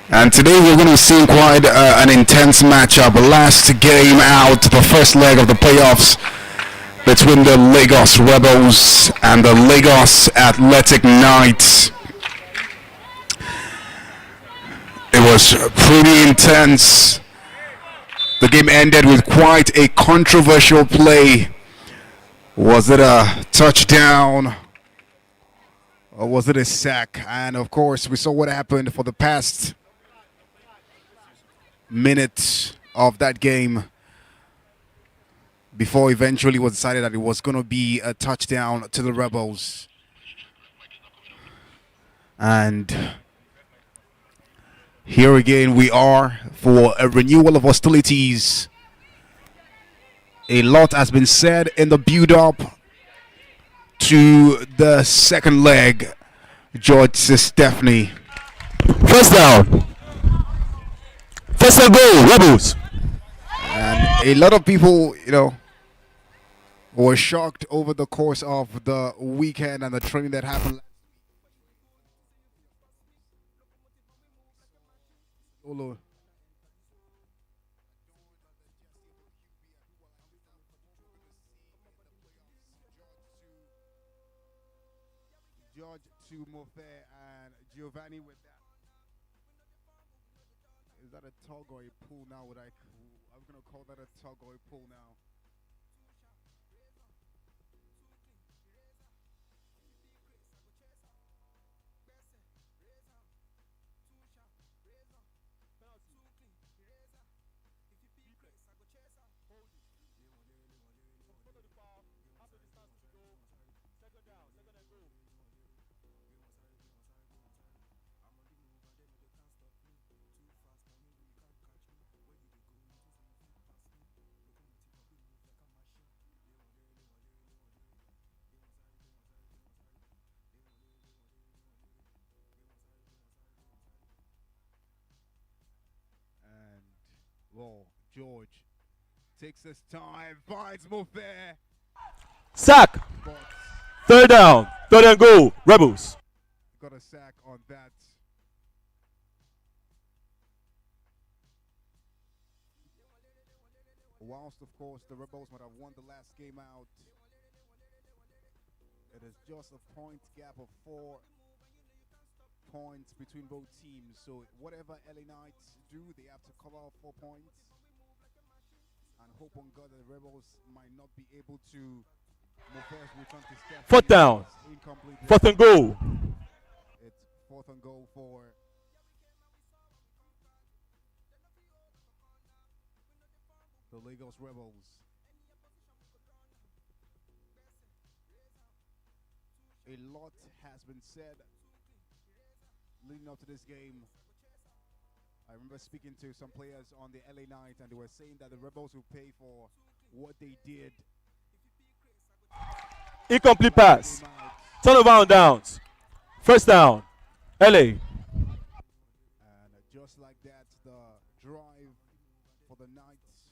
And today we're going to see quite an intense matchup. Last game out, the first leg of the playoffs between the Lagos Rebels and the Lagos Athletic Knights. It was pretty intense. The game ended with quite a controversial play. Was it a touchdown or was it a sack? And of course, we saw what happened for the past minutes of that game before eventually it was decided that it was going to be a touchdown to the Rebels. And here again we are for a renewal of hostilities. A lot has been said in the build-up to the second leg. George Stephanie. First down. First and goal, Rebels. And a lot of people, were shocked over the course of the weekend and the training that happened. George to Mofe and Giovanni with that. Is that a tug or a pull now? I'm going to call that a tug or a pull now. Well, George takes his time, finds Mofe. Sack. Third down. Third and goal, Rebels. Got a sack on that. Whilst, of course, the Rebels might have won the last game out, it is just a point gap of 4 points between both teams. So whatever LA Knights do, they have to cover 4 points and hope on God that the Rebels might not be able to return to step. Fourth down. Fourth and goal. It's fourth and goal for the Lagos Rebels. A lot has been said leading up to this game. I remember speaking to some players on the LA Knights, and they were saying that the Rebels will pay for what they did. Incomplete pass. Turnover on downs. First down. LA. And just like that, the drive for the Knights.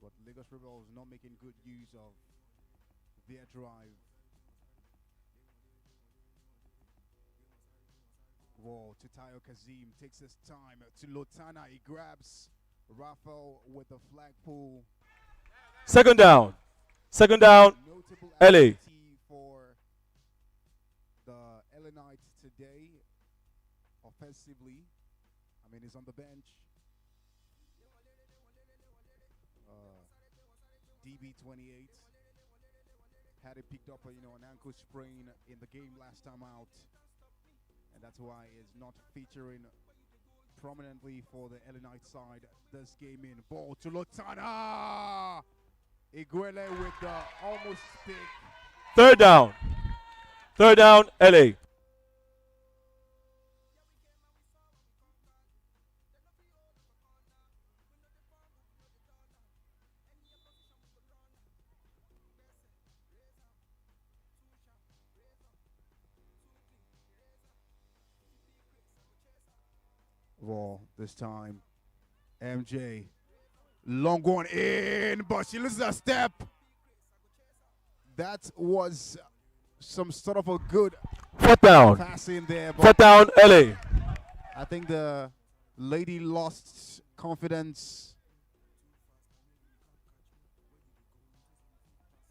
But Lagos Rebels not making good use of their drive. Whoa, Titayo Kazim takes his time to Lotana. He grabs Rafael with the flagpole. Second down. Second down. Notable LA. For the LA Knights today, offensively. I mean, he's on the bench. DB28 had it picked up, an ankle sprain in the game last time out. And that's why it's not featuring prominently for the LA Knights side this game in. Ball to Lotana! Iguele with the almost pick. Third down. Third down, LA. Ball this time. MJ. Long one in, but she loses a step. That was some sort of a good Fourth down. pass in there, but Fourth down, LA. I think the lady lost confidence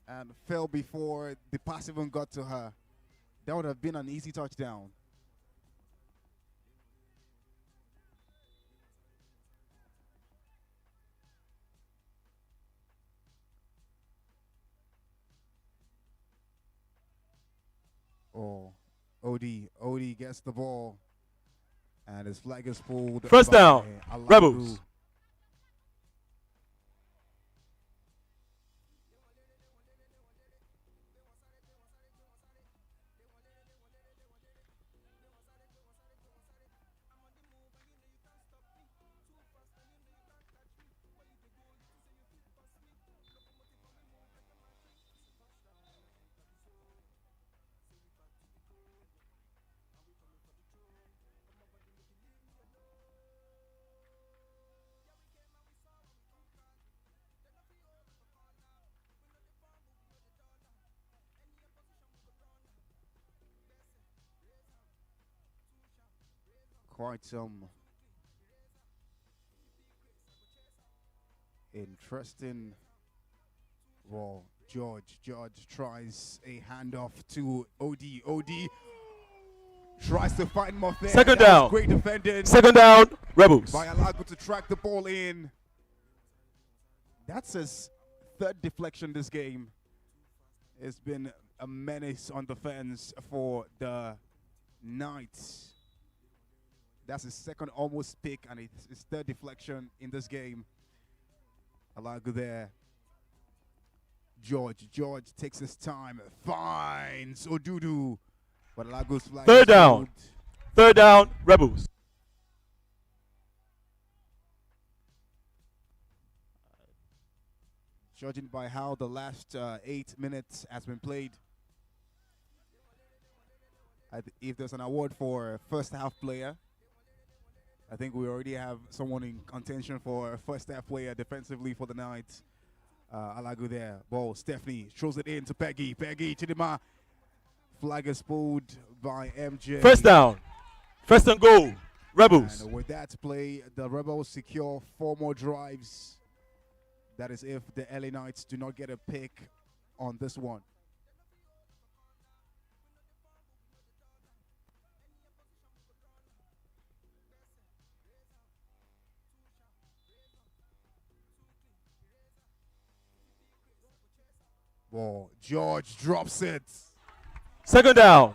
and fell before the pass even got to her. That would have been an easy touchdown. Oh, OD gets the ball, and his flag is pulled. First down, Alagu. Rebels. Quite some interesting. Well, George tries a handoff to OD. OD tries to find more there. Second That was down. great defending Second down, Rebels. by Alago to track the ball in. That's his third deflection this game. It's been a menace on defense for the Knights. That's his second almost pick, and it's his third deflection in this game. Alago there. George takes his time, finds Odudu, but Alago's flag. Third is down. pulled. Third down, Rebels. Judging by how the last 8 minutes has been played, if there's an award for first half player, I think we already have someone in contention for first half player defensively for the Knights. Alago there. Ball, Stephanie throws it in to Peggy. Peggy, Chidima. Flag is pulled by MJ. First down. First and goal, Rebels. And with that play, the Rebels secure 4 more drives. That is if the LA Knights do not get a pick on this one. Ball, George drops it. Second down.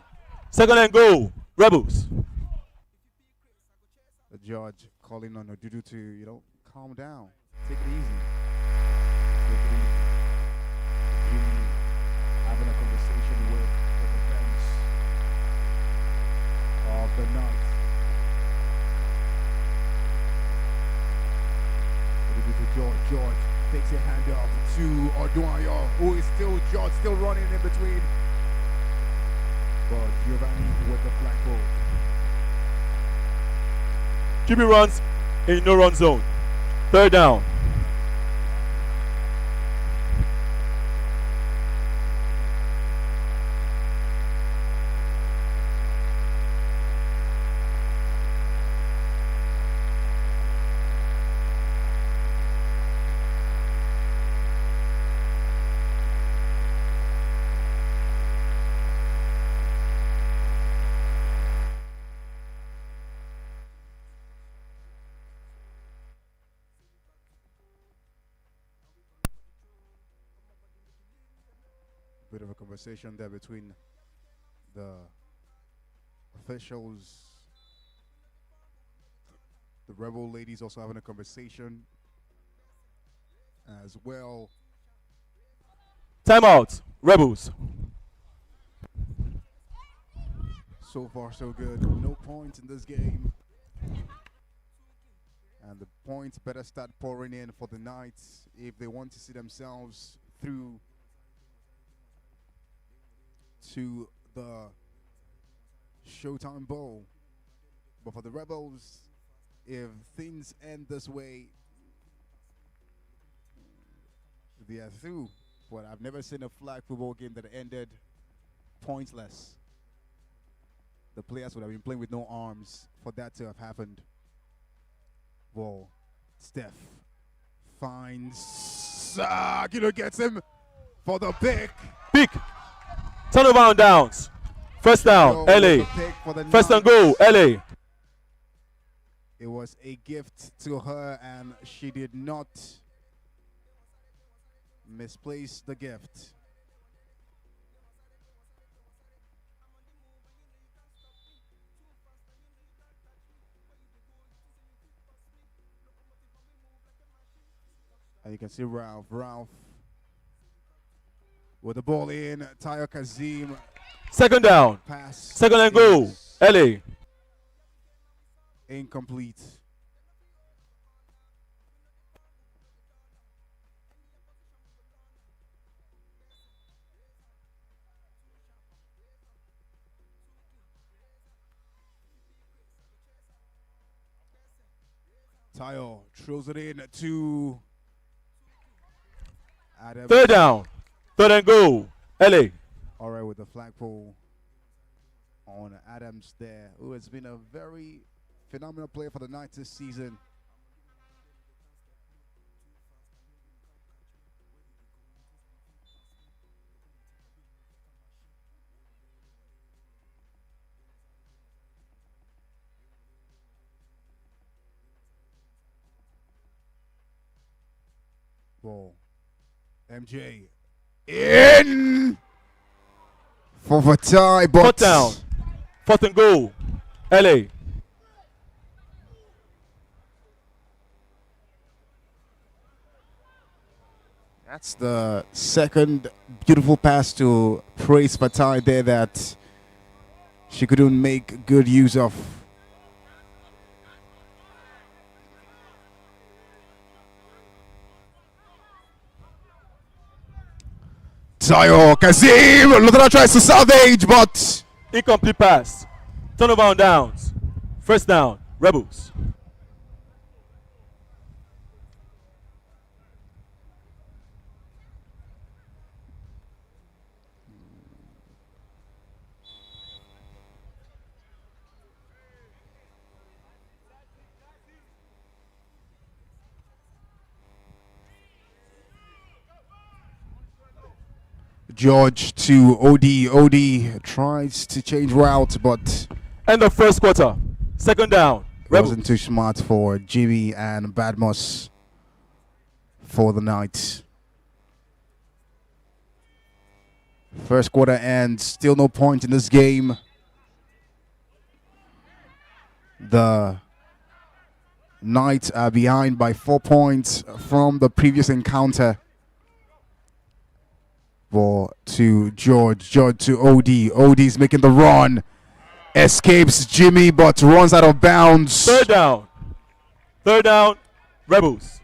Second and goal, Rebels. The judge calling on Odudu to, calm down. Take it easy. Take it easy. Jimmy having a conversation with the defense of the Knights. Odudu to George. George takes a handoff to Oduayo, who is still running in between. But Giovanni with the flag ball. Jimmy runs in no-run zone. Third down. Bit of a conversation there between the officials. The Rebel ladies also having a conversation as well. Timeout, Rebels. So far, so good. No points in this game. And the points better start pouring in for the Knights if they want to see themselves through to the Showtime Bowl. But for the Rebels, if things end this way, they are through. But I've never seen a flag football game that ended pointless. The players would have been playing with no arms for that to have happened. Well, Steph finds gets him for the pick. Pick. Turnover on downs. First down, LA. First and goal, LA. It was a gift to her, and she did not misplace the gift. And you can see Ralph with the ball in. Tayo Kazim. Second down. Pass. Second and goal. LA. Incomplete. Tayo throws it in to Adam. Third down. Third and goal. LA. All right, with the flagpole on Adams there, who has been a very phenomenal player for the Knights this season. Ball. MJ in for the tie, but fourth down. Fourth and goal. LA. That's the second beautiful pass to Praise Fatai there that she couldn't make good use of. Tayo Kazim, Luther tries to salvage, but incomplete pass. Turnover on downs. First down, Rebels. George to OD. OD tries to change route, but end of first quarter. Second down, Rebels. Wasn't too smart for Jimmy and Badmos for the Knights. First quarter ends, still no point in this game. The Knights are behind by 4 points from the previous encounter. Ball to George to OD. OD's making the run. Escapes Jimmy, but runs out of bounds. Third down, Rebels.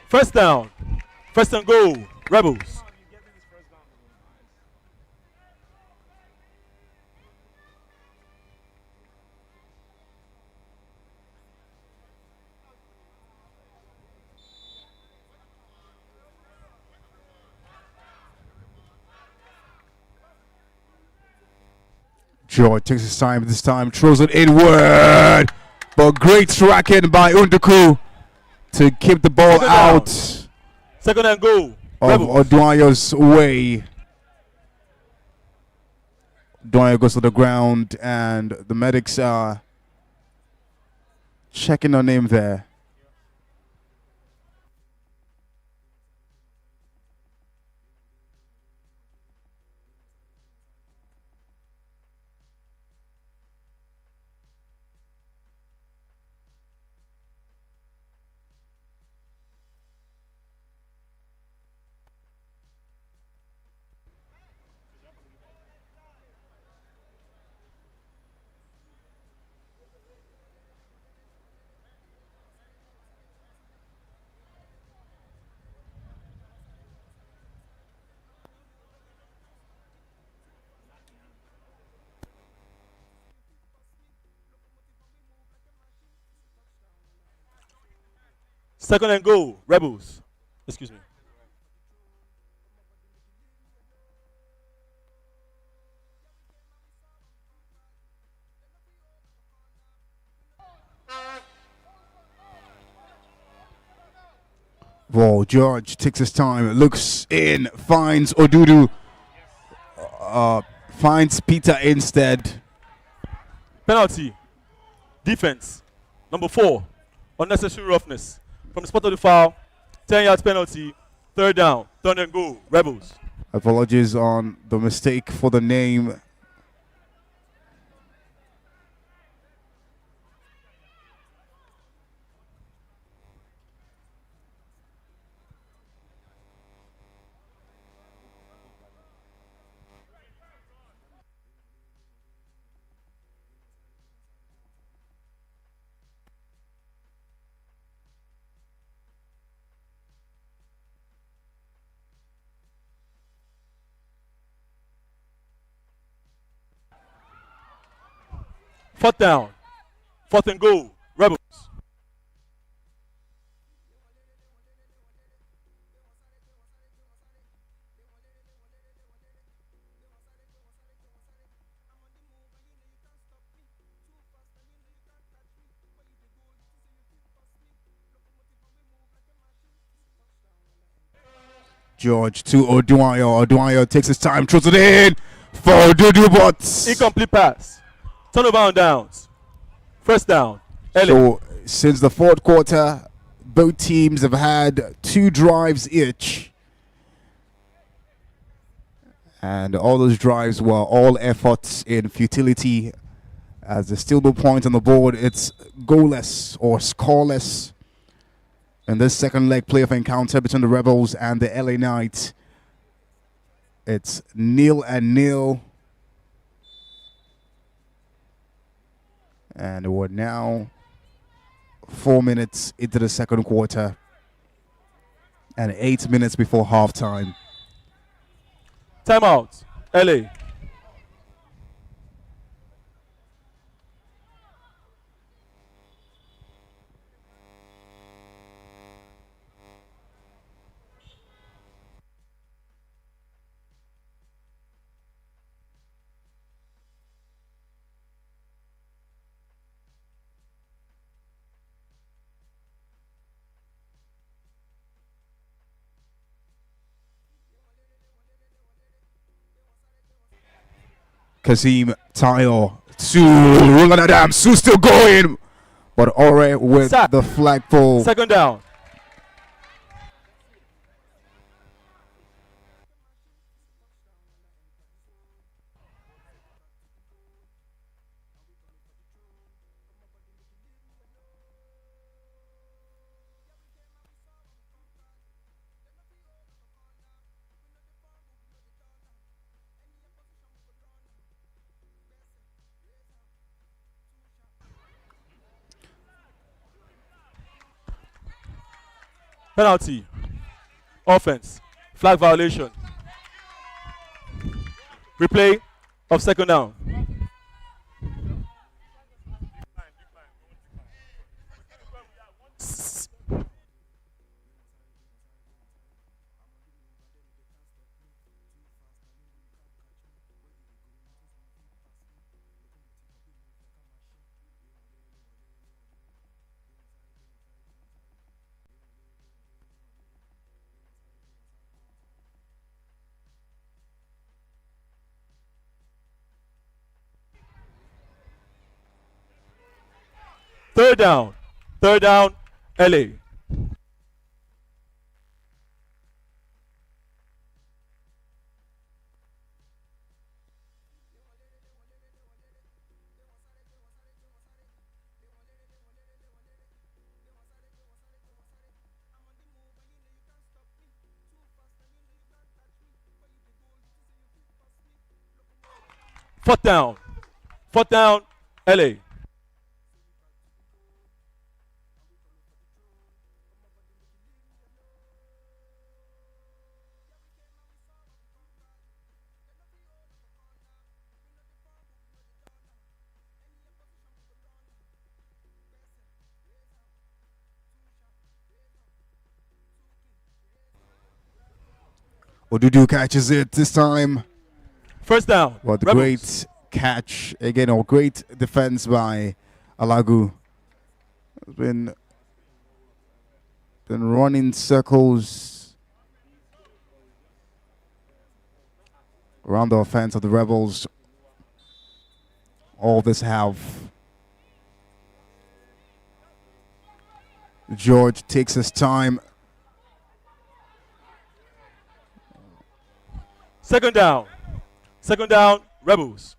First down. First and goal. Rebels. George takes his time this time, throws it inward. But great tracking by Unduku to keep the ball Second out down. Second and goal. of Rebels. Oduayo's way. Oduayo goes to the ground, and the medics are checking on him there. Second and goal, Rebels. Excuse me. Well, George takes his time, looks in, finds Odudu, finds Peter instead. Penalty. Defense. Number 4. Unnecessary roughness. From the spot of the foul, 10 yards penalty. Third down. Third and goal, Rebels. Apologies on the mistake for the name. Fourth down. Fourth and goal, Rebels. George to Oduayo. Oduayo takes his time, throws it in for Odudu, but Incomplete pass. Turnover on downs. First down. LA. so since the fourth quarter, both teams have had 2 drives each, and all those drives were all efforts in futility. As there's still no point on the board, it's goalless or scoreless in this second leg playoff encounter between the Rebels and the LA Knights. It's 0-0. And we're now 4 minutes into the second quarter and 8 minutes before halftime. Timeout. LA. Kazeem Tayo to Roland Adams. Su still going, but Ore with Sack. the flagpole. Second down. Penalty. Offense. Flag violation. Replay of second down. Third down. Third down. LA. Fourth down. Fourth down. LA. Odudu catches it this time. First down. What a Rebels. great catch again, or great defense by Alagu. Been running circles around the offense of the Rebels all this half. George takes his time. Second down. Second down, Rebels.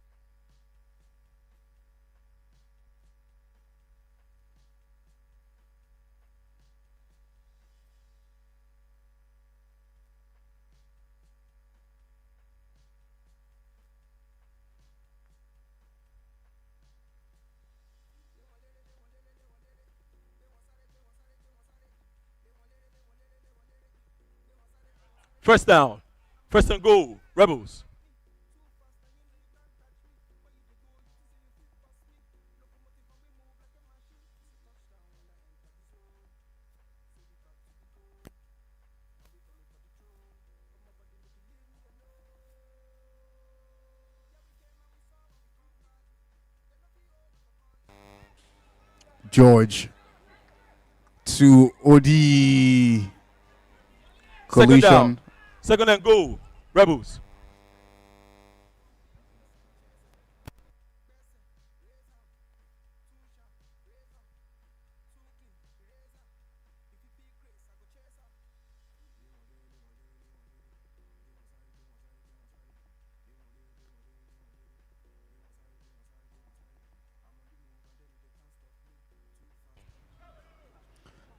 First down. First and goal, Rebels. George to Odi. Second down. Collision. Second and goal, Rebels.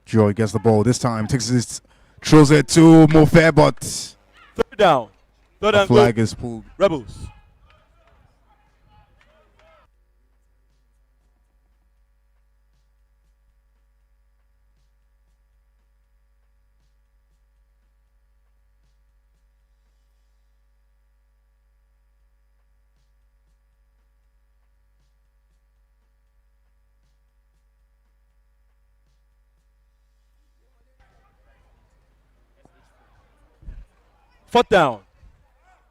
George gets the ball this time. Takes it, throws it to Mofe, but Third down. Third a and goal, flag is pulled. Rebels. Fourth down.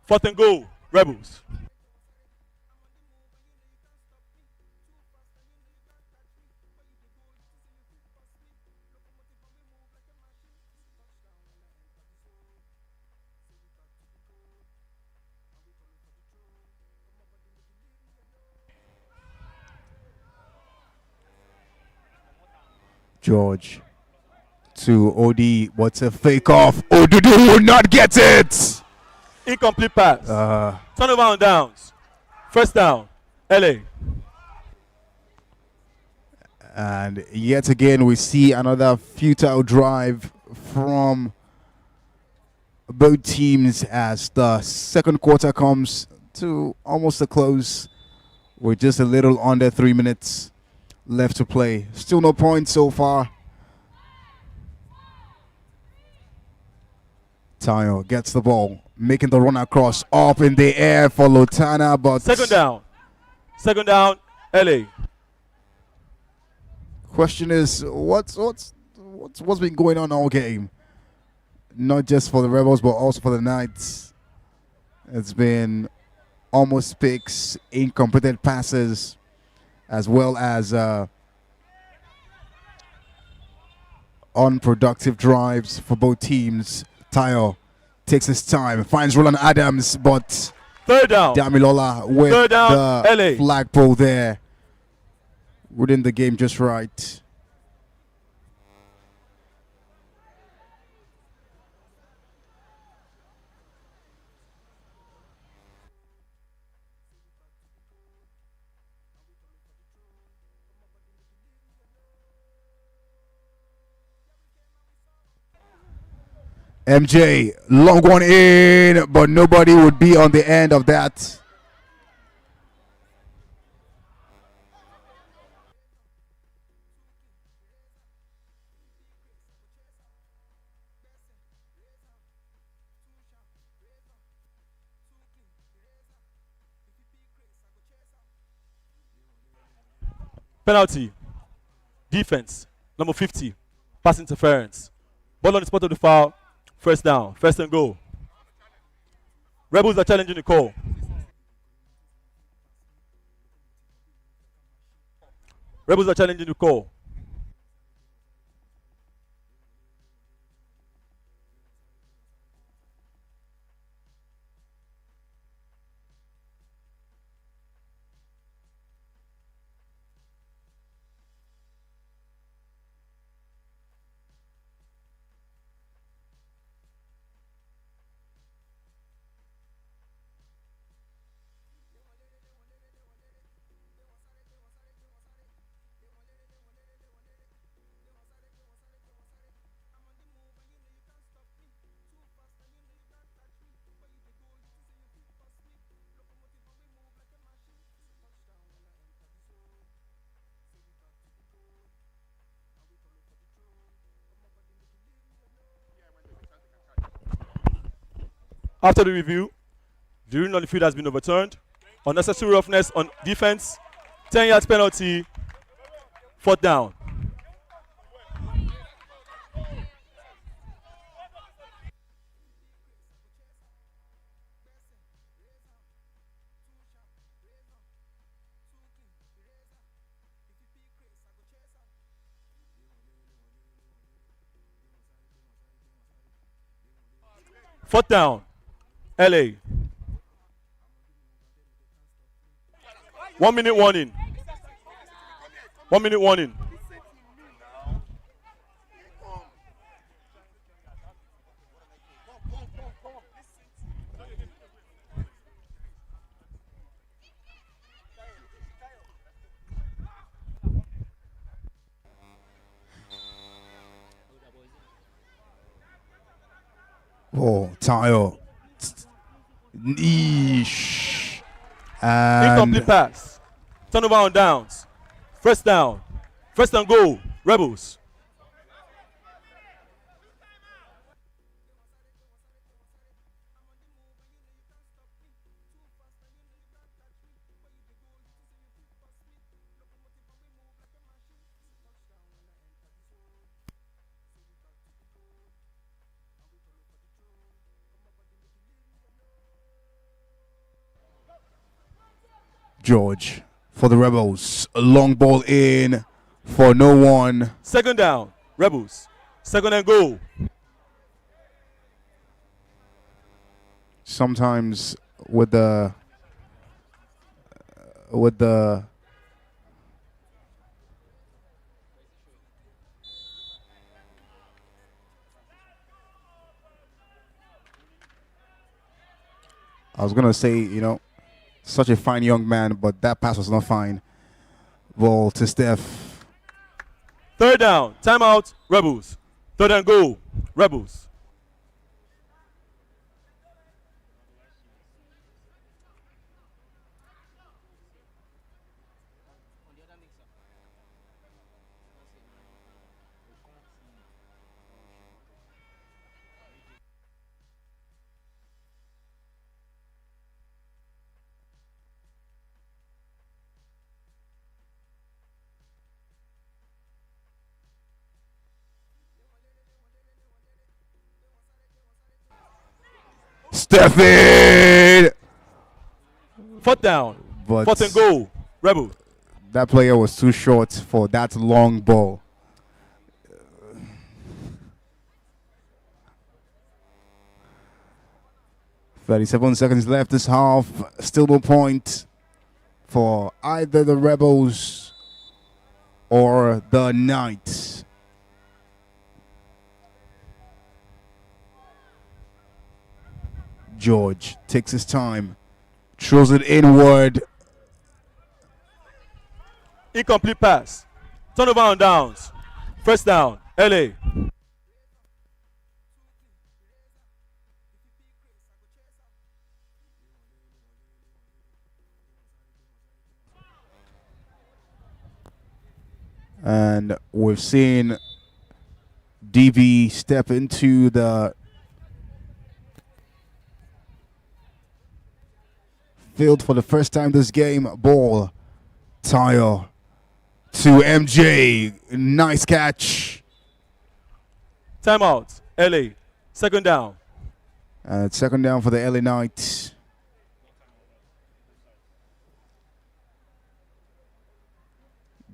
Fourth and goal, Rebels. George to OD. What's a fake off? Odudu will not get it. Incomplete pass. Turnover on downs. First down, LA. And yet again, we see another futile drive from both teams as the second quarter comes to almost a close with just a little under 3 minutes left to play. Still no points so far. Tayo gets the ball, making the run across, up in the air for Lotana, but Second down. Second down, LA. question is what's been going on all game? Not just for the Rebels, but also for the Knights. It's been almost picks, incompleted passes, as well as unproductive drives for both teams. Tayo takes his time, finds Roland Adams, but Third down. Damilola with Third down, the LA. flagpole there. Within the game just right. MJ, long one in, but nobody would be on the end of that. Penalty. Defense. Number 50. Pass interference. Ball on the spot of the foul. First down. First and goal. Rebels are challenging the call. Rebels are challenging the call. After the review, the ruling on the field has been overturned. Unnecessary roughness on defense. 10 yards penalty. 4th down. Fourth down. LA. 1 minute warning. 1 minute warning. Oh, Tayo. Niche. And Incomplete pass. Turnover on downs. First down. First and goal. Rebels. George for the Rebels. A long ball in for no one. Second down. Rebels. Second and goal. Sometimes with the I was gonna say, you know, such a fine young man, but that pass was not fine. Ball to Steph. Third down. Timeout. Rebels. Third and goal. Rebels. Stephen! Fourth down. But Fourth and goal. Rebels. that player was too short for that long ball. "37 seconds left this half. Still no point for either the Rebels or the Knights." George takes his time, throws it inward. Incomplete pass. Turnover on downs. First down. LA. And we've seen DV step into the field for the first time this game. Ball. Tayo to MJ. Nice catch. Timeout. LA. Second down. Second down for the LA Knights.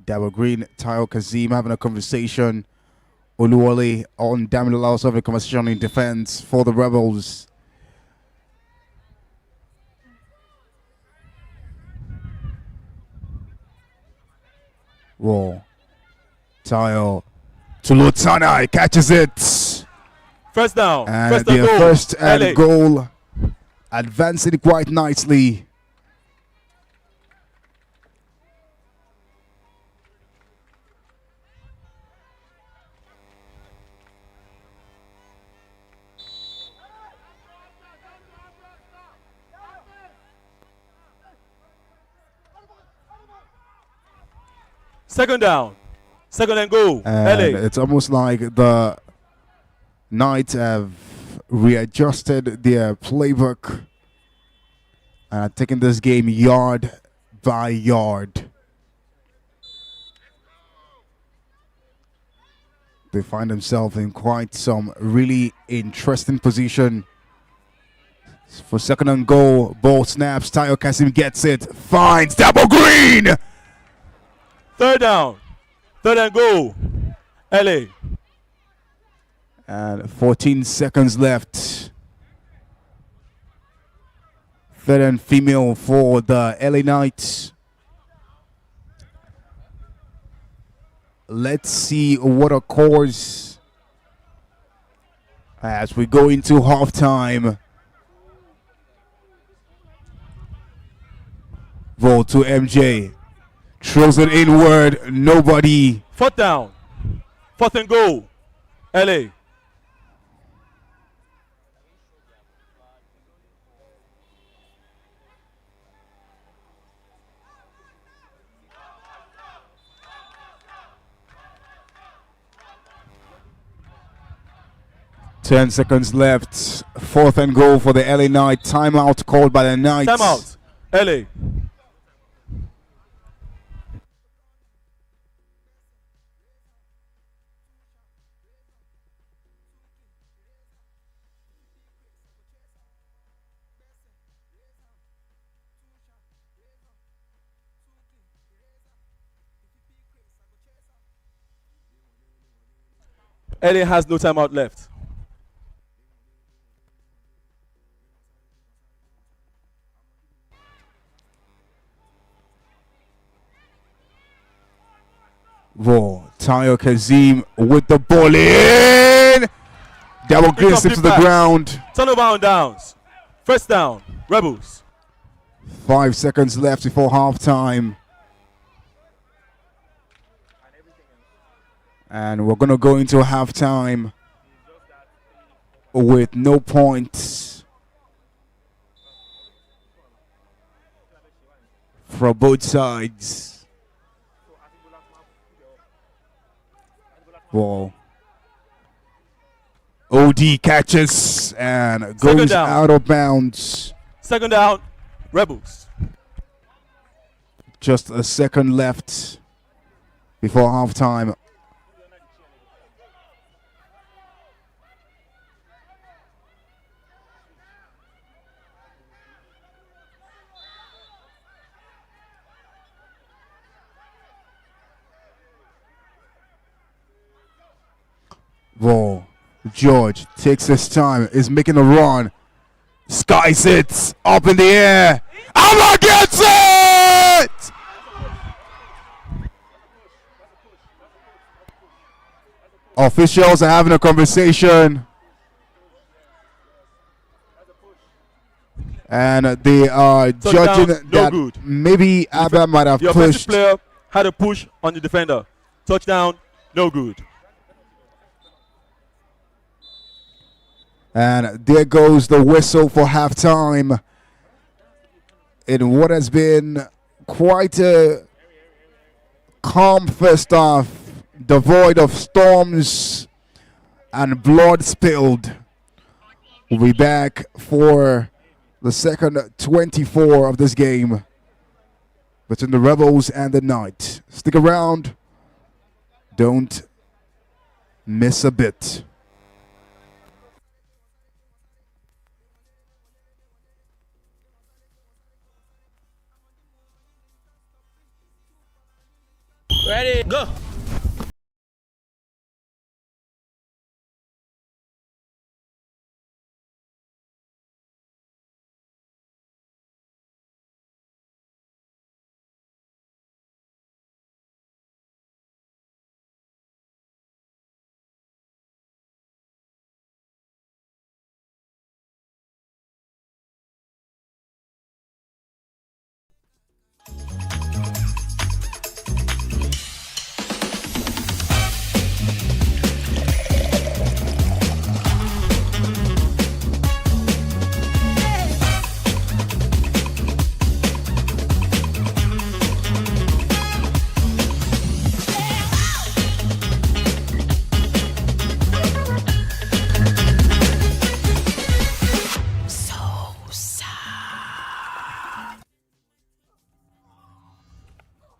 Double Green, Tayo Kazim having a conversation. Oluwole on Damilola also having a conversation in defense for the Rebels. Raw. Tayo to Lutana, he catches it. First down. And First and their goal. first and LA. goal. Advancing quite nicely. Second down. Second and goal. And LA. it's almost like the Knights have readjusted their playbook and are taking this game yard by yard. They find themselves in quite some really interesting position. For second and goal, ball snaps, Tayo Kasim gets it, finds Double Green! Third down. Third and goal. LA. And 14 seconds left. Third and female for the LA Knights. Let's see what occurs as we go into halftime. Ball to MJ. Throws it inward. Nobody. Fourth down. Fourth and goal. LA. Ten seconds left. Fourth and goal for the LA Knights. Timeout called by the Knights. Timeout. LA. LA has no timeout left. Raw. Tayo Kazim with the ball in. Double Green slips to the ground. Turnover on downs. First down. Rebels. 5 seconds left before halftime. And we're going to go into halftime with no points from both sides. Ball. OD catches and goes out of bounds. Second down. Rebels. Just a second left before halftime. Ball. George takes his time, is making a run. Skies it up in the air. Amma gets it! Officials are having a conversation. And they are judging that maybe Abba might have pushed. The offensive player had a push on the defender. Touchdown, no good. And there goes the whistle for halftime in what has been quite a calm first half, devoid of storms and blood spilled. We'll be back for the second 24 of this game between the Rebels and the Knights. Stick around. Don't miss a bit. Ready, go.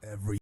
Every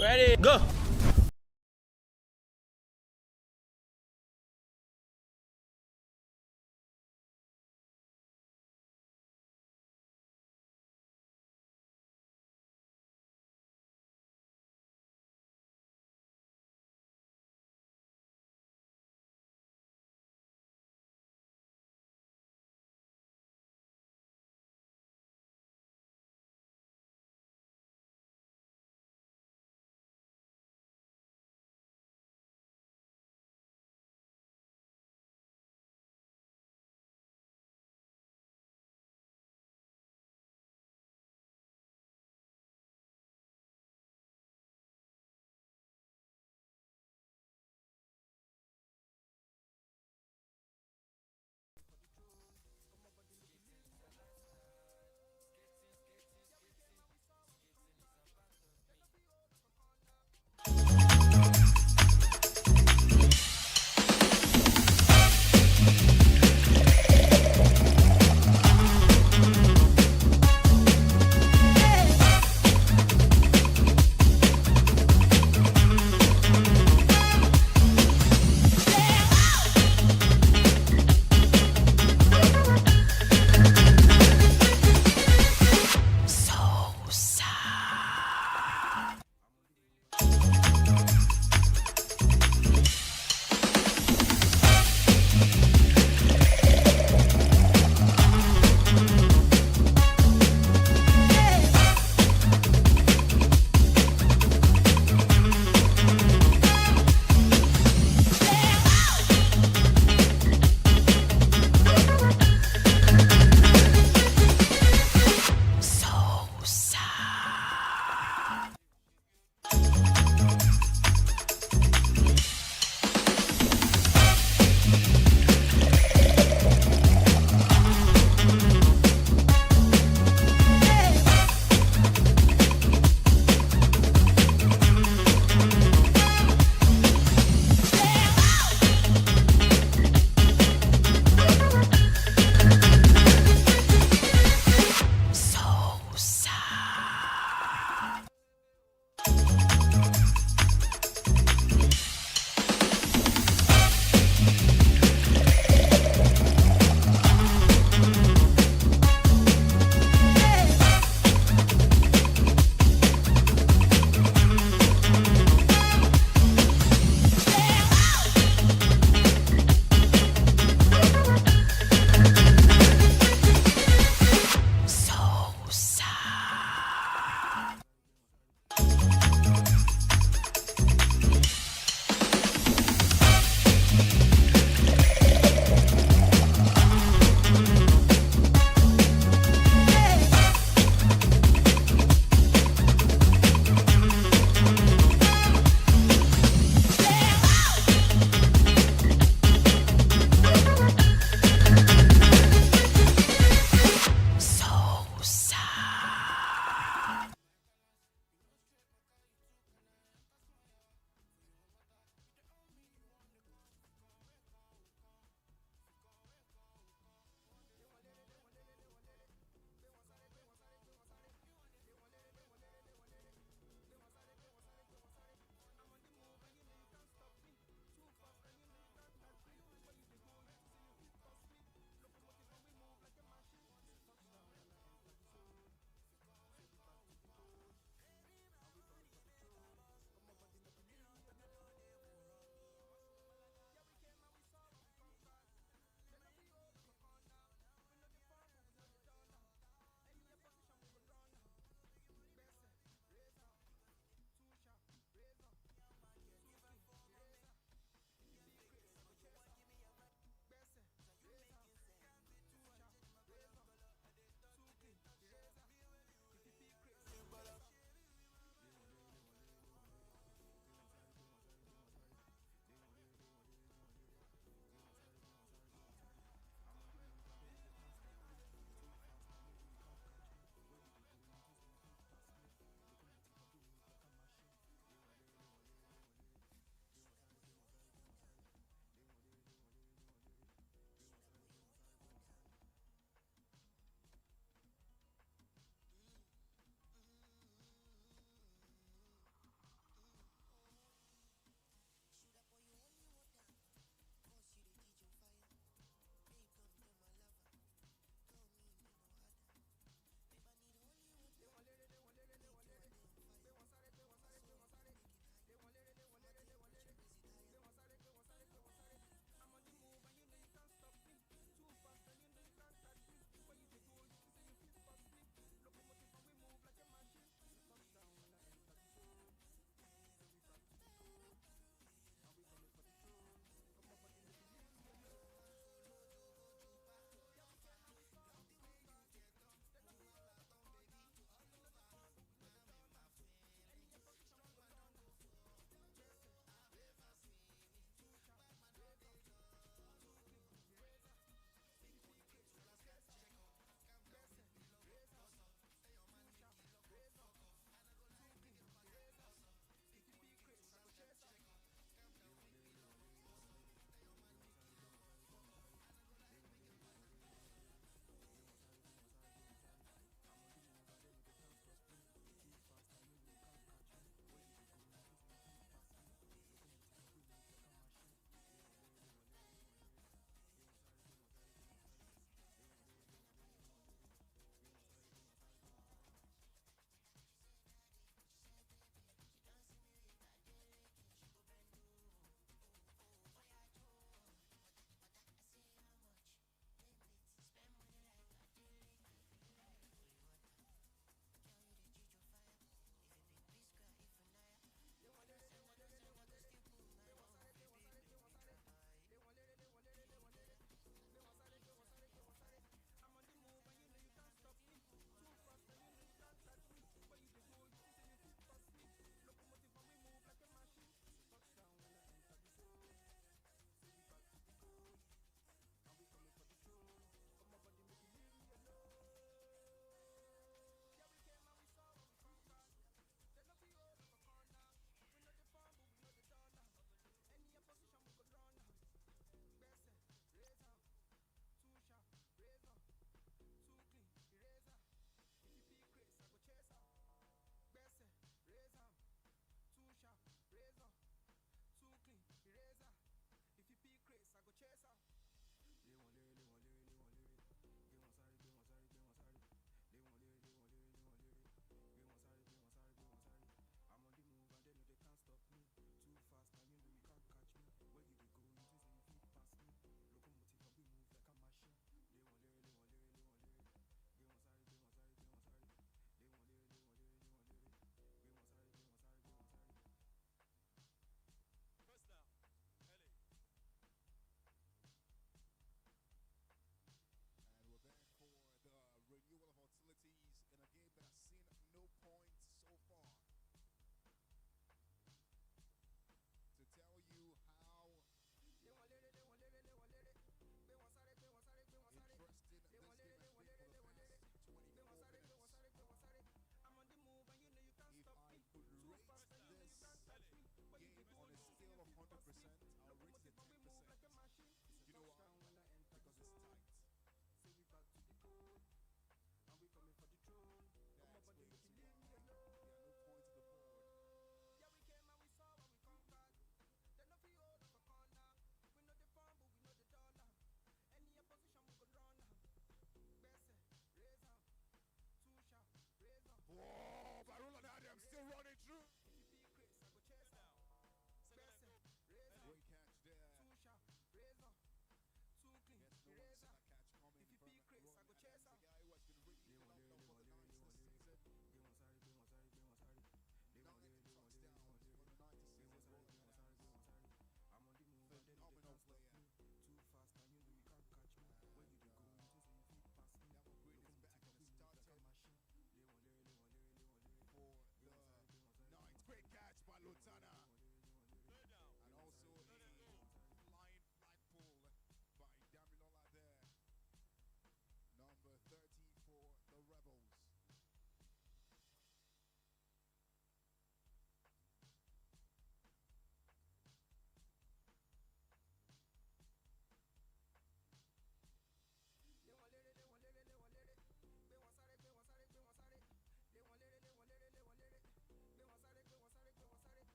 Ready, go.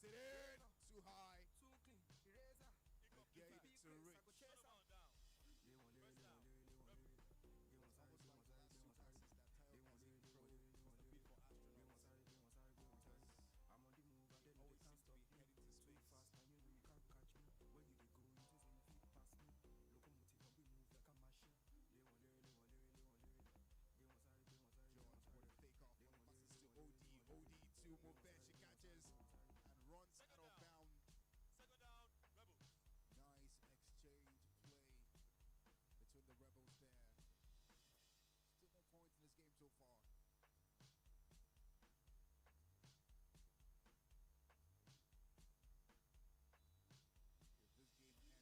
it in. Too high. Gave it to Rich. It's almost like the last two passes that Tayo has even thrown was a bit for astronauts. Always seems to be heading to space. George for the takeoff. Passes to OD. OD to Mobet. She catches and runs out of bounds. Second down, Rebels. Nice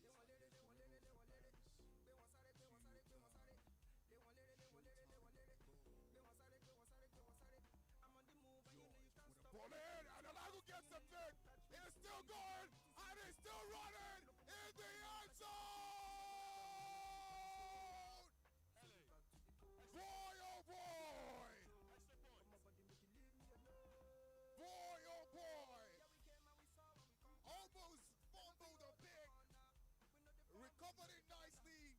exchange play between the Rebels there. Still no points in this game so far. If this game ends like this, the Rebels advance to Showtime Bowl. George with a ball in, and Alago gets the pick. It's still going, and it's still running in the end zone. Boy, oh boy! Boy, oh boy! Almost fumbled a pick. Recovered it nicely.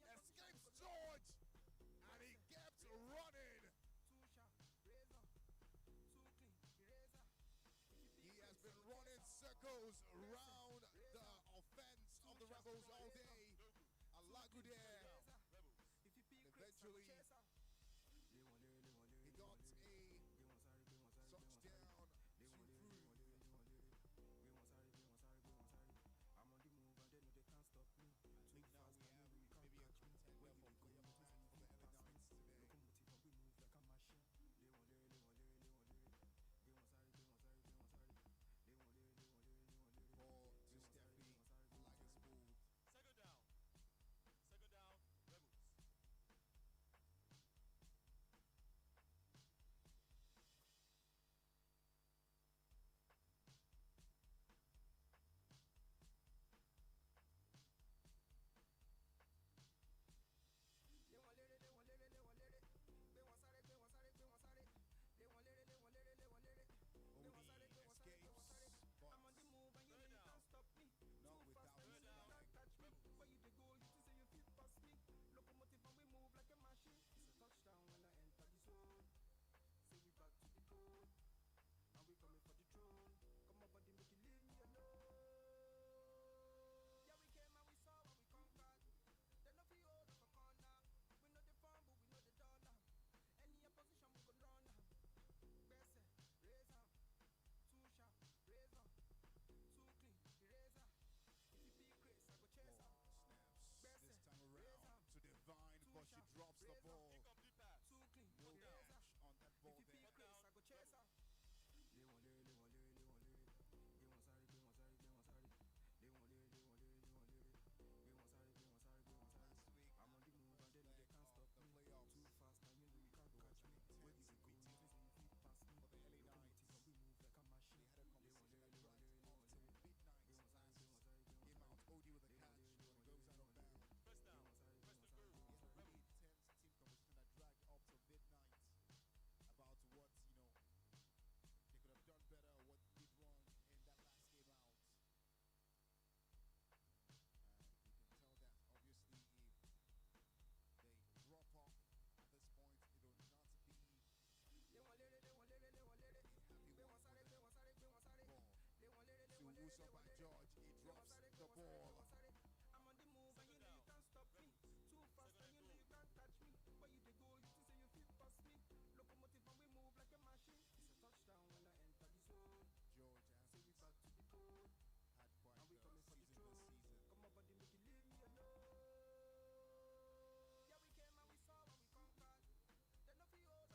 Escapes George. And he kept running. He has been running circles around the offense of the Rebels all day. Alago there. And eventually, he got a touchdown to prove. I think now we have maybe a contender for player man for the LA Knights today. Ball to Steffi, like a smooth. Second down, Rebels. OD escapes, but not without his leg. This time around to Divine, but she drops the ball. No catch on that ball there. Last week, the first leg of the playoffs, it was intense meeting for the LA Knights. They had a conversation that dragged off till midnight last game out. OD with a catch, but it goes out of bounds. First down, first and goal. We had a really intense team conversation that dragged up to midnight about what, they could have done better, what did wrong in that last game out. And you can tell that obviously if they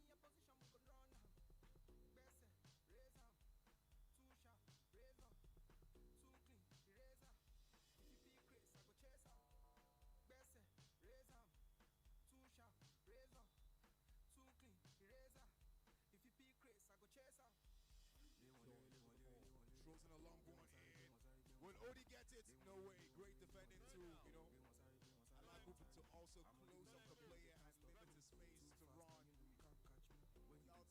drop off at this point, it will not be a happy one for them. Ball to Wusa by George, he drops the ball. Second down, George has had quite the season this season. Throws in a long one in. Will Odie get it? No way. Great defending too, Alago to also close up the player and limit his space to run without,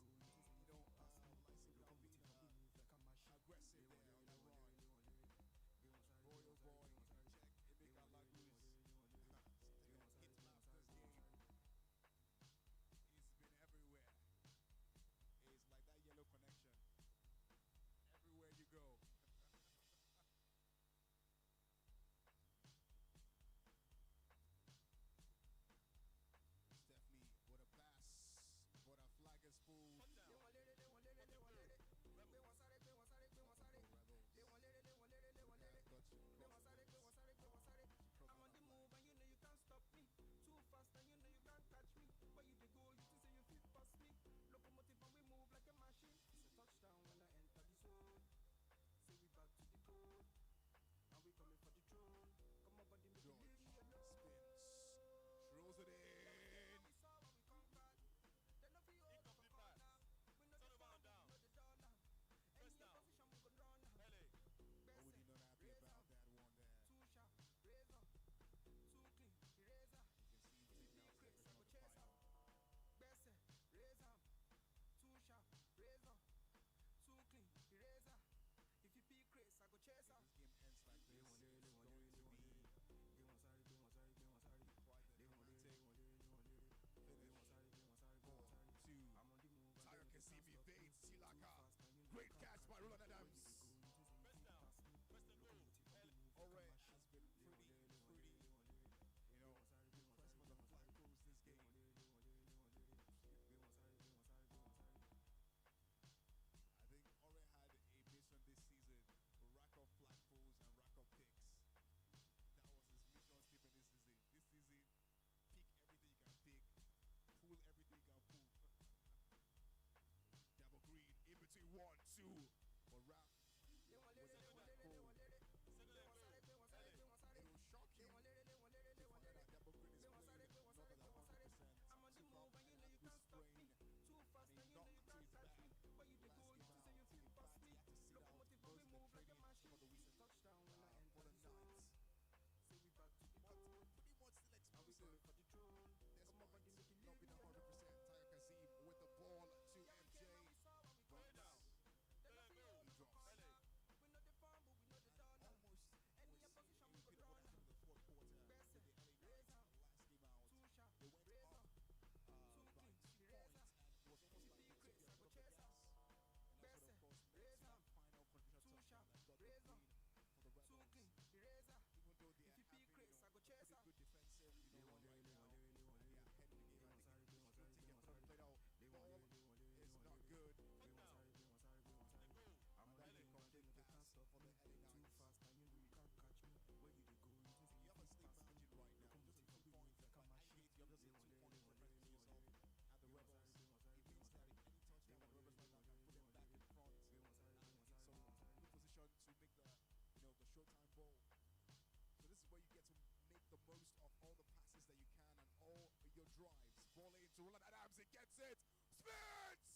Roland Adams. He gets it. Spins!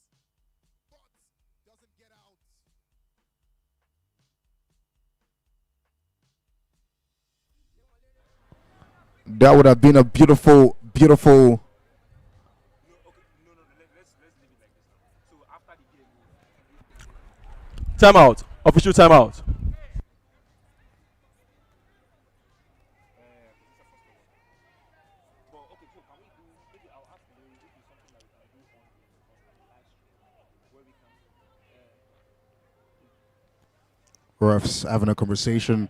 But doesn't get out. That would have been a beautiful, beautiful. Timeout. Official timeout. Refs having a conversation.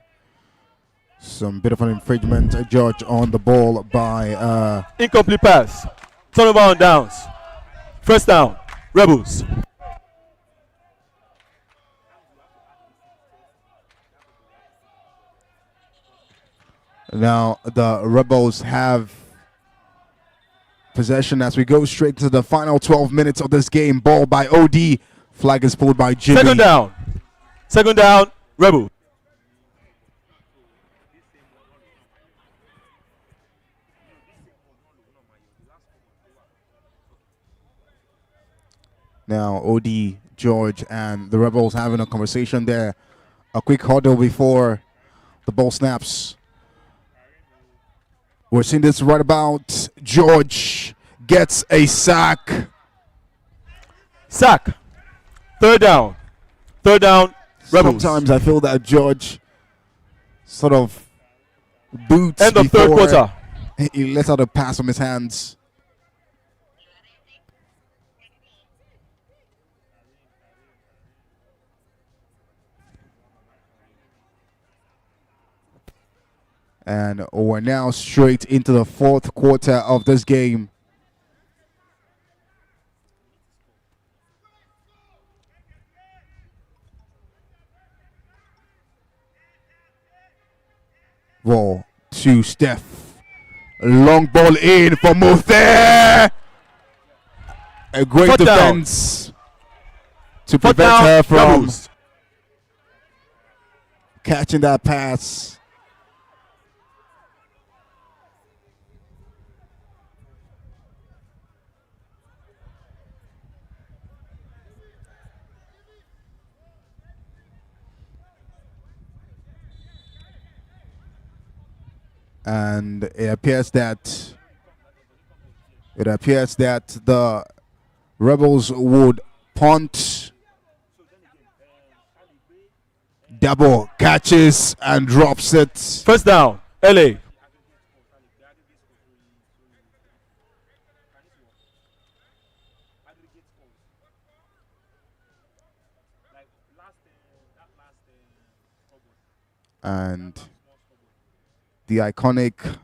Some bit of an infringement. A judge on the ball by Incomplete pass. Turnover on downs. First down. Rebels. Now the Rebels have possession as we go straight to the final 12 minutes of this game. Ball by OD. Flag is pulled by Jimmy. Second down. Second down. Rebel. Now OD, George, and the Rebels having a conversation there. A quick huddle before the ball snaps. We're seeing this right about. George gets a sack. Sack. Third down. Third down. Rebels. Sometimes I feel that George sort of boots End of third quarter. He lets out a pass from his hands. And we're now straight into the fourth quarter of this game. Ball to Steph. Long ball in for Muthe. A great Fourth defense to Fourth prevent down. her from Rebels. catching that pass. And it appears that the Rebels would punt. Double catches and drops it. First down. LA. And the iconic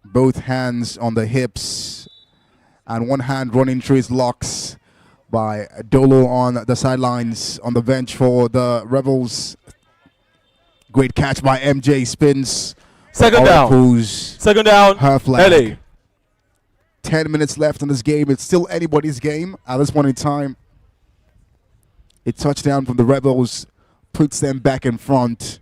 both hands on the hips and one hand running through his locks by Dolo on the sidelines on the bench for the Rebels. Great catch by MJ. Spins. Second down. Second down. Her flag. LA. 10 minutes left in this game. It's still anybody's game at this point in time. A touchdown from the Rebels puts them back in front.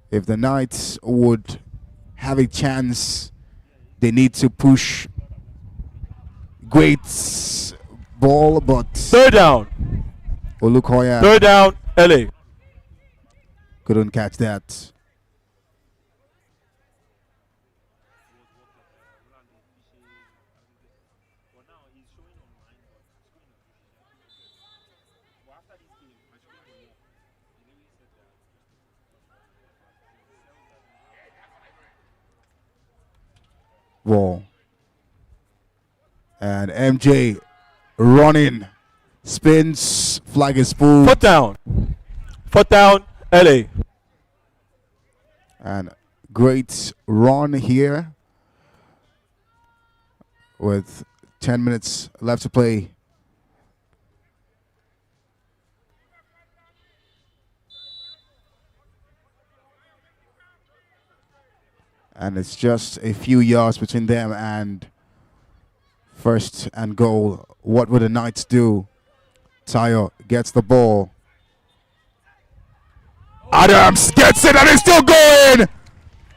If the Knights would have a chance, they need to push. Great ball, but Third down. Olukoya Third down. LA. couldn't catch that. Ball. And MJ running. Spins. Flag is pulled. Fourth down. Fourth down. LA. And great run here with 10 minutes left to play. And it's just a few yards between them and first and goal. What would the Knights do? Tayo gets the ball. Adams gets it and it's still going.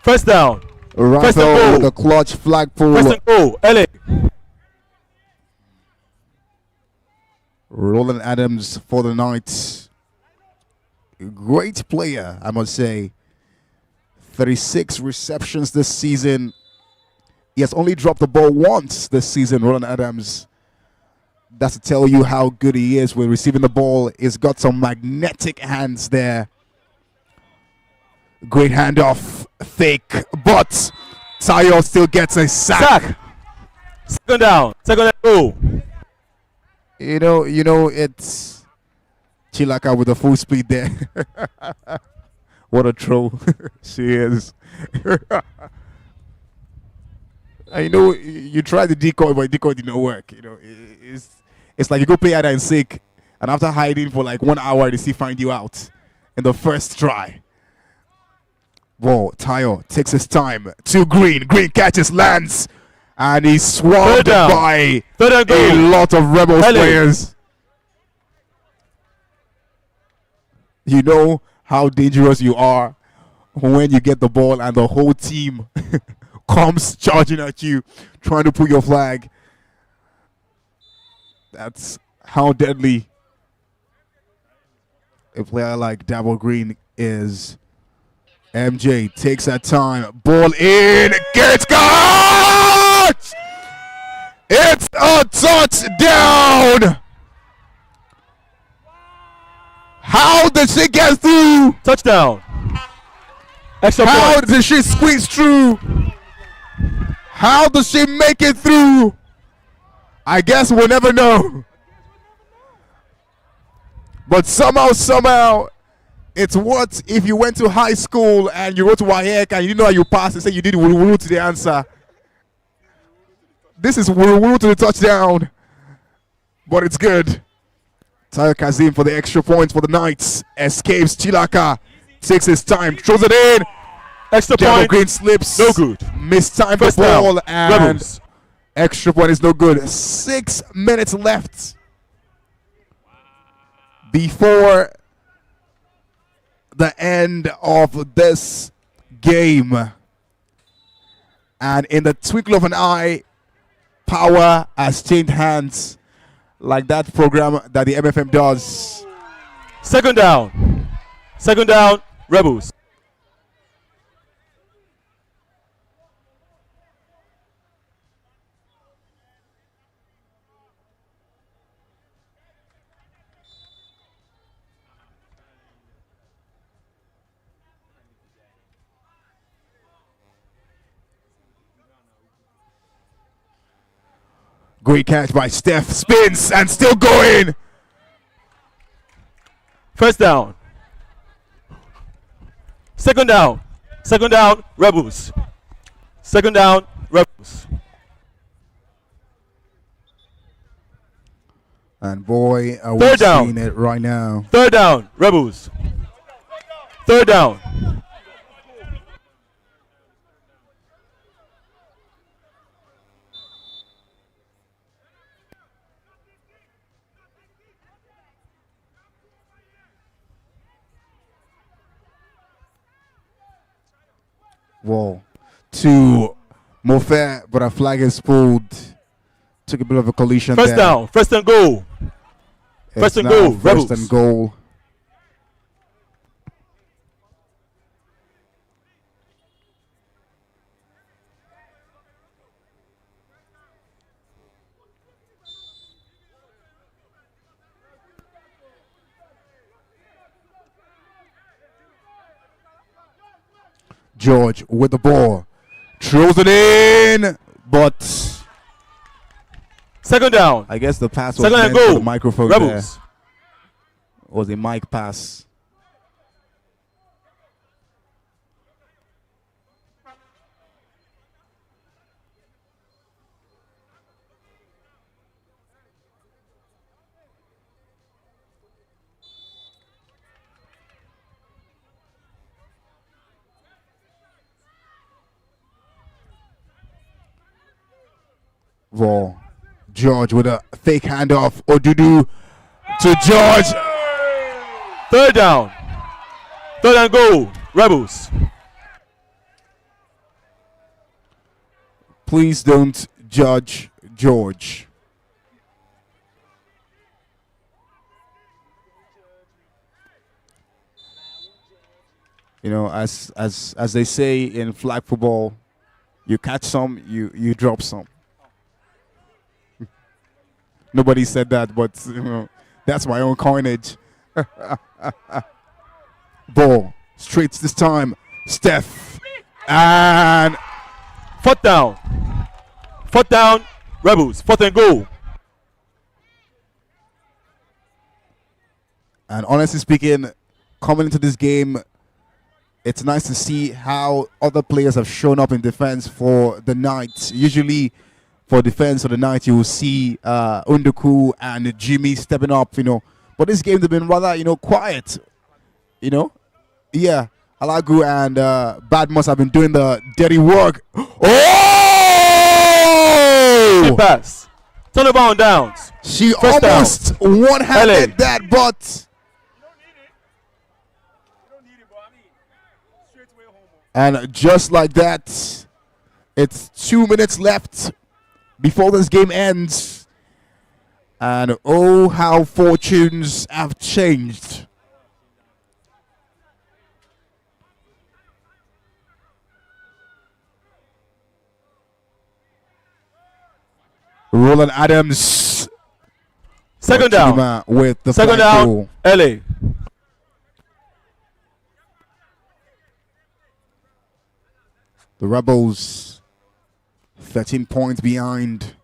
First down. Raphael with the clutch flag pull. First and goal, LA. Roland Adams for the night. Great player, I must say. 36 receptions this season. He has only dropped the ball once this season, Roland Adams. That's to tell you how good he is with receiving the ball. He's got some magnetic hands there. Great handoff, fake, but Tayo still gets a sack. Second down, second and goal. You know, it's Chilaka with the full speed there. What a troll she is. I know you tried the decoy, but the decoy did not work. You know, it's like you go play hide and seek, and after hiding for like 1 hour, they still find you out in the first try. Whoa, Tayo takes his time to Green. Green catches, lands, and he's swamped by a lot of Rebels players. You know how dangerous you are when you get the ball and the whole team comes charging at you, trying to pull your flag. That's how deadly a player like Dabo Green is. MJ takes that time. Ball in. Gets caught! It's a touchdown! How did she get through? Touchdown. Extra point. How did she squeeze through? How does she make it through? I guess we'll never know. But somehow, it's what if you went to high school and you wrote WAEC and you know how you passed and say you did wuru to the answer. This is wuru to the touchdown. But it's good. Tayo Kazim for the extra points for the Knights. Escapes Chilaka. Takes his time. Throws it in. Extra Devil point. Green slips. No good. Missed time for ball. And Rebels. Extra point is no good. 6 minutes left before the end of this game. And in the twinkle of an eye, power has changed hands, like that program that the MFM does. Second down. Second down, Rebels. Great catch by Steph. Spins and still going. First down. Second down. Second down, Rebels. Second down, Rebels. And boy, are we seeing it right now. Third down, Rebels. Third down. Whoa. To Mofer, but a flag is pulled. Took a bit of a collision First there. down. First and goal. First and goal. Rebels. First and goal. George with the ball. Throws it in, but second down. I guess the pass was second meant and goal. for the microphone Rebels. there. It was a mic pass. Raw. George with a fake handoff. Odudu to George. Third down. Third and goal. Rebels. Please don't judge George. You know, as they say in flag football, you catch some, you drop some. Nobody said that, but you know, that's my own coinage. Ball straight this time. Steph and 4th down. 4th down. Rebels. 4th and goal. And honestly speaking, coming into this game, it's nice to see how other players have shown up in defense for the night. Usually, for defense for the night, you will see Unduku and Jimmy stepping up, you know. But this game, they've been rather, you know, quiet, you know. Yeah, Alagu and Badmus have been doing the dirty work. Oh! Good pass. Turnover on downs. She First almost one-handed that, but... And just like that, it's 2 minutes left before this game ends. And oh, how fortunes have changed. Roland Adams. Second down. With the second down. Goal. LA. The Rebels 13 points behind.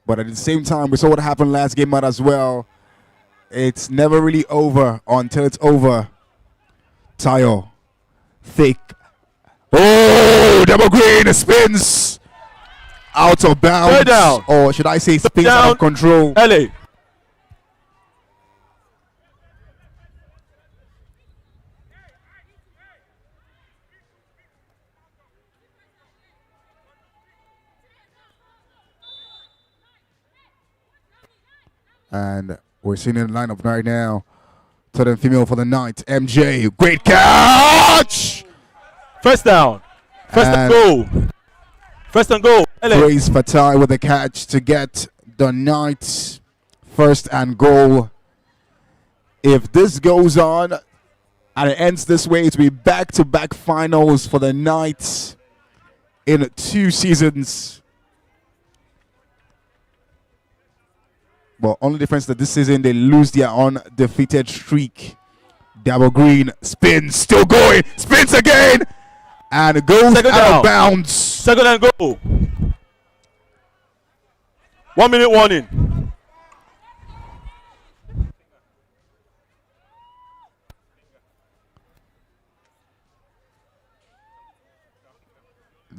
But at the same time, we saw what happened last game out as well. It's never really over until it's over. Tayo. Thick. Oh, double green spins out of bounds. Third down. Or should I say spins out of control. LA. And we're seeing in the lineup right now. Third and female for the night. MJ. Great catch! First down. First and goal. First and goal. Grace Fatai with the catch to get the night first and goal. If this goes on and it ends this way, it will be back-to-back finals for the night in 2 seasons. But only difference that this season they lose their undefeated streak. Double green spins, still going, spins again, and goes out of bounds. Second and goal. 1 minute warning.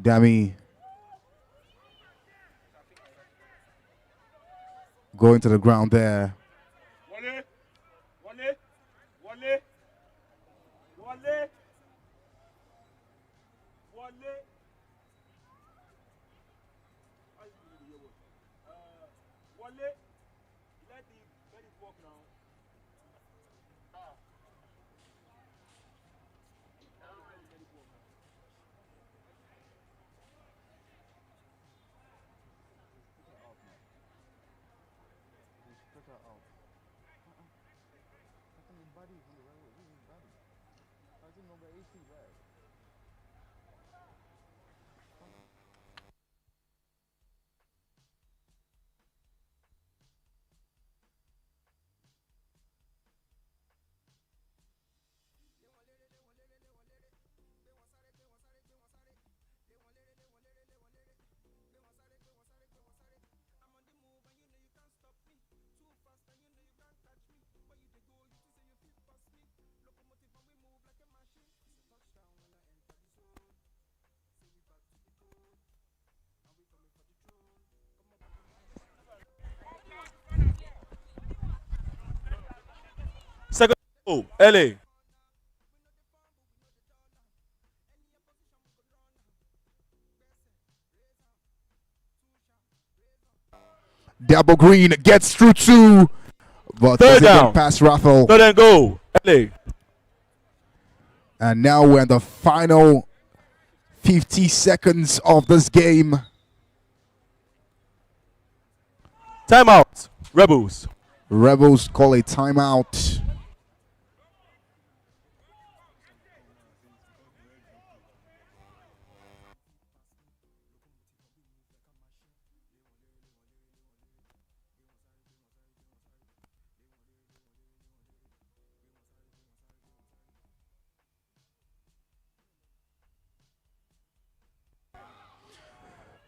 Dami going to the ground there. Second goal. LA. Double green gets through 2, but third down. Pass raffle. Third and goal. LA. And now we're in the final 50 seconds of this game. Timeout. Rebels. Rebels call a timeout.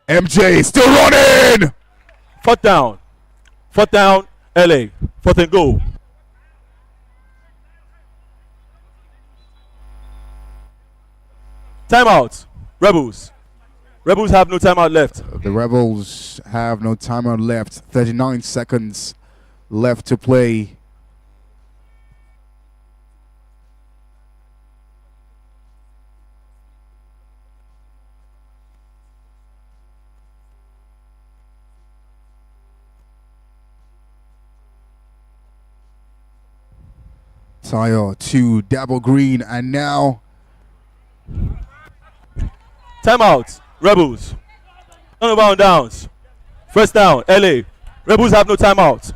MJ still running. Fourth down. Fourth down. LA. Fourth and goal. Timeout. Rebels. Rebels have no timeout left. The Rebels have no timeout left. 39 seconds left to play. Tire to double green, and now Timeout. Rebels. On the downs. First down. LA. Rebels have no timeout.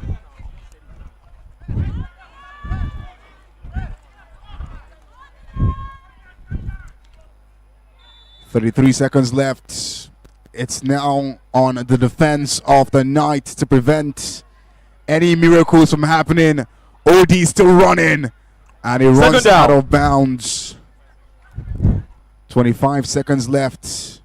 .33 seconds left. It's now on the defense of the Knight to prevent any miracles from happening. OD still running, and he runs out of bounds. 25 seconds left.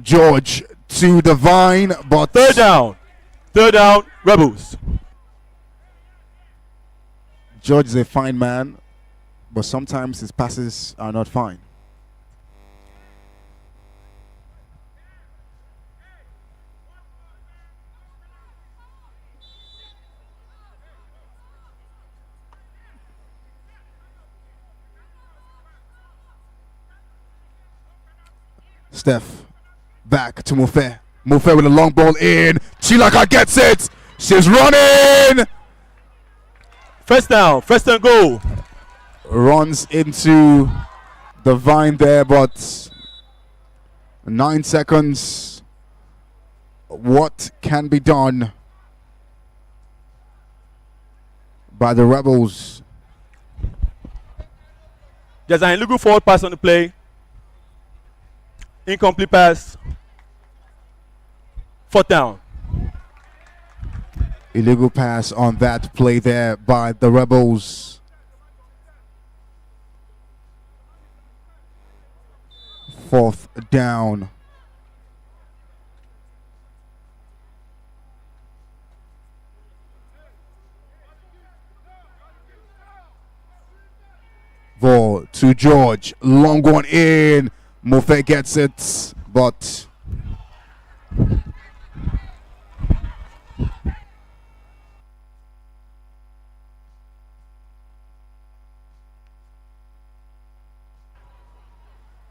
George to the vine, but third down. Third down. Rebels. George is a fine man, but sometimes his passes are not fine. Steph back to Mufe. Mufe with a long ball in. Chilaka gets it. She's running. First down. First and goal. Runs into the vine there, but 9 seconds. What can be done by the Rebels? There's an illegal forward pass on the play. Incomplete pass. Fourth down. Illegal pass on that play there by the Rebels. Fourth down. Ball to George. Long one in. Mufe gets it, but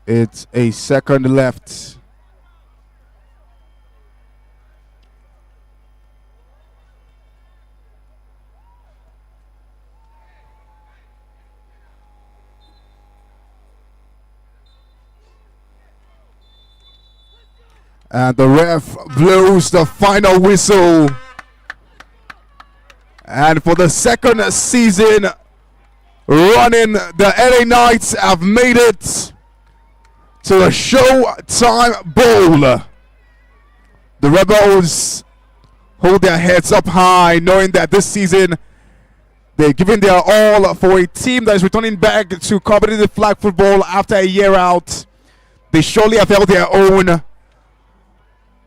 it's a second left. And the ref blows the final whistle. And for the second season running, the LA Knights have made it to the Showtime Bowl. The Rebels hold their heads up high, knowing that this season they're giving their all for a team that is returning back to competitive flag football after a year out. They surely have held their own.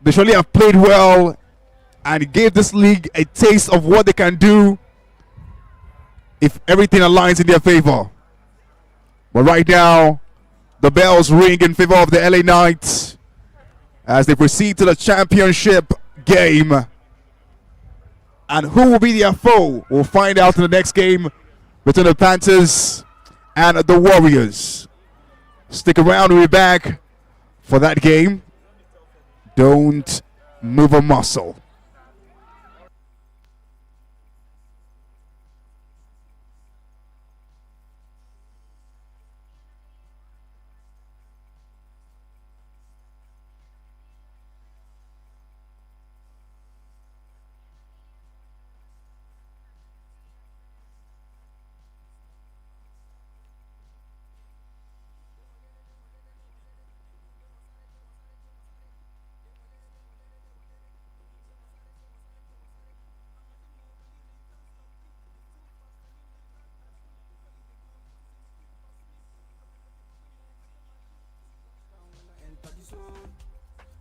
They surely have played well and gave this league a taste of what they can do if everything aligns in their favor. But right now, the bells ring in favor of the LA Knights as they proceed to the championship game. And who will be their foe? We'll find out in the next game between the Panthers and the Warriors. Stick around, we'll be back for that game. Don't move a muscle.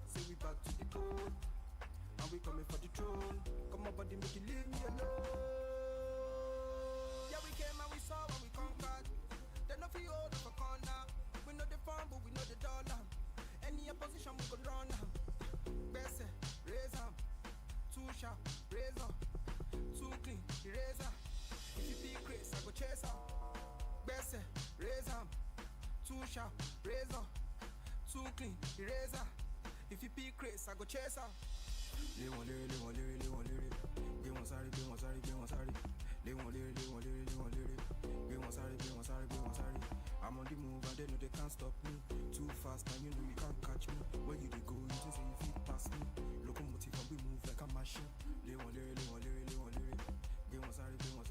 Say we back to the code, and we coming for the throne. Come on, buddy, make you leave me alone. Yeah, we came and we saw and we conquered. Then no feel hold of a corner. We know the farm, but we know the dollar. Any opposition we could run. Best raise up, too sharp, razor, too clean, eraser. If you be Chris, I go chase up. Best raise up, too sharp, razor, too clean, eraser. If you be Chris, I go chase her. They want lyric. They want sorry. They want lyric. They want sorry. I'm on the move and they know they can't stop me. Too fast and you know you can't catch me. Where you they go, you just say you fit past me. Locomotive and we move like a machine. They want lyric. They want sorry. They want lyric. They want sorry. They want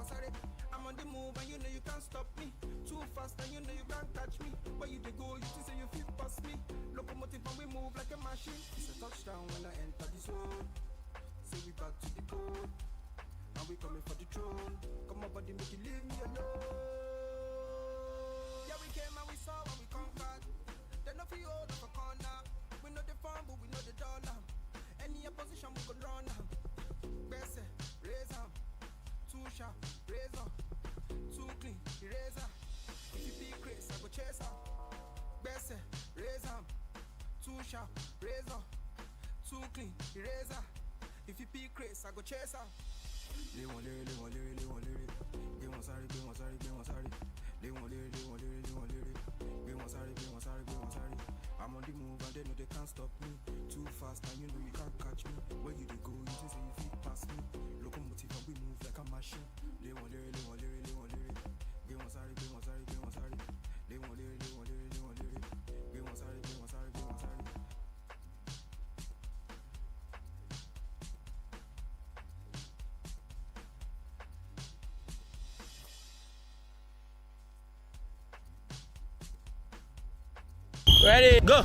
sorry. I'm on the move and you know you can't stop me. Too fast and you know you can't catch me. Where you they go, you think say you fit past me. Locomotive and we move like a machine. It's a touchdown when I enter the zone. Say we back to the code, and we coming for the throne. Come on, buddy, make you leave me alone. Yeah, we came and we saw and we conquered. Then no feel hold of a corner. We know the farm, but we know the dollar. Any opposition we could run. Best raise up, too sharp, razor, too clean, eraser. If you be Chris, I go chase her. Best raise up, too sharp, razor, too clean, eraser. If you be Chris, I go chase her. They want lyric. They want sorry. They want lyric. They want sorry. I'm on the move and they know they can't stop me. Too fast and you know you can't catch me. Where you they go, you just say you fit past me. Locomotive and we move like a machine. They want lyric. They want sorry. They want lyric. They want sorry. Ready, go!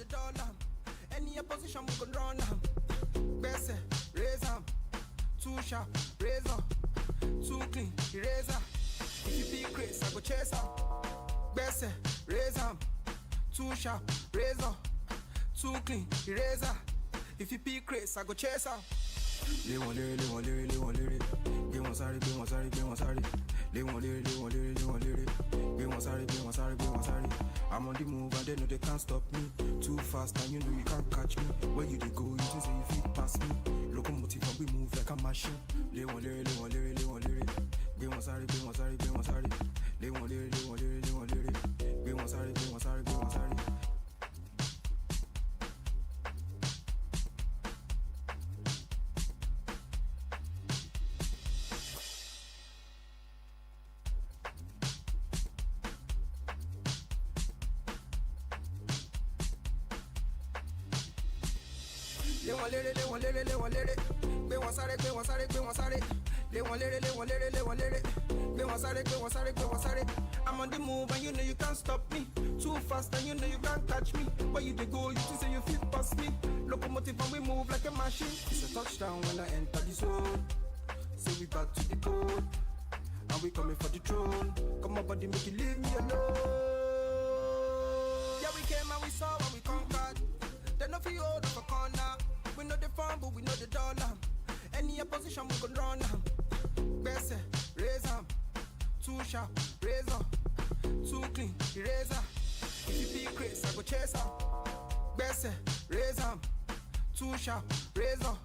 the dollar. Any opposition, we can run them. Best raise them. Too sharp, razor. Too clean, eraser. If you be Chris, I go chase them. Best raise them. Too sharp, razor. Too clean, eraser. If you be Chris, I go chase them. They want lyric. They want sorry. They want sorry. They want lyric. They want sorry. I'm on the move and they know they can't stop me. Too fast and you know you can't catch me. Where you they go, you think say you fit pass me. Locomotive and we move like a machine. They want lyric. They want sorry. They want lyric. They want sorry. They want sorry. They want lyric. They want sorry. I'm on the move and you know you can't stop me. Too fast and you know you can't catch me. Where you they go, you think say you fit past me. Locomotive and we move like a machine. It's a touchdown when I enter the zone. Say we back to the code. And we coming for the throne. Come on, buddy, make you leave me alone. Yeah, we came and we saw and we conquered. Then off you hold up a corner. We know the farm, but we know the dollar. Any opposition, we can run them. Best raise them. Too sharp, razor. Too clean, eraser. If you be Chris, I go chase them. Best raise them. Too sharp, razor.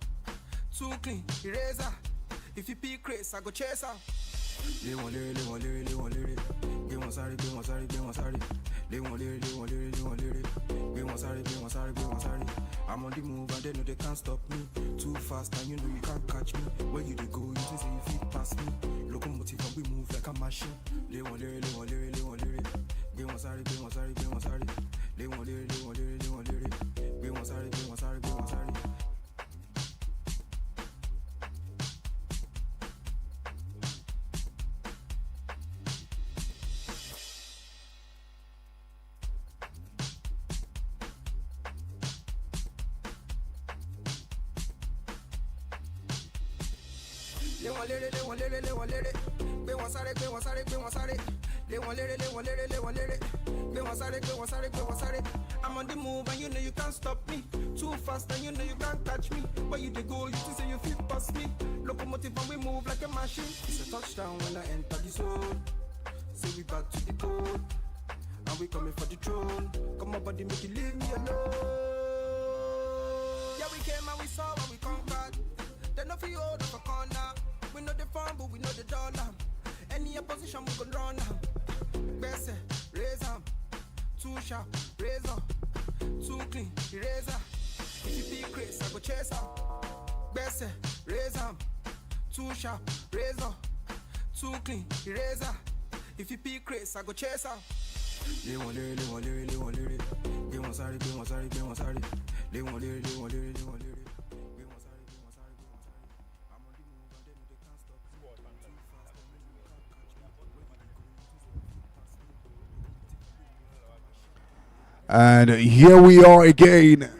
Too clean, eraser. If you be Chris, I go chase them. They want lyric. They want sorry. They want lyric. They want sorry. They want sorry. I'm on the move and they know they can't stop me. Too fast and you know you can't catch me. Where you they go, you think say you fit past me. Locomotive and we move like a machine. They want lyric. They want sorry. They want lyric. They want sorry. They want lyric. They want sorry. I'm on the move and you know you can't stop me. Too fast and you know you can't catch me. Where you they go, you think say you fit past me. Locomotive and we move like a machine. It's a touchdown when I enter the zone. Say we back to the code. And we coming for the throne. Come on, buddy, make you leave me alone. Yeah, we came and we saw and we conquered. Then off you hold up a corner. We know the farm, but we know the dollar. Any opposition, we can run them. Best raise them. Too sharp, razor. Too clean, eraser. If you be Chris, I go chase them. Best raise them. Too sharp, razor. Too clean, eraser. If you be Chris, I go chase them. They want lyric. They want sorry. They want lyric. They want sorry. I'm on the move and they know they can't stop me. Too fast and you know you can't catch me. Where you they go, you think say you fit past me. And here we are again.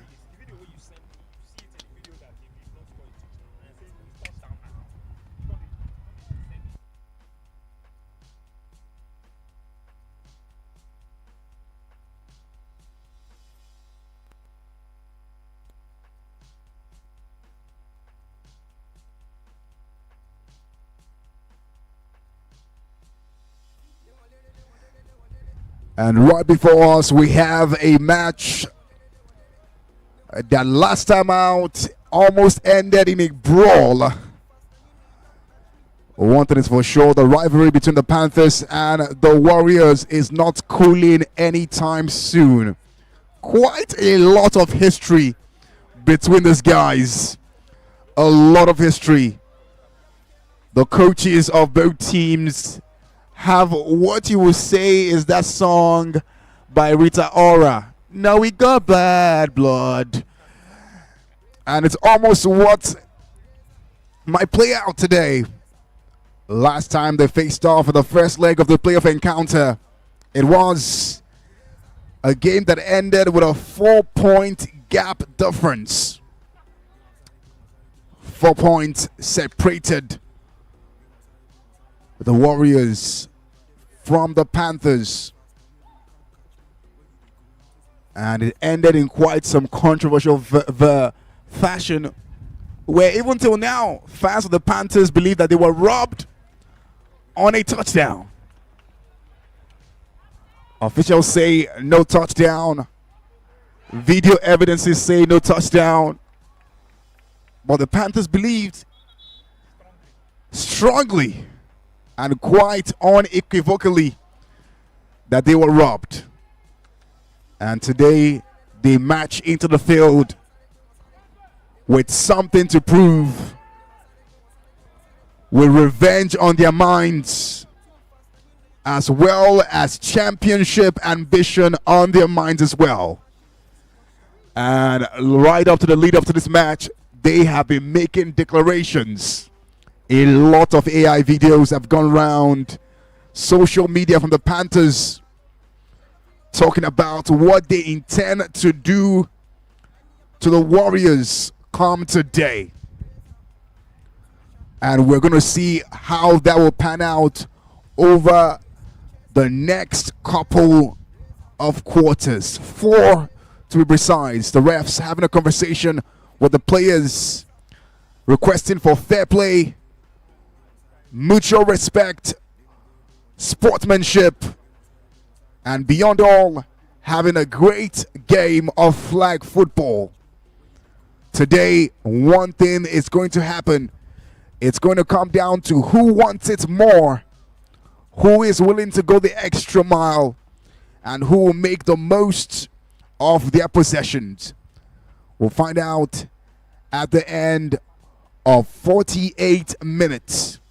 And right before us, we have a match that last time out almost ended in a brawl. One thing is for sure, the rivalry between the Panthers and the Warriors is not cooling anytime soon. Quite a lot of history between these guys. A lot of history. The coaches of both teams have what you would say is that song by Rita Ora. Now we got bad blood. And it's almost what might play out today. Last time they faced off in the first leg of the playoff encounter, it was A game that ended with a 4-point gap difference. 4 points separated the Warriors from the Panthers. And it ended in quite some controversial fashion, where even till now, fans of the Panthers believe that they were robbed on a touchdown. Officials say no touchdown. Video evidences say no touchdown. But the Panthers believed strongly and quite unequivocally that they were robbed. And today they march into the field with something to prove, with revenge on their minds, as well as championship ambition on their minds as well. And right up to the lead up to this match, they have been making declarations. A lot of AI videos have gone around social media from the Panthers talking about what they intend to do to the Warriors come today. And we're going to see how that will pan out over the next couple of quarters. 4 to be precise. The refs having a conversation with the players, requesting for fair play, mutual respect, sportsmanship, and beyond all, having a great game of flag football. Today, one thing is going to happen. It's going to come down to who wants it more, who is willing to go the extra mile, and who will make the most of their possessions. We'll find out at the end of 48 minutes.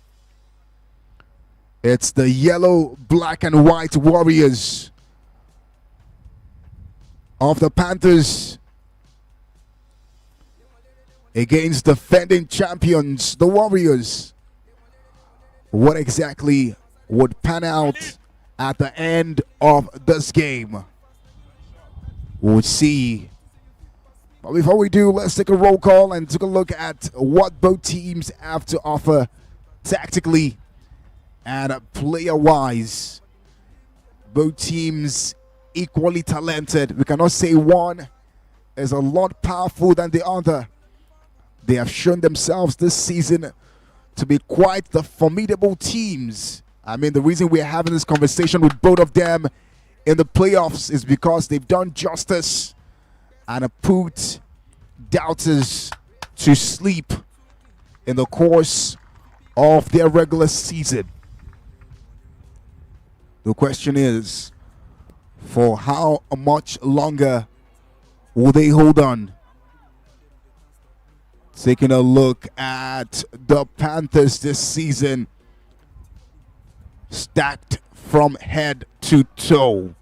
It's the yellow, black, and white Warriors of the Panthers against defending champions, the Warriors. What exactly would pan out at the end of this game? We'll see. But before we do, let's take a roll call and take a look at what both teams have to offer tactically and player-wise. Both teams equally talented. We cannot say one is a lot powerful than the other. They have shown themselves this season to be quite the formidable teams. I mean, the reason we're having this conversation with both of them in the playoffs is because they've done justice and have put doubters to sleep in the course of their regular season. The question is, for how much longer will they hold on? Taking a look at the Panthers this season, stacked from head to toe.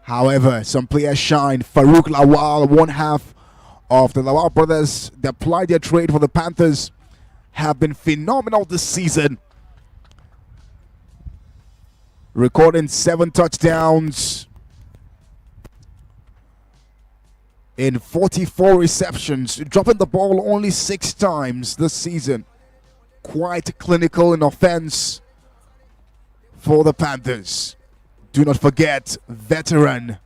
However, some players shine. Farouk Lawal, one half of the Lawal brothers that plied their trade for the Panthers, have been phenomenal this season, recording 7 touchdowns in 44 receptions, dropping the ball only 6 times this season. Quite clinical in offense for the Panthers. Do not forget, veteran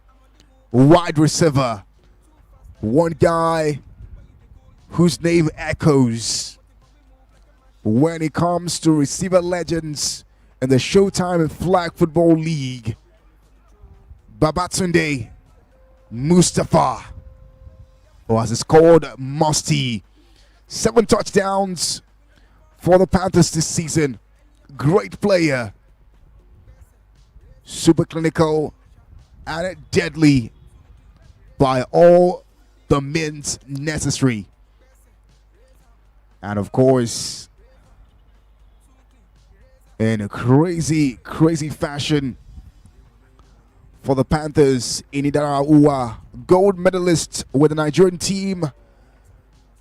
wide receiver, one guy whose name echoes when it comes to receiver legends in the Showtime Flag Football League. Babatunde Mustafa, or as it's called, Musty. 7 touchdowns for the Panthers this season. Great player. Super clinical and deadly by all the means necessary. And of course, in a crazy fashion for the Panthers, Inidara Uwa, gold medalist with the Nigerian team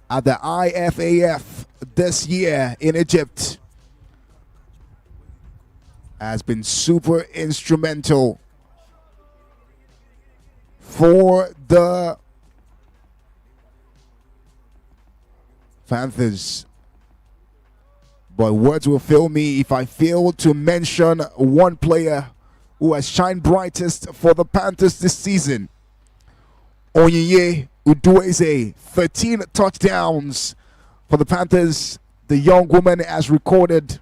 at the IFAF this year in Egypt, has been super instrumental for the Panthers. But words will fail me if I fail to mention one player who has shined brightest for the Panthers this season. Onyinye Udueze, 13 touchdowns for the Panthers. The young woman has recorded.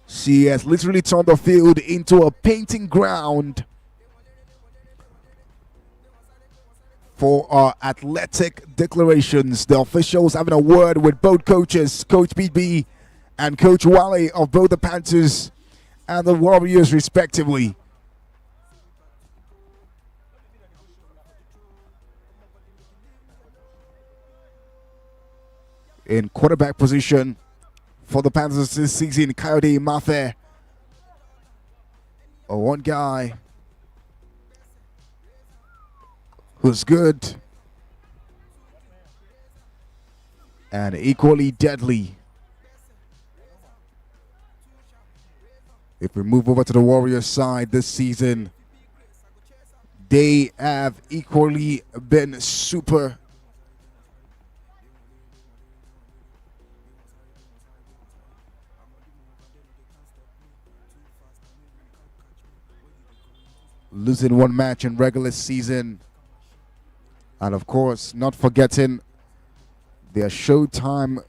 She has literally turned the field into a painting ground for our athletic declarations. The officials having a word with both coaches, Coach BB and Coach Wale of both the Panthers and the Warriors respectively. In quarterback position for the Panthers this season, Coyote Mafe. One guy who's good and equally deadly. If we move over to the Warriors side this season, they have equally been super. Losing one match in regular season. And of course, not forgetting their Showtime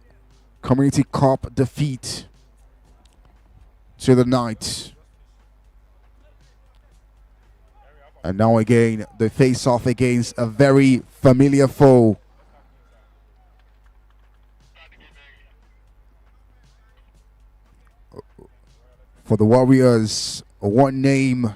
Community Cup defeat to the Knights. And now again, they face off against a very familiar foe. For the Warriors, one name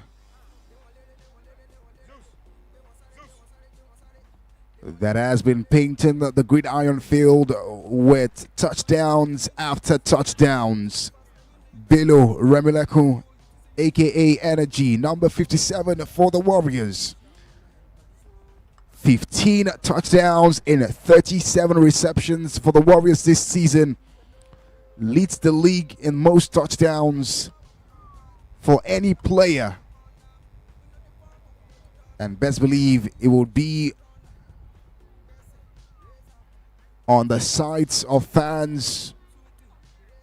that has been painting the gridiron field with touchdowns after touchdowns. Bello Remileku, aka Energy, number 57 for the Warriors. 15 touchdowns in 37 receptions for the Warriors this season. Leads the league in most touchdowns for any player. And best believe it will be on the sides of fans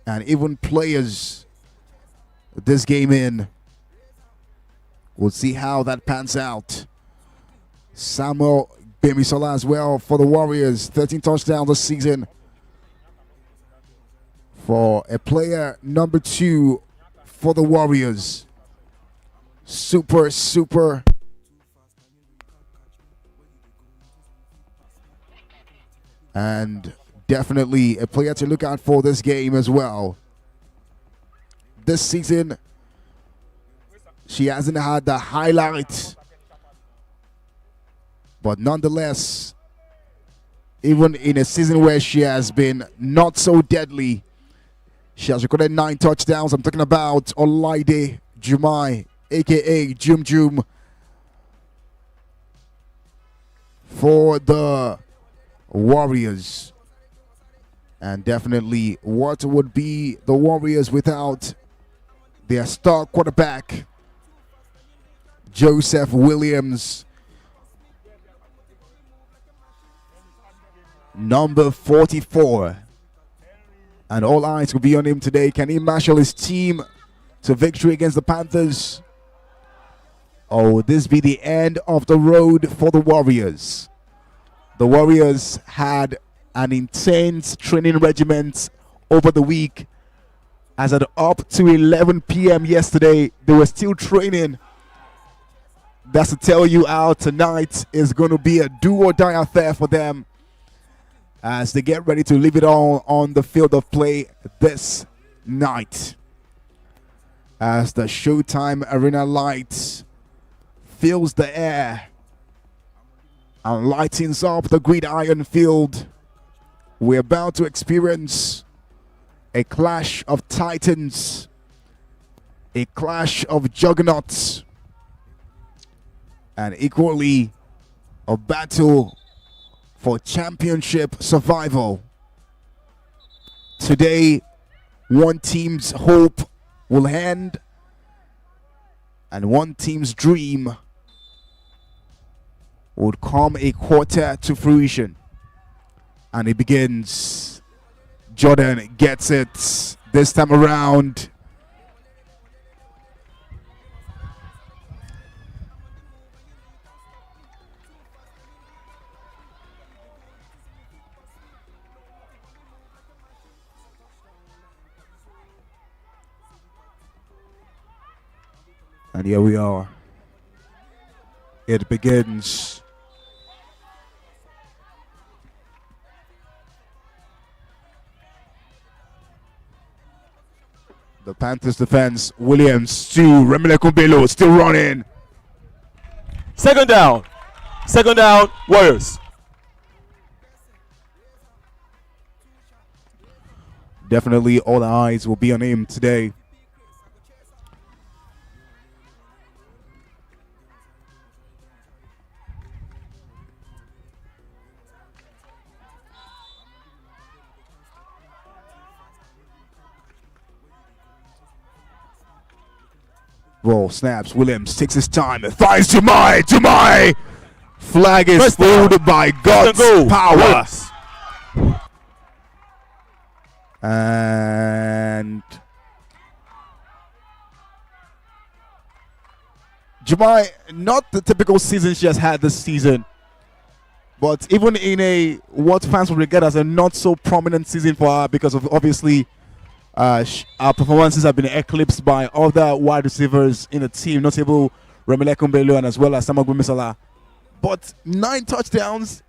and even players this game in. We'll see how that pans out. Samuel Bemisola as well for the Warriors. 13 touchdowns this season. For a player number 2 for the Warriors. Super. And definitely a player to look out for this game as well. This season, she hasn't had the highlight. But nonetheless, even in a season where she has been not so deadly, she has recorded 9 touchdowns. I'm talking about Olaide Jumai, a.k.a. Jum Jum, for the Warriors. And definitely, what would be the Warriors without their star quarterback, Joseph Williams, number 44. And all eyes will be on him today. Can he marshal his team to victory against the Panthers? Or will this be the end of the road for the Warriors? The Warriors had an intense training regiment over the week. As at up to 11 p.m. yesterday, they were still training. That's to tell you how tonight is going to be a do-or-die affair for them as they get ready to leave it all on the field of play this night. As the Showtime Arena lights fills the air and lightens up the gridiron field, we're about to experience a clash of titans, a clash of juggernauts, and equally a battle for championship survival. Today, one team's hope will end and one team's dream would come a quarter to fruition. And it begins. Jordan gets it this time around. And here we are. It begins. The Panthers defense. Williams to Remile Kumbelo, still running. Second down. Second down, Warriors. Definitely all the eyes will be on him today. Ball snaps. Williams takes his time. Finds Jumai. Flag is folded by God's power. And Jumai, not the typical season she has had this season, but even in a what fans would regard as a not so prominent season for her, because of obviously our performances have been eclipsed by other wide receivers in the team, notable Remile Kumbelo and as well as Samagwe Misala. But 9 touchdowns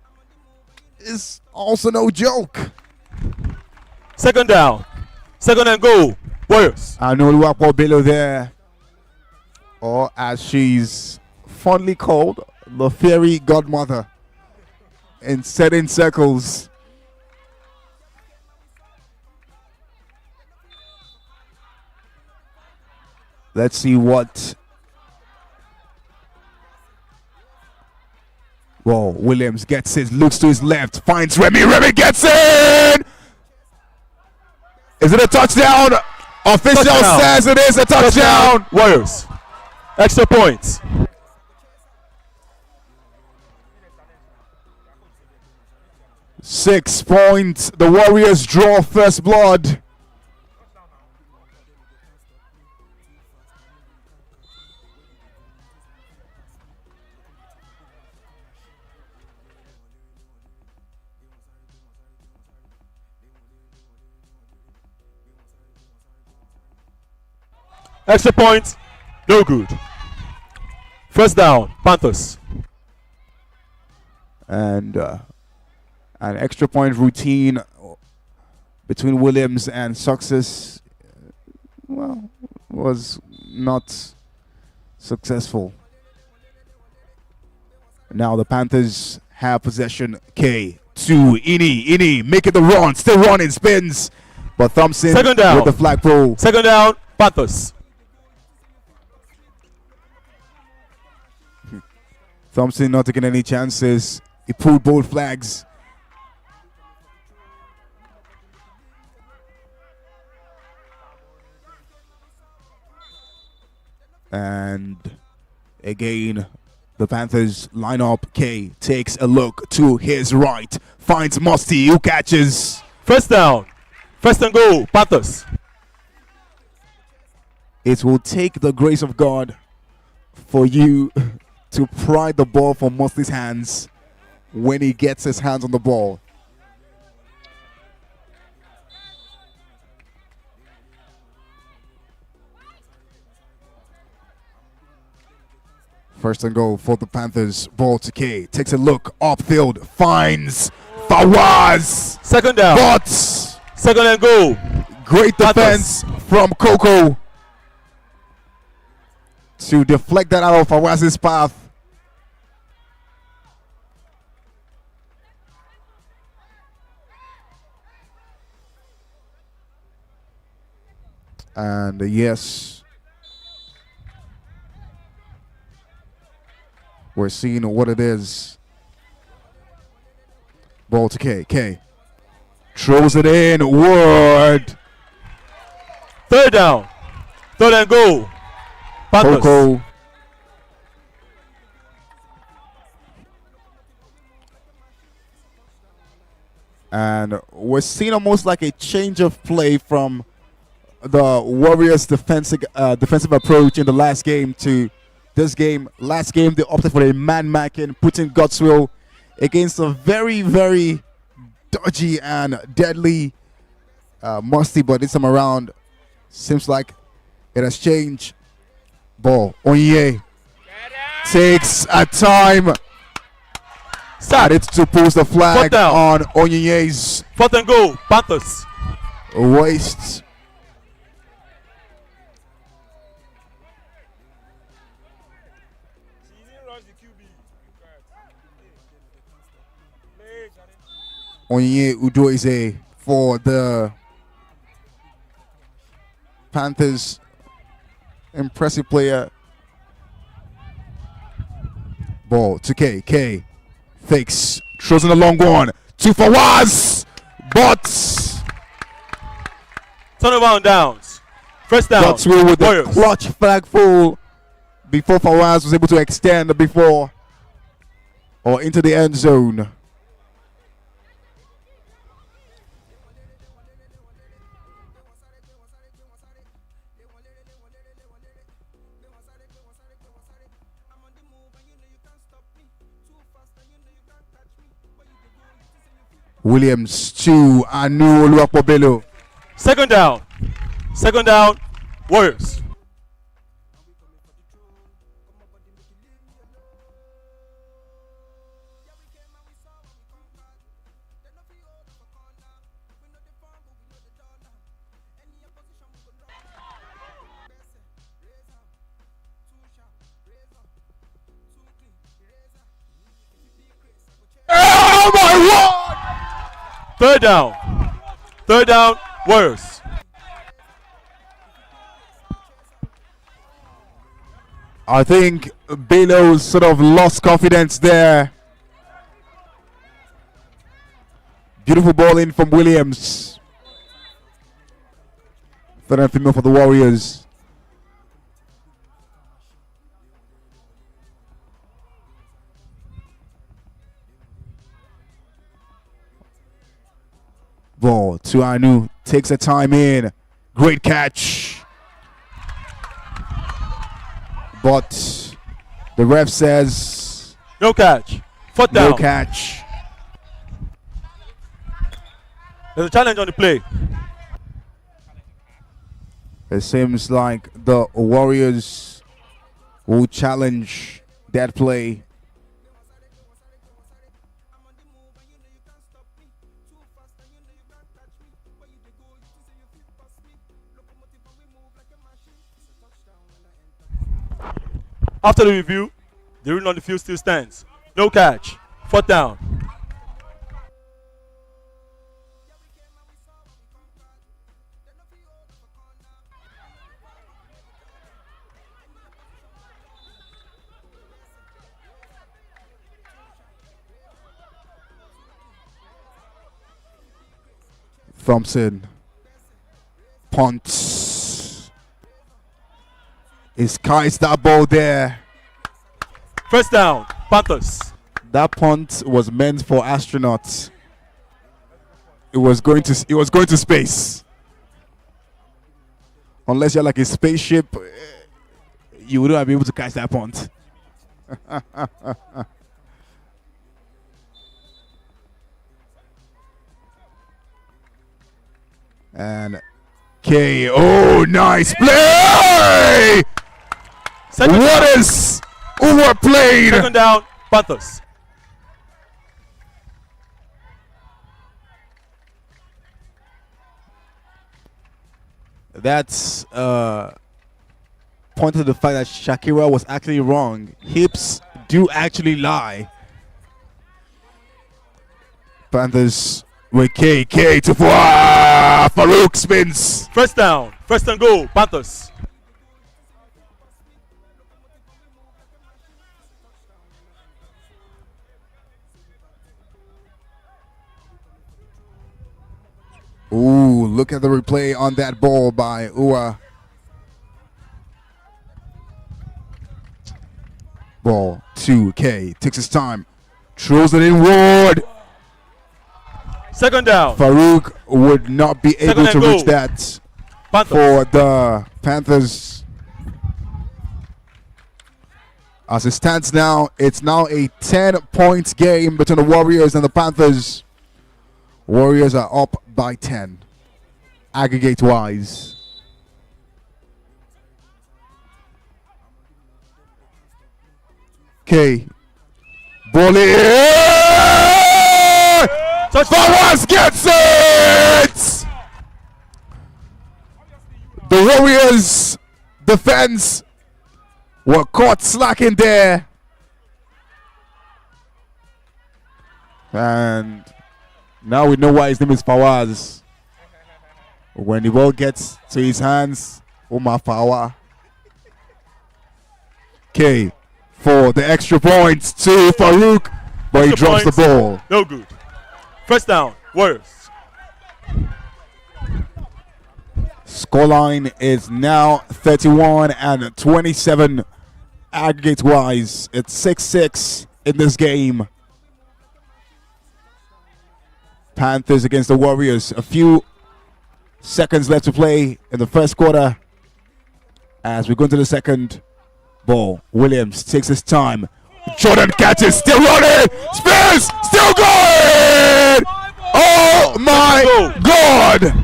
is also no joke. Second down. Second and goal. Warriors. And Oluwapo Bello there, or as she's fondly called, the fairy godmother in certain circles. Let's see what. Whoa, Williams gets it, looks to his left, finds Remy. Remy gets in! Is it a touchdown? Official says it is a touchdown. Warriors. Extra points. Six points. The Warriors draw first blood. Extra point, no good. First down, Panthers. And an extra point routine between Williams and Success, well, was not successful. Now the Panthers have possession. K to Ini, making the run, still running, spins, but Thompson Second down. with the flagpole. Second down, Panthers. Thompson not taking any chances. He pulled both flags. And again, the Panthers line up. K takes a look to his right, finds Musty, who catches. First down. First and goal, Panthers. It will take the grace of God for you to pry the ball from Musty's hands when he gets his hands on the ball. First and goal for the Panthers. Ball to K. Takes a look upfield. Finds Fawaz. Second down. But second and goal. Great defense from Coco to deflect that out of Fawaz's path. And yes, we're seeing what it is. Ball to K. K throws it in. Ward. Third down. Third and goal. Panthers. Coco And we're seeing almost like a change of play from the Warriors' defensive approach in the last game to this game. Last game, they opted for a man-marking, putting Godswill against a very, very dodgy and deadly Musty, but this time around, seems like it has changed. Ball. Onye takes a time. Started to post the flag on Onye's 4th and goal, Panthers. Waist. Onye Udoize for the Panthers. Impressive player. Ball to K. K fakes. Throws in a long one. 2 for Waz. But turnaround downs. First down. Godswill with the clutch flag full before Fawaz was able to extend before or into the end zone. Williams to Anu Oluwapobelo. Second down. Second down. Warriors. Oh my word! Third down. Third down. Warriors. I think Belo's sort of lost confidence there. Beautiful ball in from Williams. Third and female for the Warriors. Ball to Anu. Takes a time in. Great catch. But the ref says no catch. Fourth down. No catch. There's a challenge on the play. It seems like the Warriors will challenge that play. After the review, the ruling on the field still stands. No catch. Fourth down. Thompson. Punt. He skies that ball there. First down, Panthers. That punt was meant for astronauts. It was going to space. Unless you're like a spaceship, you wouldn't be able to catch that punt. And K. Oh, nice play! What is overplayed? Second down, Panthers. That's pointed to the fact that Shakira was actually wrong. Hips do actually lie. Panthers with K to Farouk spins. First down, first and goal, Panthers. Ooh, look at the replay on that ball by Ua. Ball 2K takes his time, throws it inward. Second down. Farouk would not be able Second to and reach goal. that Panthers. for the Panthers. As it stands now, it's now a 10-point game between the Warriors and the Panthers. Warriors are up by 10, aggregate-wise. Okay. Ball in! Fawaz gets it! The Warriors defense were caught slacking there. And now we know why his name is Fawaz. When the ball gets to his hands, Omar Fawa. Okay, for the extra points to Farouk, but he drops the ball. No good. First down. Warriors. Scoreline is now 31-27 aggregate wise. It's 6-6 in this game. Panthers against the Warriors. A few seconds left to play in the first quarter. As we go into the second, ball. Williams takes his time. Jordan catches, still running. Spears, still going. Oh my God.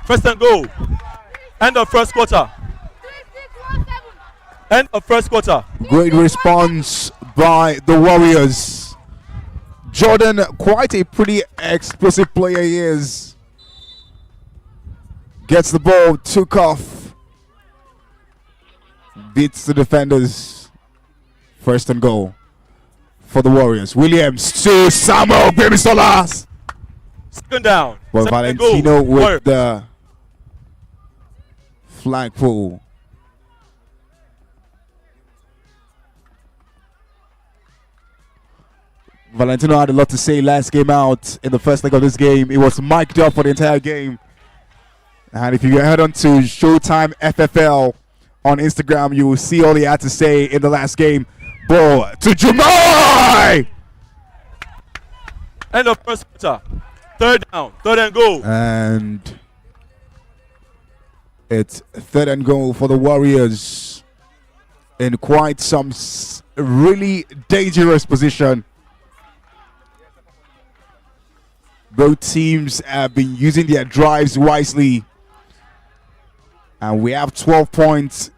First and goal. End of first quarter. End of first quarter. Great response by the Warriors. Jordan, quite a pretty explosive player he is. Gets the ball, took off. Beats the defenders. First and goal for the Warriors. Williams to Samuel Gbemisola. Second down. But Second and Valentino goal. with Warriors. the flagpole. Valentino had a lot to say last game out in the first leg of this game. It was mic'd up for the entire game. And if you head on to Showtime FFL on Instagram, you will see all he had to say in the last game. Ball to Jumai! End of first quarter. Third down. Third and goal. And it's third and goal for the Warriors in quite some really dangerous position. Both teams have been using their drives wisely. And we have 12 points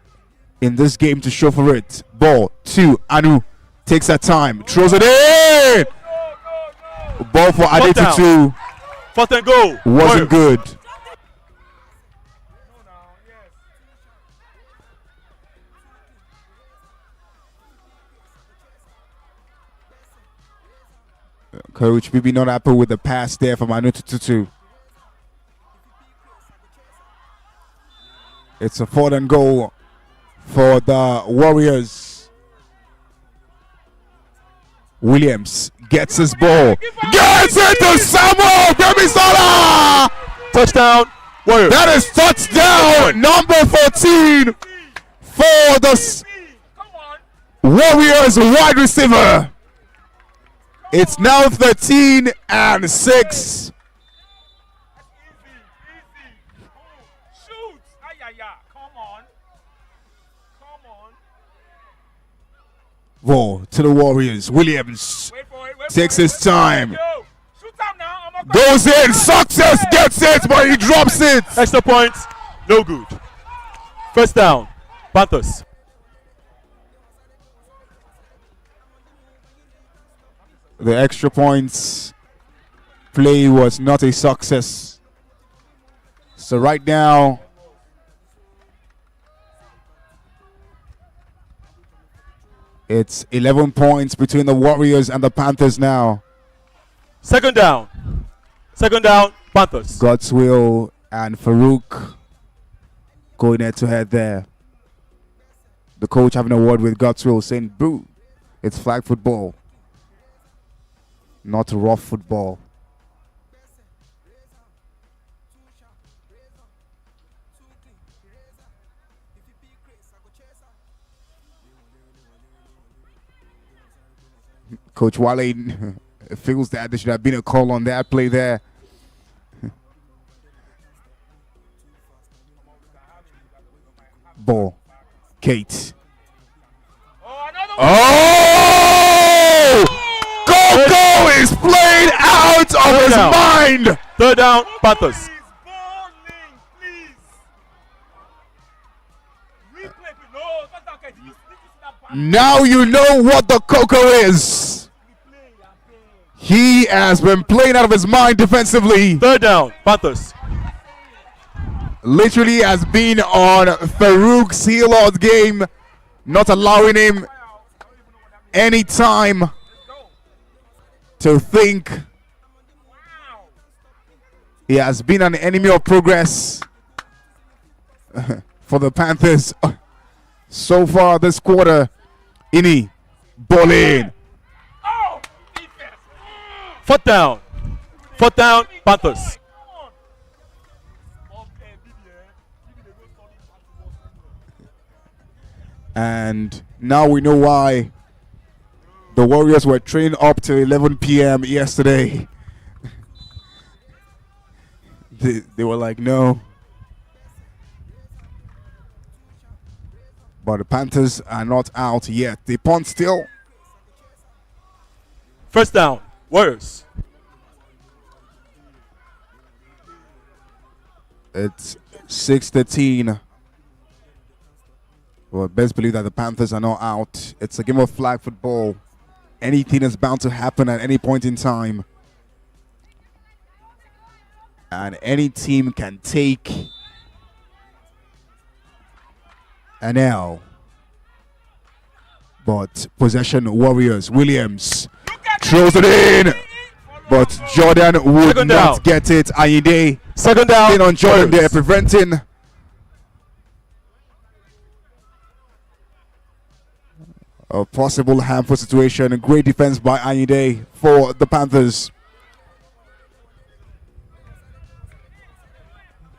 in this game to show for it. Ball to Anu. Takes that time. Throws it in. Ball for Adetutu. Fourth and goal. Wasn't good. Coach maybe not happy with the pass there from Adetutu. It's a fourth and goal for the Warriors. Williams gets his ball. Gets it to Samuel Gbemisola! Touchdown. Warriors. That is touchdown number 14 for the Warriors wide receiver. It's now 13-6. Shoot! Come on. Ball to the Warriors. Williams takes his time. Shoot out now. Goes in. Success gets it, but he drops it. Extra points. No good. First down. Panthers. The extra points play was not a success. So right now, it's 11 points between the Warriors and the Panthers now. Second down. Second down. Panthers. Godswill and Farouk going head to head there. The coach having a word with Godswill saying, boo, it's flag football, not rough football. Coach Wale It feels that there should have been a call on that play there. Ball. Kate. Oh! Coco is played out of his mind. Third down, Panthers. Now you know what the Coco is. He has been playing out of his mind defensively. Third down, Panthers. Literally has been on Farouk's heel all game, not allowing him any time to think. He has been an enemy of progress for the Panthers so far this quarter. Ini, ball in. Fourth down, Panthers. And now we know why the Warriors were trained up till 11 p.m. yesterday. They were like, no. But the Panthers are not out yet. They punt still. First down, Warriors. It's 6:13. Well, best believe that the Panthers are not out. It's a game of flag football. Anything is bound to happen at any point in time. And any team can take an L. But possession Warriors. Williams throws it in. But Jordan would Second not down. get it. Ayinde Second down, in on Jordan there, Warriors. preventing. A possible harmful situation. Great defense by Ayinde for the Panthers.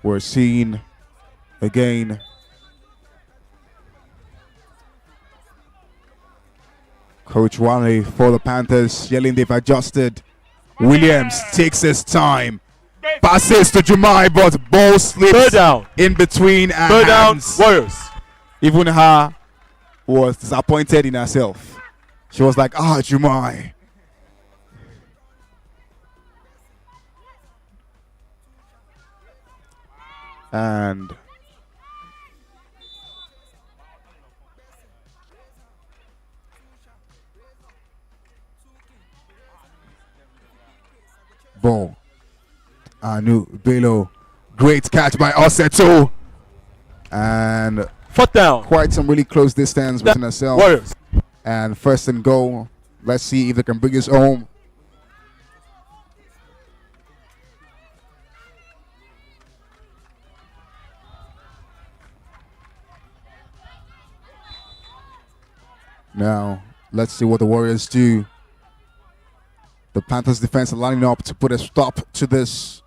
We're seeing again Coach Wale for the Panthers yelling they've adjusted. Williams takes his time. Passes to Jumai, but ball slips Third down, in between her third down, hands. Warriors. Even her was disappointed in herself. She was like, Jumai. And ball. Anu Bello. Great catch by Oseto. And Fourth down, quite some really close distance between herself Warriors. and first and goal. Let's see if they can bring us home. Now, let's see what the Warriors do. The Panthers defense are lining up to put a stop to this.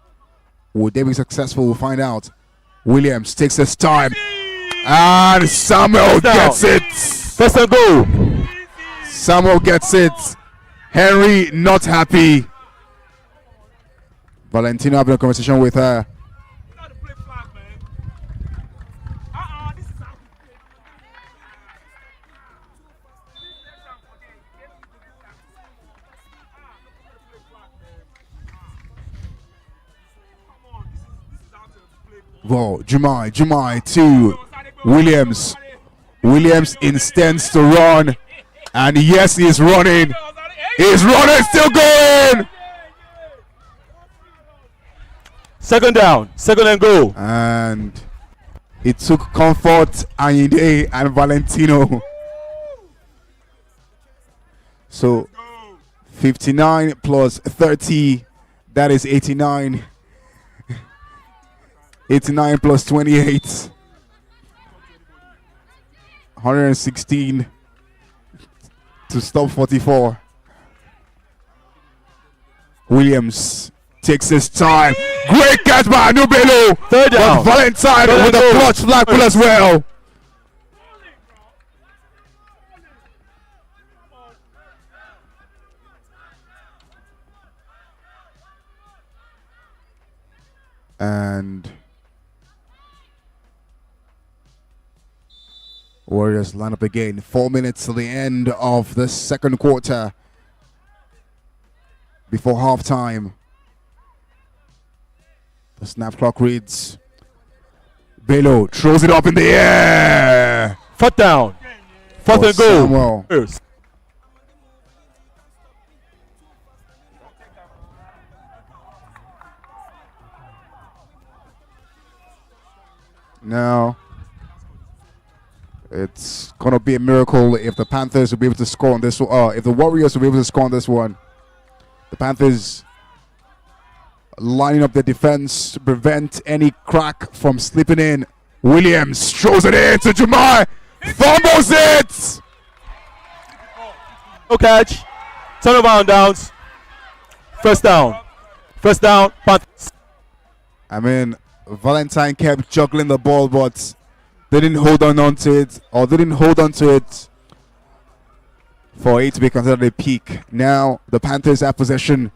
Will they be successful? We'll find out. Williams takes his time. And Samuel gets it. First and goal. Samuel gets it. Henry not happy. Valentino having a conversation with her. Well, Jumai to Williams. Williams intends to run. And yes, he's running. He's running, still going. Second down, second and goal. And it took Comfort, Ayinde, and Valentino. So 59 plus 30, that is 89. 89 plus 28. 116 to stop 44. Williams takes his time. Great catch by Anubelo. Third down. But Valentine Third with and a goal. clutch flag pull as well. And Warriors line up again. 4 minutes to the end of the second quarter. Before halftime. The snap clock reads. Bello throws it up in the air. Fourth down. Fourth and goal. Samuel. First. Now, it's going to be a miracle if the Panthers will be able to score on this one. If the Warriors will be able to score on this one. The Panthers lining up the defense to prevent any crack from slipping in. Williams throws it in to Jamar. Fumbles it. No catch. Turnover on downs. First down. First down. Panthers. I mean, Valentine kept juggling the ball, but they didn't hold on to it, or they didn't hold on to it for it to be considered a peak. Now the Panthers have possession.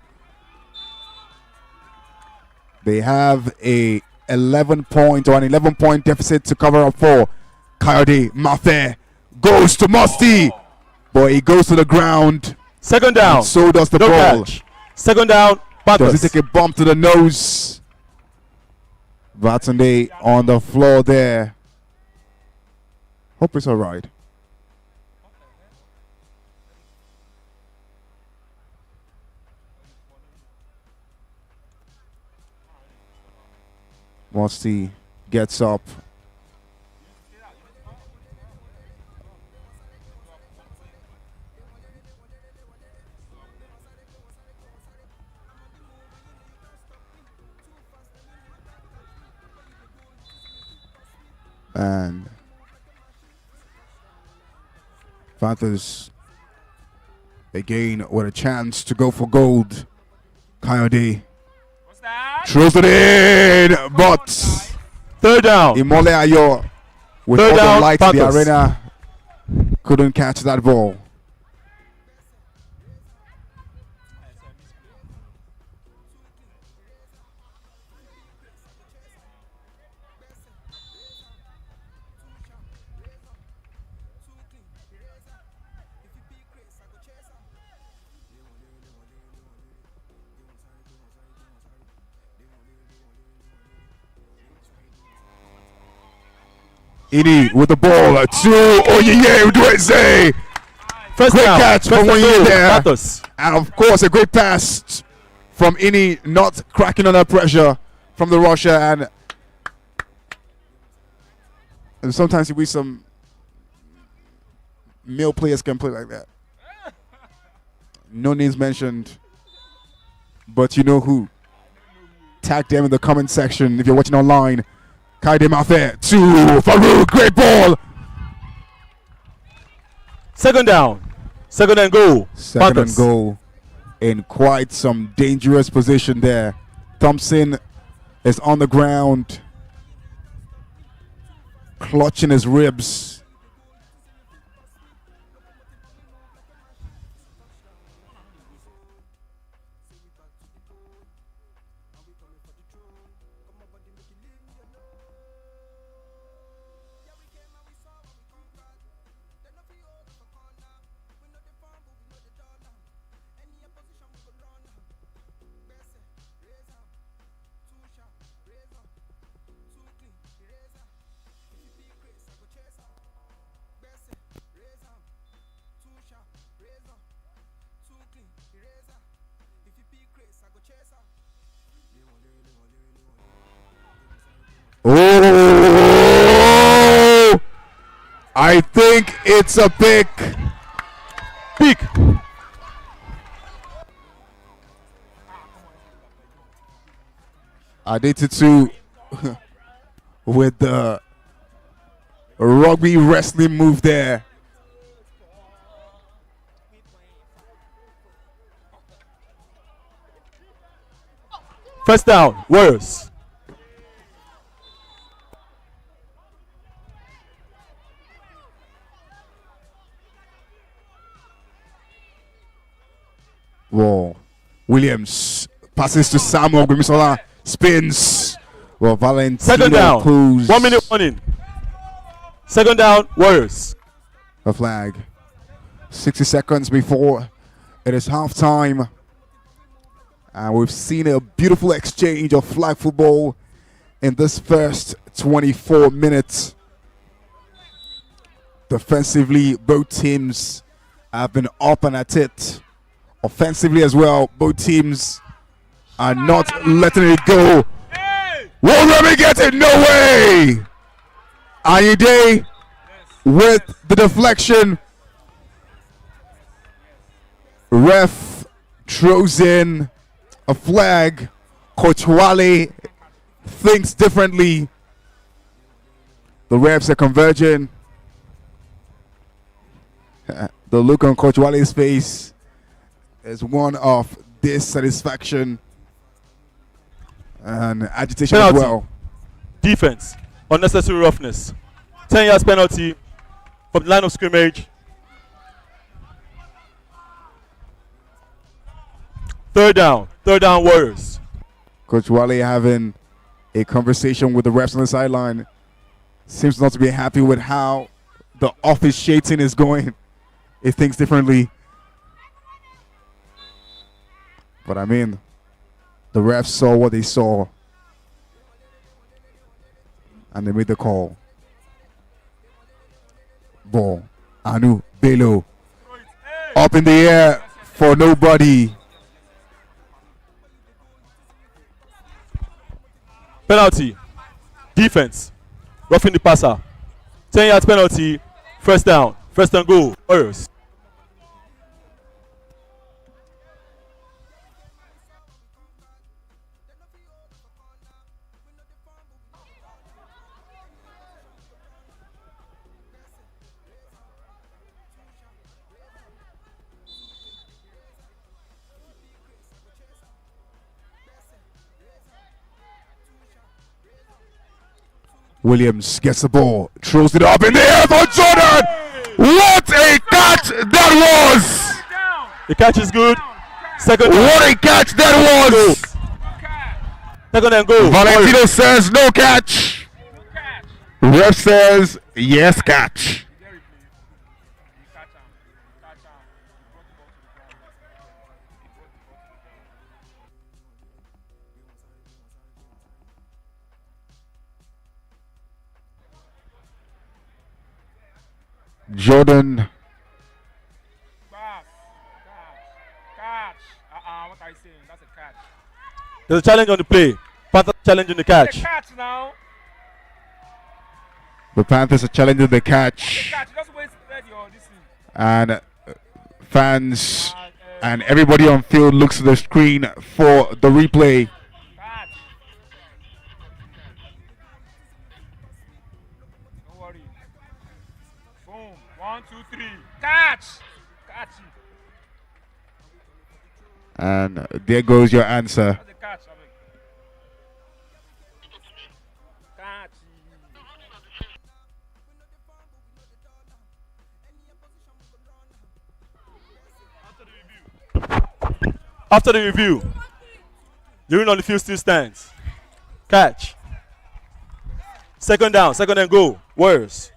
They have a 11-point deficit to cover up for. Coyote Mafe goes to Musty, but he goes to the ground. Second down. And so does the No ball. catch. Second down. Panthers. Does he take a bump to the nose? Batunde on the floor there. Hope it's all right. Musty gets up. And Panthers again with a chance to go for gold. Coyote throws it in, but third down. Imole Ayo with Third all down, the lights in the Panthers. arena couldn't catch that ball. Ini with the ball to Oyeye Udweze. First Great down. catch First from and Oyeye goal. there. Panthers. And of course, a great pass from Ini, not cracking under pressure from the rusher. And sometimes you wish some male players can play like that. No names mentioned, but you know who. Tag them in the comment section if you're watching online. Kaide Mafe to Farouk, great ball. Second down. Second and goal. Second Panthers. and goal in quite some dangerous position there. Thompson is on the ground, clutching his ribs. Oh, I think it's a pick. Pick. Adetutu with the rugby wrestling move there. First down. Warriors. Whoa. Williams passes to Samuel Gwemisola, spins Well, Valentino Second down. pulls 1 minute warning. Second down, Warriors. a flag. 60 seconds before it is halftime. And we've seen a beautiful exchange of flag football in this first 24 minutes. Defensively, both teams have been up and at it. Offensively as well, both teams are not letting it go. Won't let me get it, no way! Ayinde with the deflection. Ref throws in a flag. Coach Wale thinks differently. The refs are converging. The look on Coach Wale's face is one of dissatisfaction and agitation Penalty. as well. Defense. Unnecessary roughness. 10 yards penalty from the line of scrimmage. Third down. Third down, Warriors. Coach Wale having a conversation with the refs on the sideline. Seems not to be happy with how the officiating is going. He thinks differently. But I mean, the refs saw what they saw. And they made the call. Ball. Anu Bello. Up in the air for nobody. Penalty. Defense. Roughing the passer. 10 yards penalty. First down. First and goal. Warriors. Williams gets the ball, throws it up in the air for Jordan. What a catch that was! The catch is good. Second. What a catch that was! Second and goal. Valentino says no catch. Ref says yes catch. Jordan Catch. What are you saying? That's a catch. There's a challenge on the play. Panthers challenging the catch. Catch now. The Panthers are challenging the catch, Catch. Just wait your this thing. and fans and everybody on field looks at the screen for the replay. Catch. Don't worry. Boom. 1, 2, 3. Catch. Catch. And there goes your answer. That's a catch. I mean. Catch. After the review, the ring on the field still stands. Catch. Second down. Second and goal. Warriors.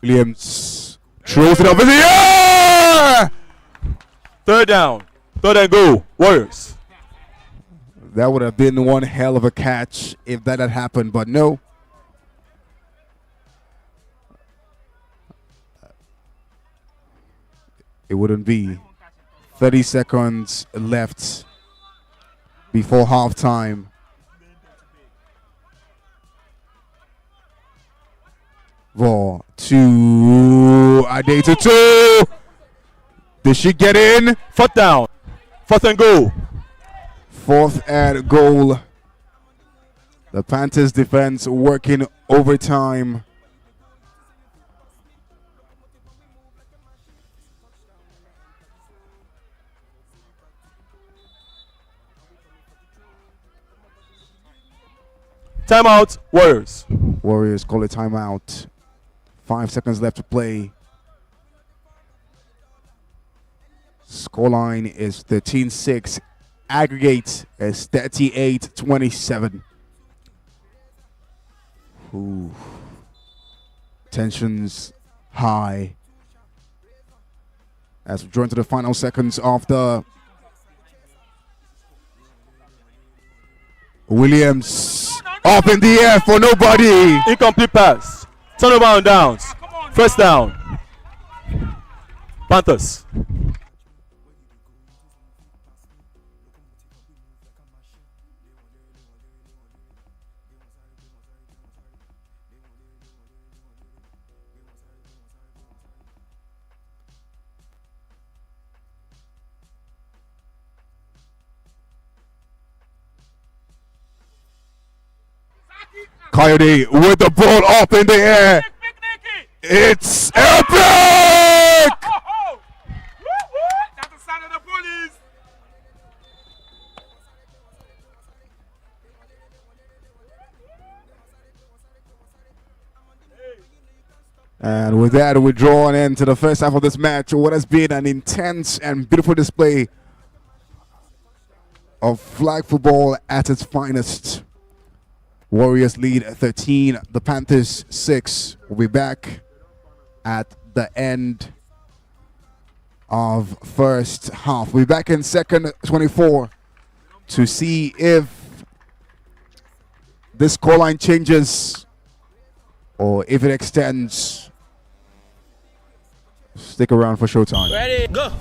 Williams throws it up in the air. Third down. Third and goal. Warriors. That would have been one hell of a catch if that had happened, but no. It wouldn't be. 30 seconds left before halftime. Ball to Ade to 2. Did she get in? Fourth down. Fourth and goal. Fourth and goal. The Panthers defense working overtime. Timeout, Warriors. Warriors call a timeout. 5 seconds left to play. Scoreline is 13-6. Aggregate is 38-27. Ooh. Tensions high. As we draw into the final seconds of the Williams up in the air for nobody. Incomplete pass. Turnover on downs. First down. Panthers. Coyote with the ball up in the air. It's epic! That's the sound of the police. And with that, we draw an end to the first half of this match. What has been an intense and beautiful display of flag football at its finest. Warriors lead 13, the Panthers 6. We'll be back at the end of first half. We'll be back in second 24 to see if this scoreline changes or if it extends. Stick around for Showtime. Ready, go.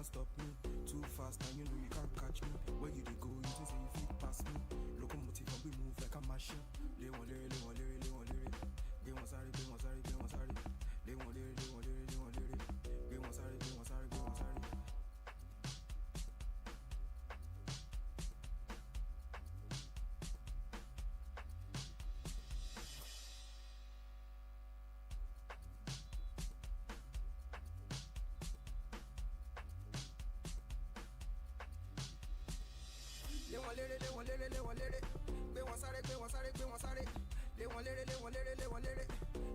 can't stop me. Too fast and you know you can't catch me. Where you dey go, you think say you fit pass me. Locomotive and we move like a machine. They want lyric, they want lyric, they want lyric. They want sorry, they want sorry, they want sorry. They want lyric, they want lyric, they want lyric.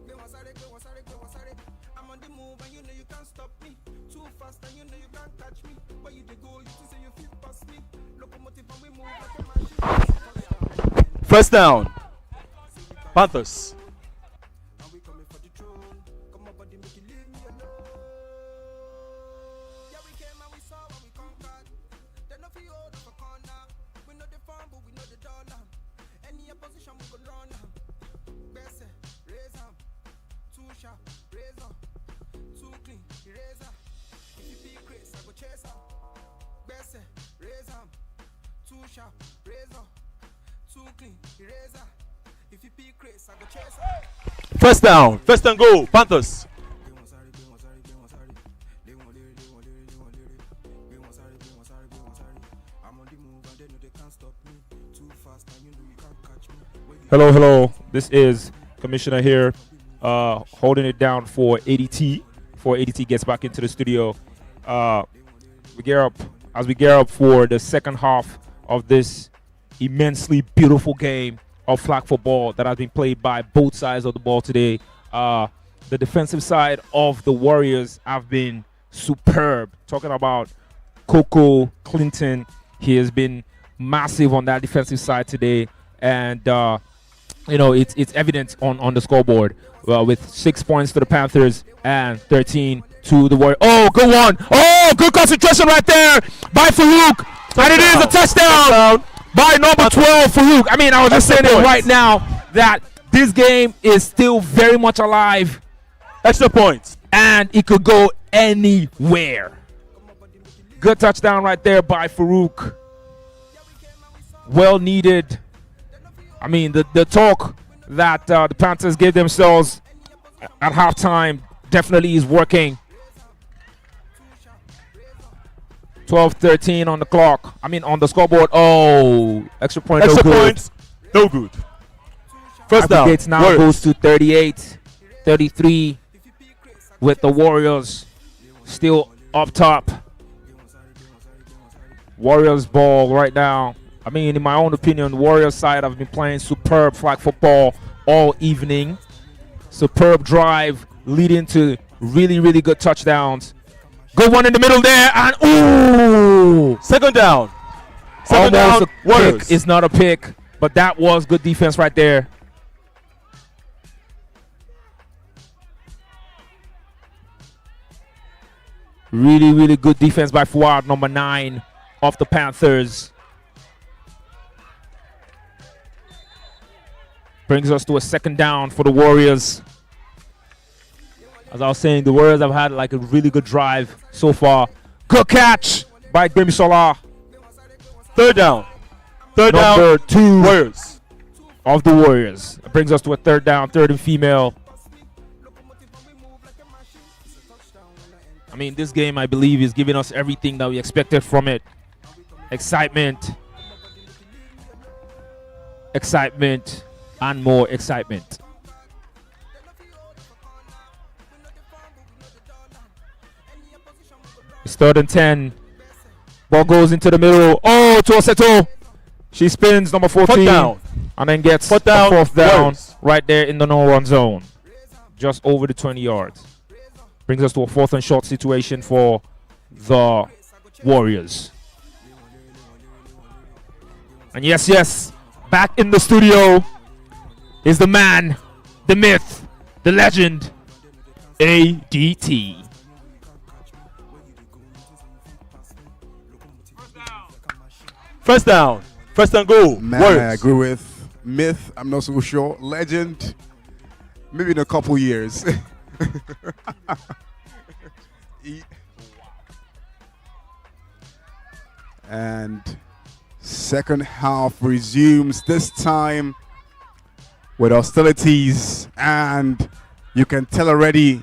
They want sorry, they want sorry, they want sorry. I'm on the move and you know you can't stop me. Too fast and you know you can't catch me. Where you dey go, you think say you fit pass me. Locomotive and we move like a machine. First down. Panthers. And we coming for the throne. Come on, buddy, make you leave me alone. Yeah, we came and we saw and we conquered. They no feel hold up a corner. We know the farm, but we know the dollar. Any opposition we gon' run am. Best raise am. Too sharp, razor. Too clean, eraser. If you be Chris, I go chase am. Best raise am. Too sharp, razor. Too clean, eraser. If you be Chris, I go chase am. First down. First and goal. Panthers. They want sorry, they want sorry, they want sorry. They want lyric, they want lyric, they want lyric. They want sorry, they want sorry, they want sorry. I'm on the move and they know they can't stop me. Too fast and you know you can't catch me. Hello, hello. This is Commissioner here, holding it down for ADT. Before ADT gets back into the studio, we gear up for the second half of this immensely beautiful game of flag football that has been played by both sides of the ball today. The defensive side of the Warriors have been superb. Talking about Coco Clinton, he has been massive on that defensive side today, and you know it's evident on the scoreboard with 6 points to the Panthers and 13 to the Warriors. Oh, good one! Oh, good concentration right there by Farouk, and it is a touchdown by number 12, Farouk. I mean, I was just saying it right now that this game is still very much alive. Extra points. And it could go anywhere. Good touchdown right there by Farouk. Well needed. I mean, the talk that the Panthers gave themselves at halftime definitely is working. 12-13 on the clock. I mean, on the scoreboard. Oh, extra point. Extra no good. points. No good. First down. Aggregates now Warriors. goes to 38-33 with the Warriors still up top. Warriors ball right now. I mean, in my own opinion, the Warriors side have been playing superb flag football all evening. Superb drive leading to really, really good touchdowns. Good one in the middle there, and ooh! Second down. Second down. Almost a Warriors. pick. It's not a pick, but that was good defense right there. Really, really good defense by Fuad, number 9 of the Panthers. Brings us to a second down for the Warriors. As I was saying, the Warriors have had like a really good drive so far. Good catch by Gbemisola. Third down. Third Number down. 2 Warriors. of the Warriors. It brings us to a third down, third and female. I mean, this game, I believe, is giving us everything that we expected from it. Excitement. Excitement. And more excitement. It's third and 10. Ball goes into the middle. Oh, Toseto. She spins, number 14. Fourth down. And then gets Fourth a down. fourth down Warriors. right there in the no-run zone. Just over the 20 yards. Brings us to a fourth and short situation for the Warriors. And yes, back in the studio is the man, the myth, the legend, ADT. First down. First and goal. Man, Warriors. I agree with myth. I'm not so sure. Legend. Maybe in a couple years. And second half resumes, this time with hostilities, and you can tell already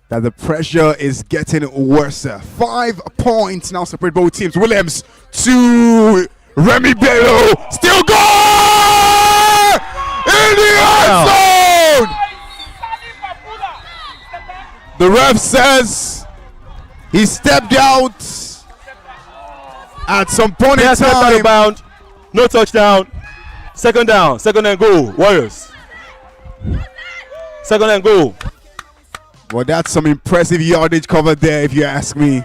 that the pressure is getting worse. 5 points now separate both teams. Williams to Remy Bello, still going in the end zone. The ref says he stepped out at some point in time. Bound, no touchdown. Second down, second and goal. Warriors. Second and goal. Well, that's some impressive yardage cover there, if you ask me.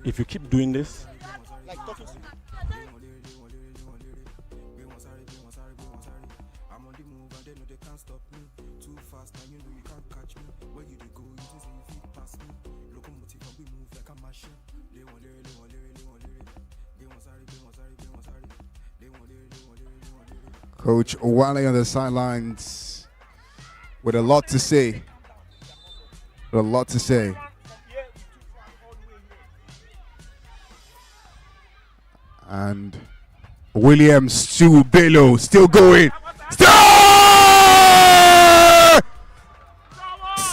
If you keep doing this, Coach Wale on the sidelines with a lot to say. With a lot to say. And Williams to Bello, still going.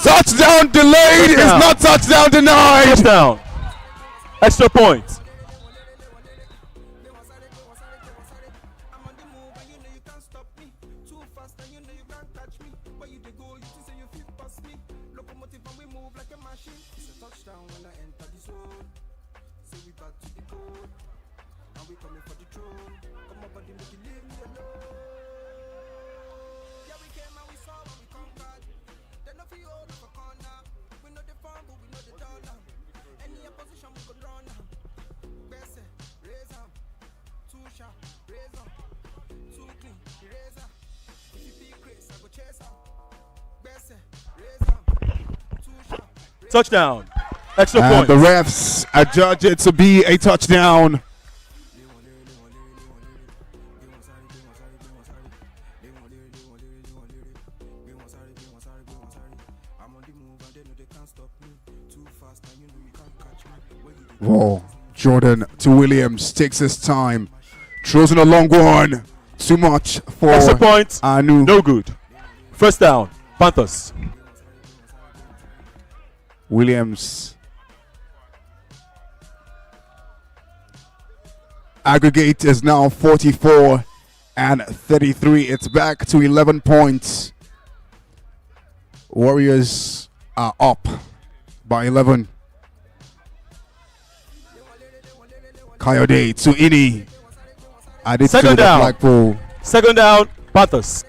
Touchdown delayed is not touchdown denied. Touchdown. Extra point. Touchdown. Extra point. The refs adjudge it to be a touchdown. Whoa. Jordan to Williams, takes his time, throws in a long one. Too much for extra point. Anu. No good. First down. Panthers. Williams. Aggregate is now 44 and 33. It's back to 11 points. Warriors are up by 11. Coyote to Ini. Added Second to down. the Blackpool. Second down. Panthers.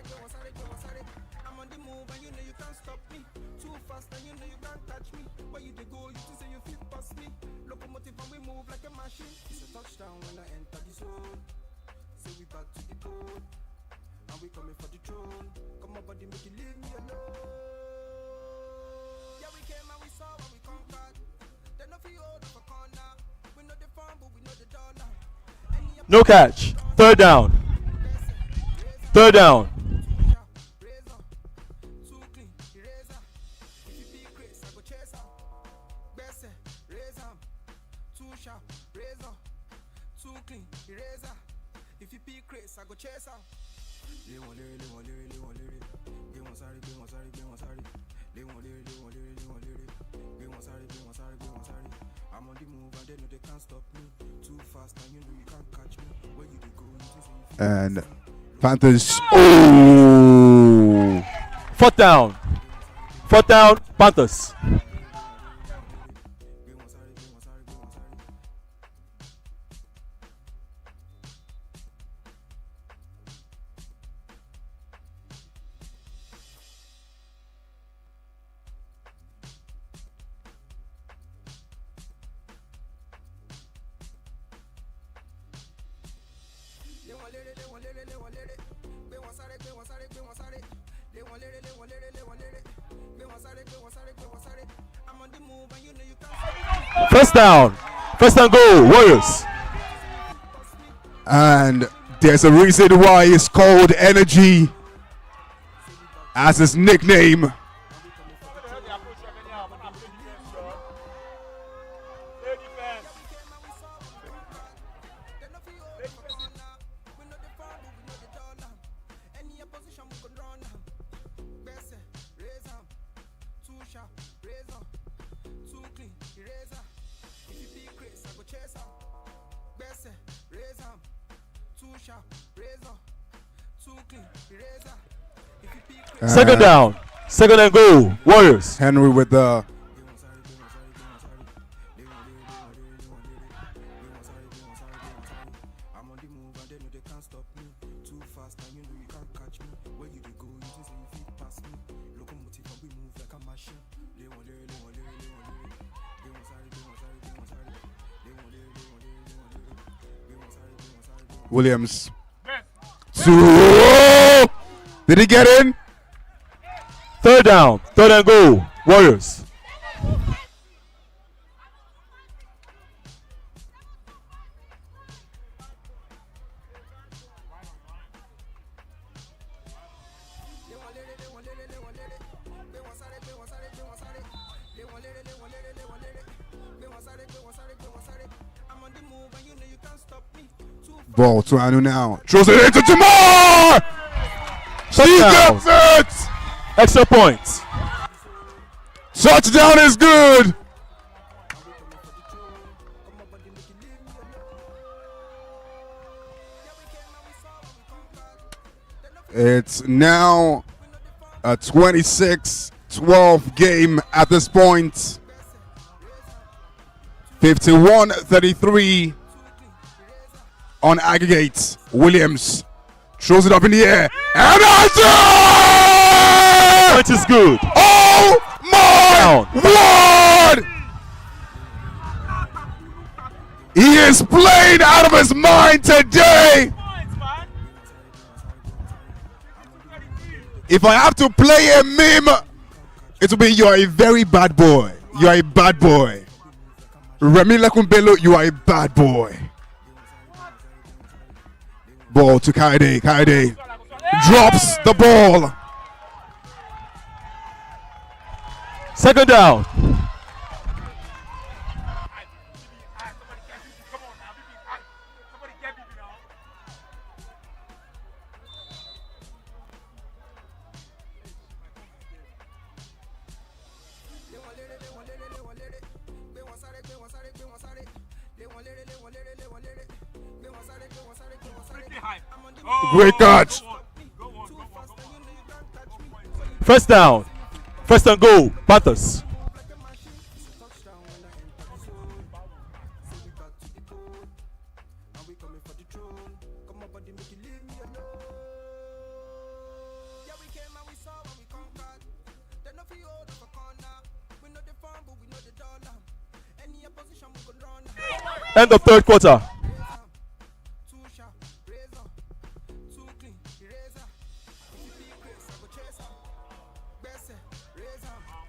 No catch. Third down. Third down. And Panthers. Oh! Fourth down. Fourth down. Panthers. First down. First and goal. Warriors. And there's a reason why it's called Energy as his nickname. Second down. Second and goal. Warriors. Henry with the Williams. Did he get in? Third down. Third and goal. Warriors. Ball to Anu now. Throws it into Jamar! He gets it! Extra points. Touchdown is good! It's now a 26-12 game at this point. 51-33 on aggregate. Williams throws it up in the air. And Point is good. oh my word! He is playing out of his mind today. If I have to play a meme, it will be you are a very bad boy. You are a bad boy. Remy Lekumbelo, you are a bad boy. Ball to Kaide. Kaide drops the ball. Second down. Great catch. First down. First and goal. Panthers. End of third quarter.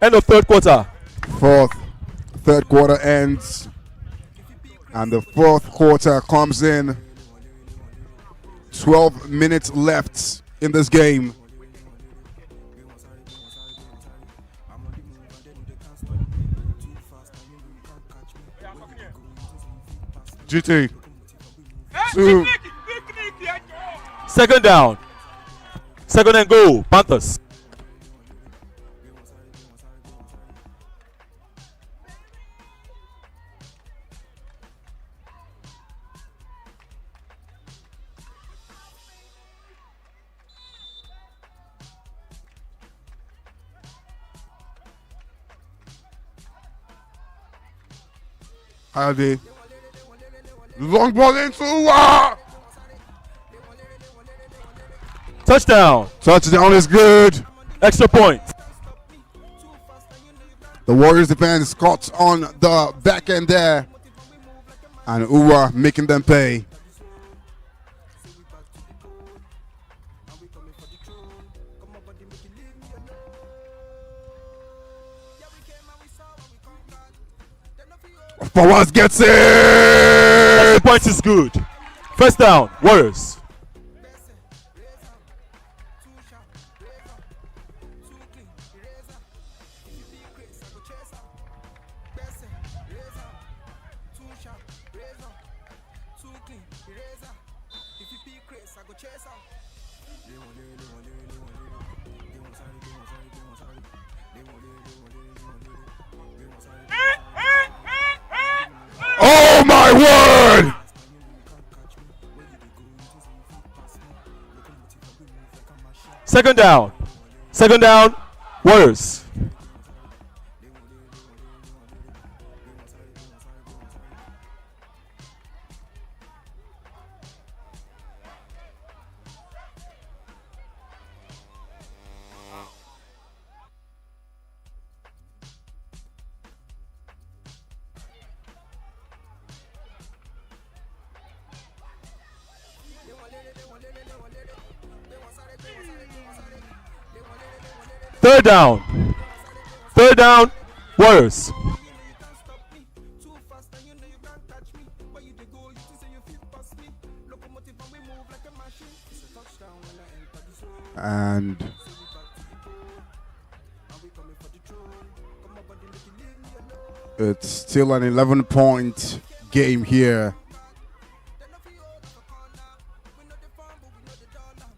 End of third quarter. Third quarter ends, and the fourth quarter comes in. 12 minutes left in this game. GT. Two. Second down. Second and goal. Panthers. Howdy. Long ball into Touchdown. touchdown is good. Extra point. The Warriors defense caught on the back end there, and Uwa making them pay. Fawaz gets it! Extra point is good. First down, Warriors. Oh my word! Second down. Second down, Warriors. Third down. Third down, Warriors. And it's still an 11-point game here.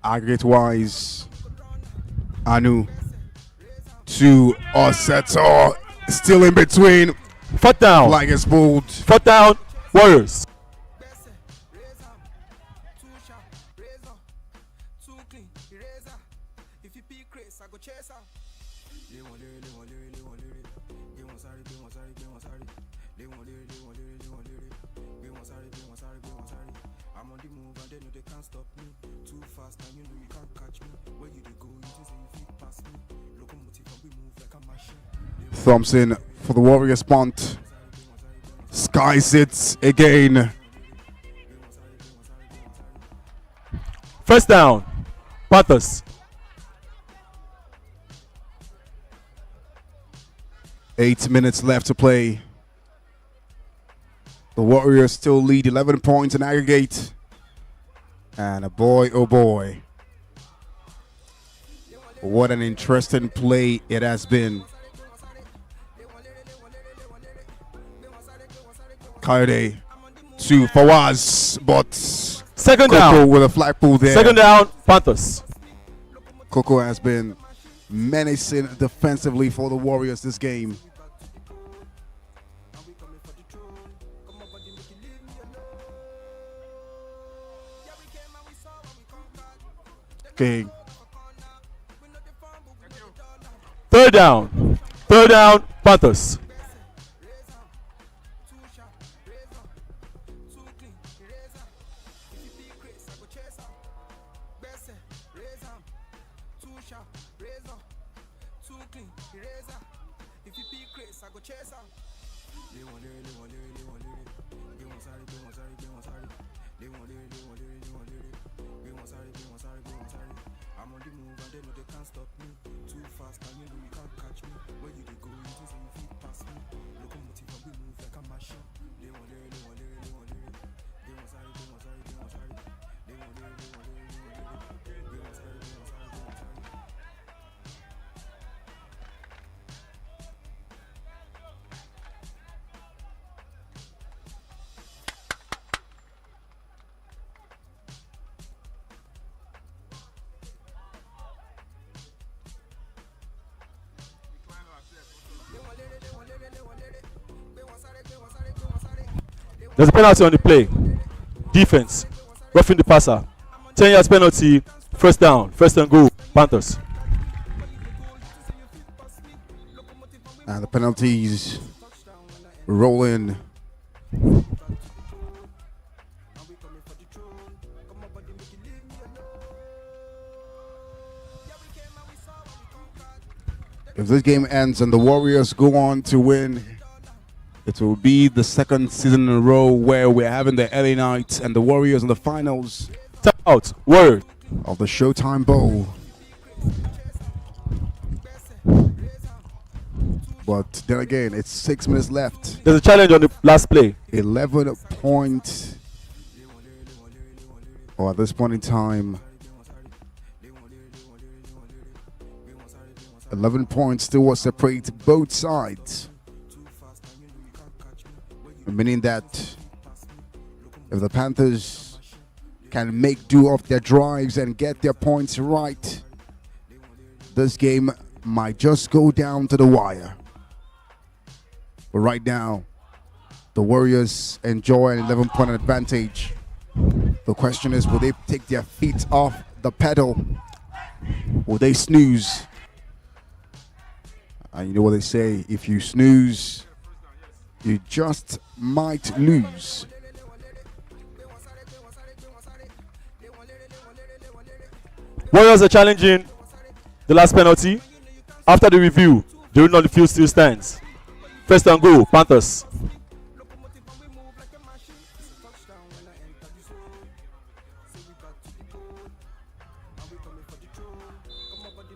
Aggregate wise, Anu to Osseto, still in between. Fourth down. Flag is pulled. Fourth down, Warriors. Thompson for the Warriors punt. Skies it again. First down, Panthers. 8 minutes left to play. The Warriors still lead 11 points in aggregate. And boy, oh boy, what an interesting play it has been. Coyote to Fawaz, but Second Coco down. with a flag pull there. Second down, Panthers. Coco has been menacing defensively for the Warriors this game. Okay. Third down. Third down, Panthers. There's a penalty on the play. Defense, roughing the passer. 10 yards penalty. First down. First and goal. Panthers. And the penalties rolling. If this game ends and the Warriors go on to win, it will be the second season in a row where we're having the LA Knights and the Warriors in the finals Out. Word. of the Showtime Bowl. But then again, it's 6 minutes left. There's a challenge on the last play. 11 point, or at this point in time, 11 points still will separate both sides. Meaning that if the Panthers can make do of their drives and get their points right, this game might just go down to the wire. But right now, the Warriors enjoy an 11-point advantage. The question is, will they take their feet off the pedal? Will they snooze? And you know what they say, if you snooze, you just might lose. Warriors are challenging the last penalty. After the review, the rule on the field still stands. First and goal, Panthers.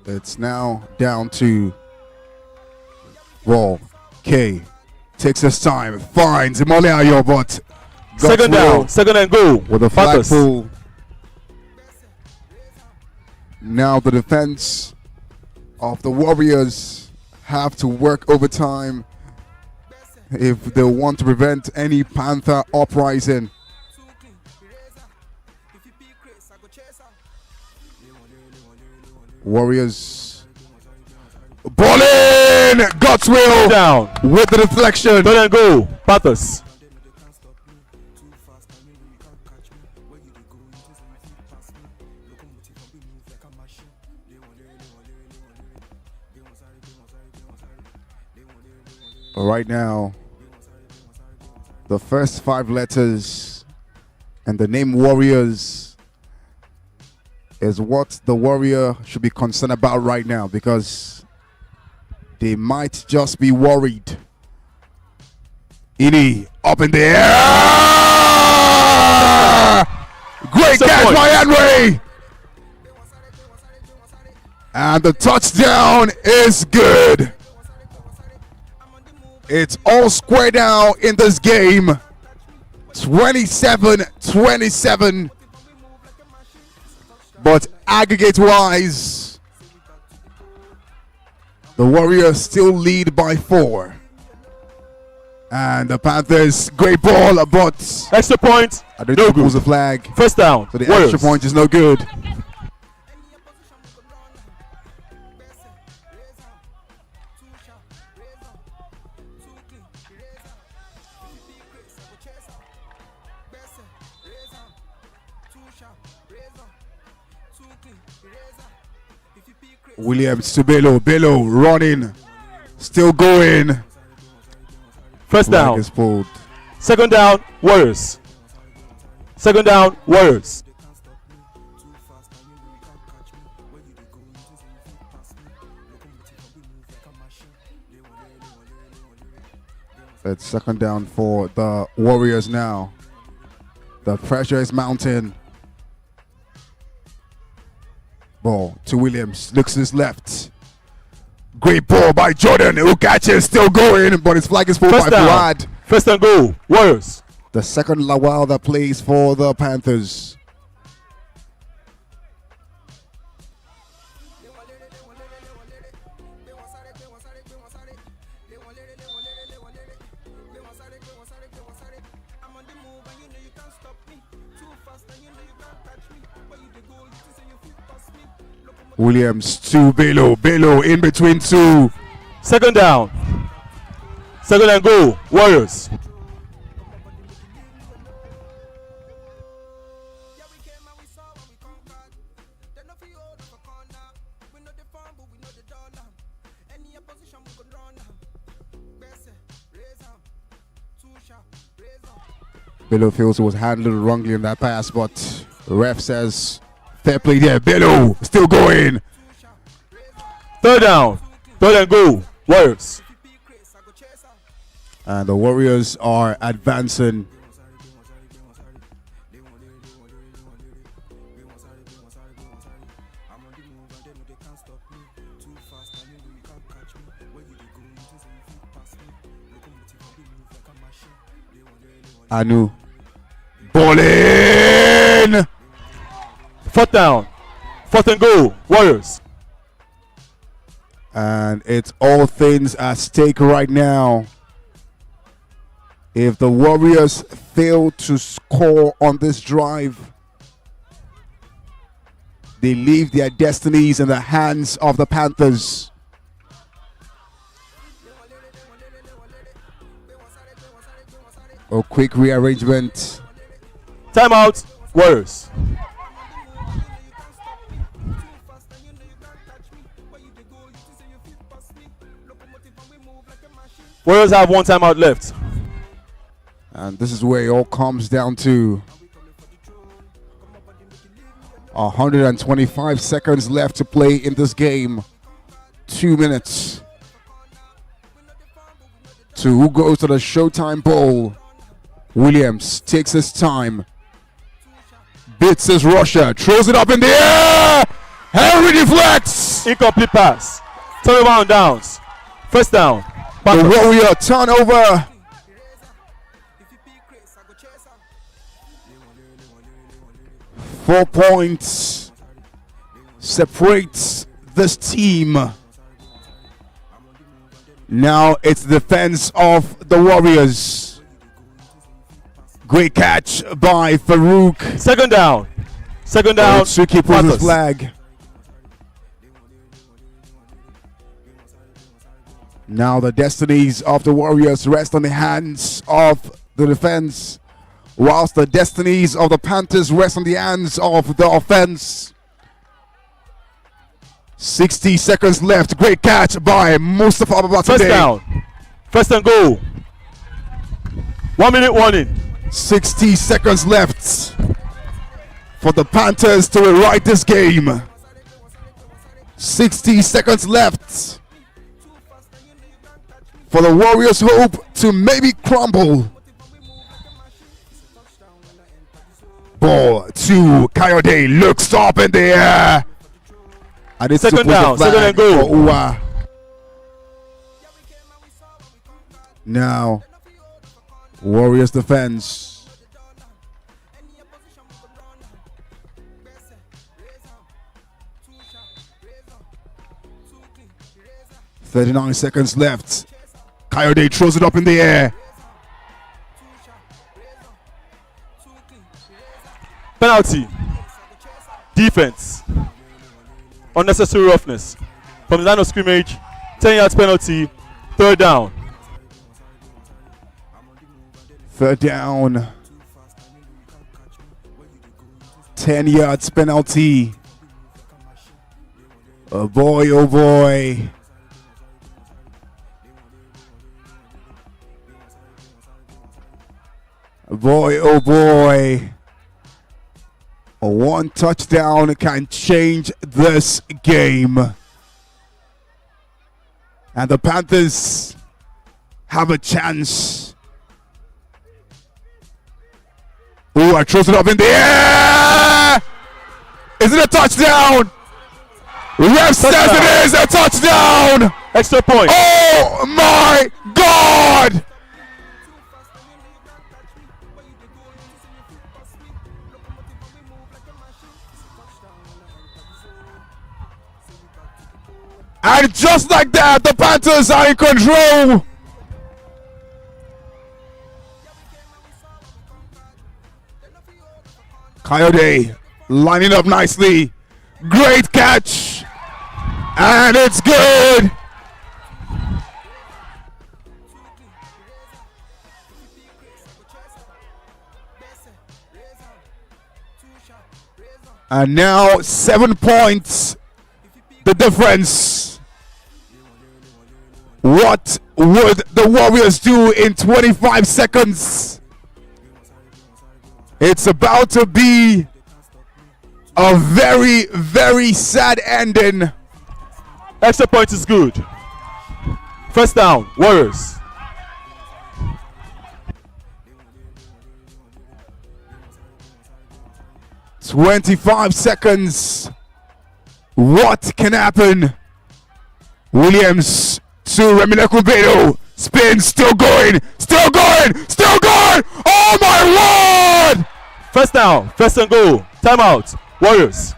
It's now down to Raw. K takes his time, finds Imole Ayo, but Second down, second and goal. with a Panthers. flagpole. Now the defense of the Warriors have to work overtime if they want to prevent any Panther uprising. Warriors balling, God's will Down, with the deflection. third and goal, Panthers. Right now, the first 5 letters and the name Warriors is what the Warrior should be concerned about right now, because they might just be worried. Ini up in the air. Great catch by Henry. And the touchdown is good. It's all squared out in this game. 27-27. But aggregate-wise, the Warriors still lead by 4. And the Panthers, great ball, but Extra point, I don't no think it was good. a flag. First down, So the Warriors. extra point is no good. Williams to Bello. Bello running. Still going. First Flag down, is pulled. second down, Warriors. Second down, Warriors. It's second down for the Warriors now. The pressure is mounting. Ball to Williams. Looks to his left. Great ball by Jordan, who catches, still going, but his flag is pulled First by down, Fuad. first and goal, Warriors. The second Lawal that plays for the Panthers. Williams to Bello. Bello in between 2. Second down, second and goal, Warriors. Bello feels it was handled wrongly in that pass, but the ref says fair play there. Bello still going. Third down, third and goal, Warriors. And the Warriors are advancing. Anu. Ball in! 4th down. 4th and goal. Warriors. And it's all things at stake right now. If the Warriors fail to score on this drive, they leave their destinies in the hands of the Panthers. A quick rearrangement. Timeout. Warriors. Warriors have 1 timeout left. And this is where it all comes down to. 125 seconds left to play in this game. 2 minutes. To who goes to the Showtime Bowl. Williams takes his time. Beats his rusher. Throws it up in the air. Henry deflects. Incomplete pass. Turnover on downs. 1st down. The Panthers. Warrior turnover. Four points separates this team. Now it's the defense of the Warriors. Great catch by Farouk. 2nd down. 2nd down. Suki pulls his flag. Now the destinies of the Warriors rest on the hands of the defense, whilst the destinies of the Panthers rest on the hands of the offense. 60 seconds left. Great catch by Mustafa Ababatade. 1st down. 1st and goal. 1 minute warning. 60 seconds left for the Panthers to rewrite this game. 60 seconds left for the Warriors' hope to maybe crumble. Ball to Coyote, looks up in the air. And it's 2nd down, 2nd and goal. Now, Warriors defense. "39 seconds left. Coyote throws it up in the air. Penalty. Defense. Unnecessary roughness. From the line of scrimmage. 10 yards penalty. 3rd down. 3rd down. 10 yards penalty. Oh boy, oh boy. Boy, oh boy. One touchdown can change this game. And the Panthers have a chance. Oh, I throws it up in the air. Is it a touchdown? Ref says it is a touchdown. Extra point. Oh my God. And just like that, the Panthers are in control. Coyote lining up nicely. Great catch. And it's good. And now 7 points. The difference. What would the Warriors do in 25 seconds? It's about to be a very, very sad ending. Extra point is good. 1st down. Warriors. "25 seconds. What can happen?" Williams to Remile Beto. Spin, still going, still going, still going! word! Oh my word! First down, first and goal. Timeout. Warriors.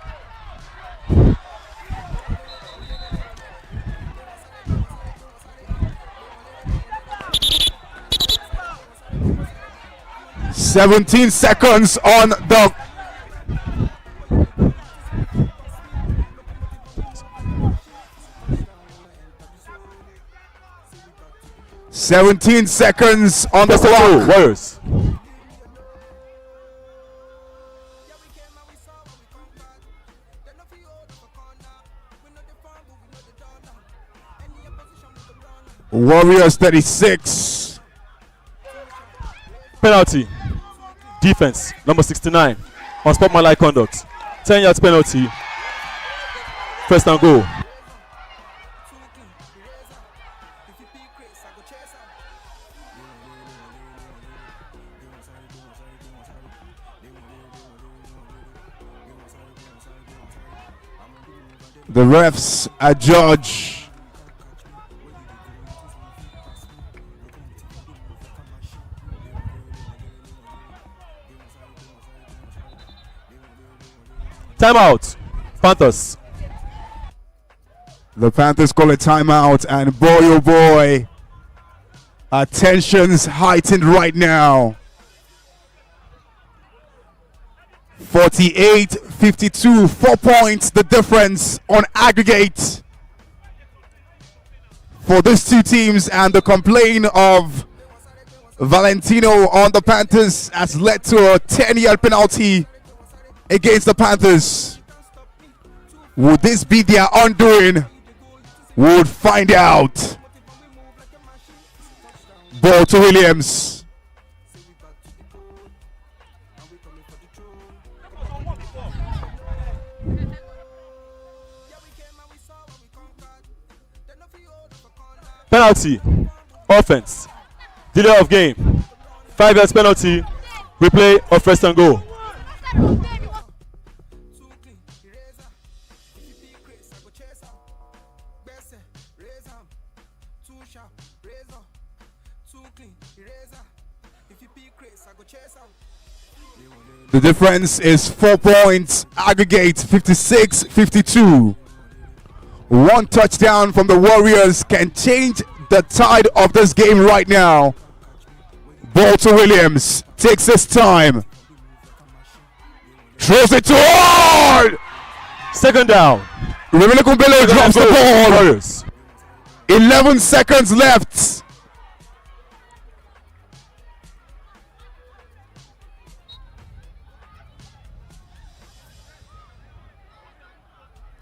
"17 seconds on the 17 seconds on the First and clock. goal. Warriors. Warriors 36. Penalty. Defense. Number 69. Unsportsmanlike conduct. 10 yards penalty. First and goal. The refs adjudge. Timeout. Panthers. The Panthers call a timeout, and boy oh boy, tensions heightened right now. 48-52, 4 points the difference on aggregate for these two teams, and the complaint of Valentino on the Panthers has led to a 10-yard penalty against the Panthers. Would this be their undoing? We'll find out. Ball to Williams. Penalty. Offense. Delay of game. 5 yards penalty. Replay of first and goal. The difference is 4 points, aggregate 56-52. One touchdown from the Warriors can change the tide of this game right now. Ball to Williams, takes his time, throws it to hard. Second down. Remember Kumbele drops the ball. Warriors. 11 seconds left.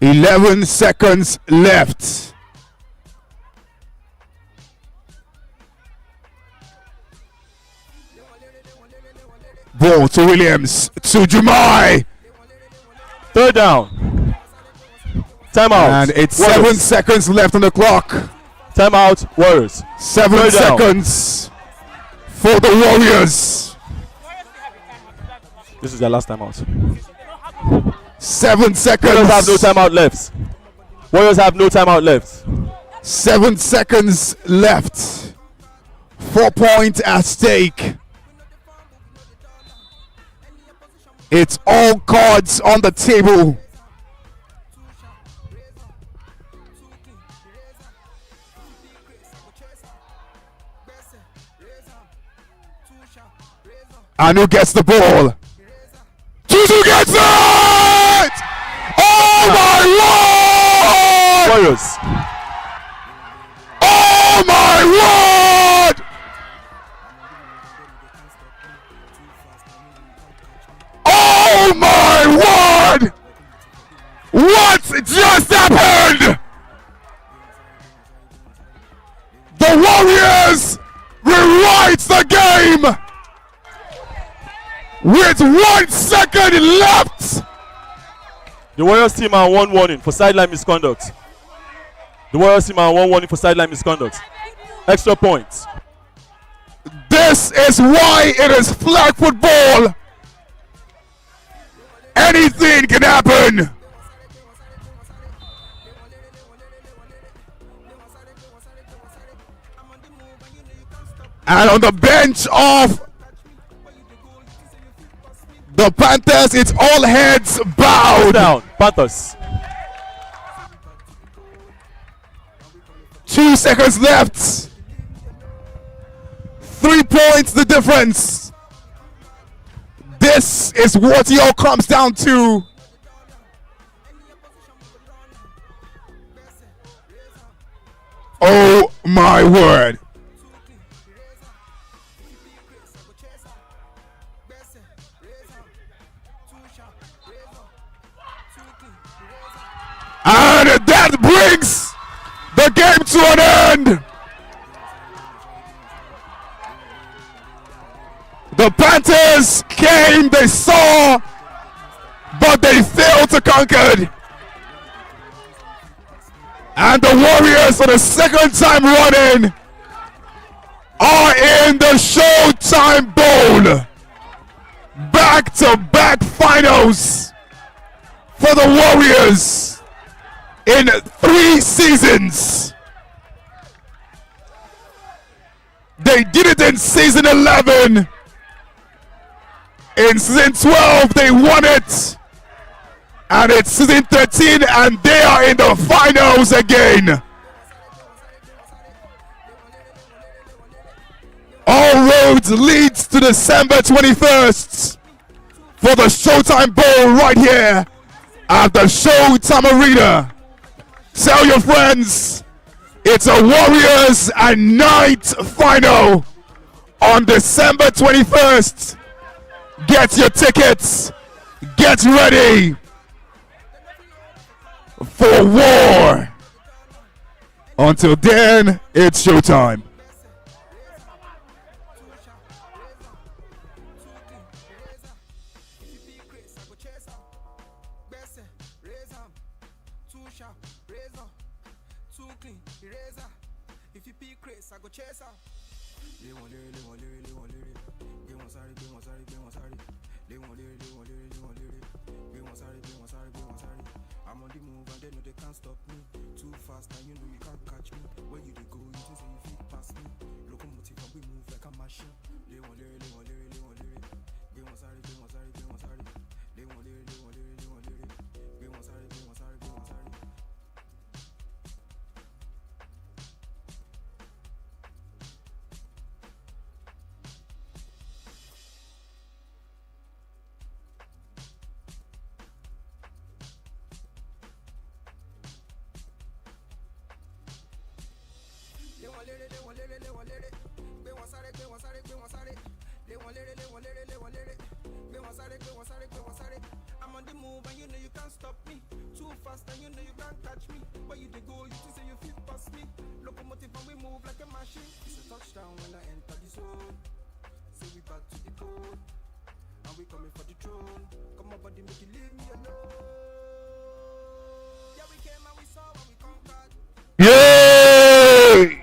"11 seconds left." Ball to Williams, to Jumai, Third down. Timeout. and it's Warriors. 7 seconds left on the clock. Timeout. Warriors. 7 Third down. seconds for the Warriors. This is their last timeout. 7 Warriors seconds. have no timeout left. Warriors have no timeout left. 7 seconds left. 4 points at stake. It's all cards on the table. And who gets the ball? Tutu gets it! Oh my lord! Warriors. Oh my word! Oh my word! What just happened? The Warriors rewrites the game with 1 second left. The Warriors team are 1 warning for sideline misconduct. The Warriors team are 1 warning for sideline misconduct. Extra points. This is why it is flag football. Anything can happen. And on the bench of The Panthers, it's all heads bowed. Down. Panthers. 2 seconds left. 3 points the difference. This is what it all comes down to. Oh my word. And that brings the game to an end. The Panthers came, they saw, but they failed to conquer. And the Warriors, for the second time running, are in the Showtime Bowl. Back-to-back finals for the Warriors in 3 seasons. They did it in season 11. In season 12, they won it. And it's season 13, and they are in the finals again. All roads lead to December 21st for the Showtime Bowl right here at the Showtime Arena. Tell your friends, it's a Warriors and Knight final on December 21st. Get your tickets. Get ready for war. Until then, it's showtime. I'm on the move and they know they can't stop me. Too fast and you know you can't catch me. Where you they go, you think say you fit past me. Locomotive and we move like a machine. They want lyric. They want lyric. They want sorry. They want lyric. They want lyric. They want sorry. I'm on the move and you know you can't stop me. Too fast and you know you can't catch me. Where you they go, you think say you fit past me. Locomotive and we move like a machine. It's a touchdown when I enter the zone. Say we back to the code. And we coming for the throne. Come on buddy, make you leave me alone. Yeah, we came and we saw and we conquered. Yay!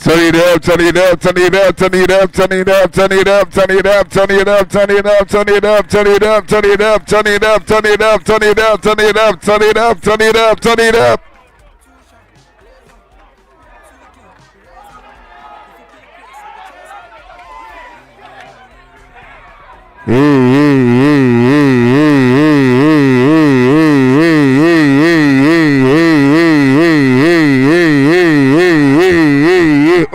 Turn it up, turn it up, turn it up, turn it up, turn it up, turn it up, turn it up, turn it up, turn it up, turn it up, turn it up, turn it up, turn it up, turn it up, turn it up, turn it up, turn it up, turn it up, turn it up.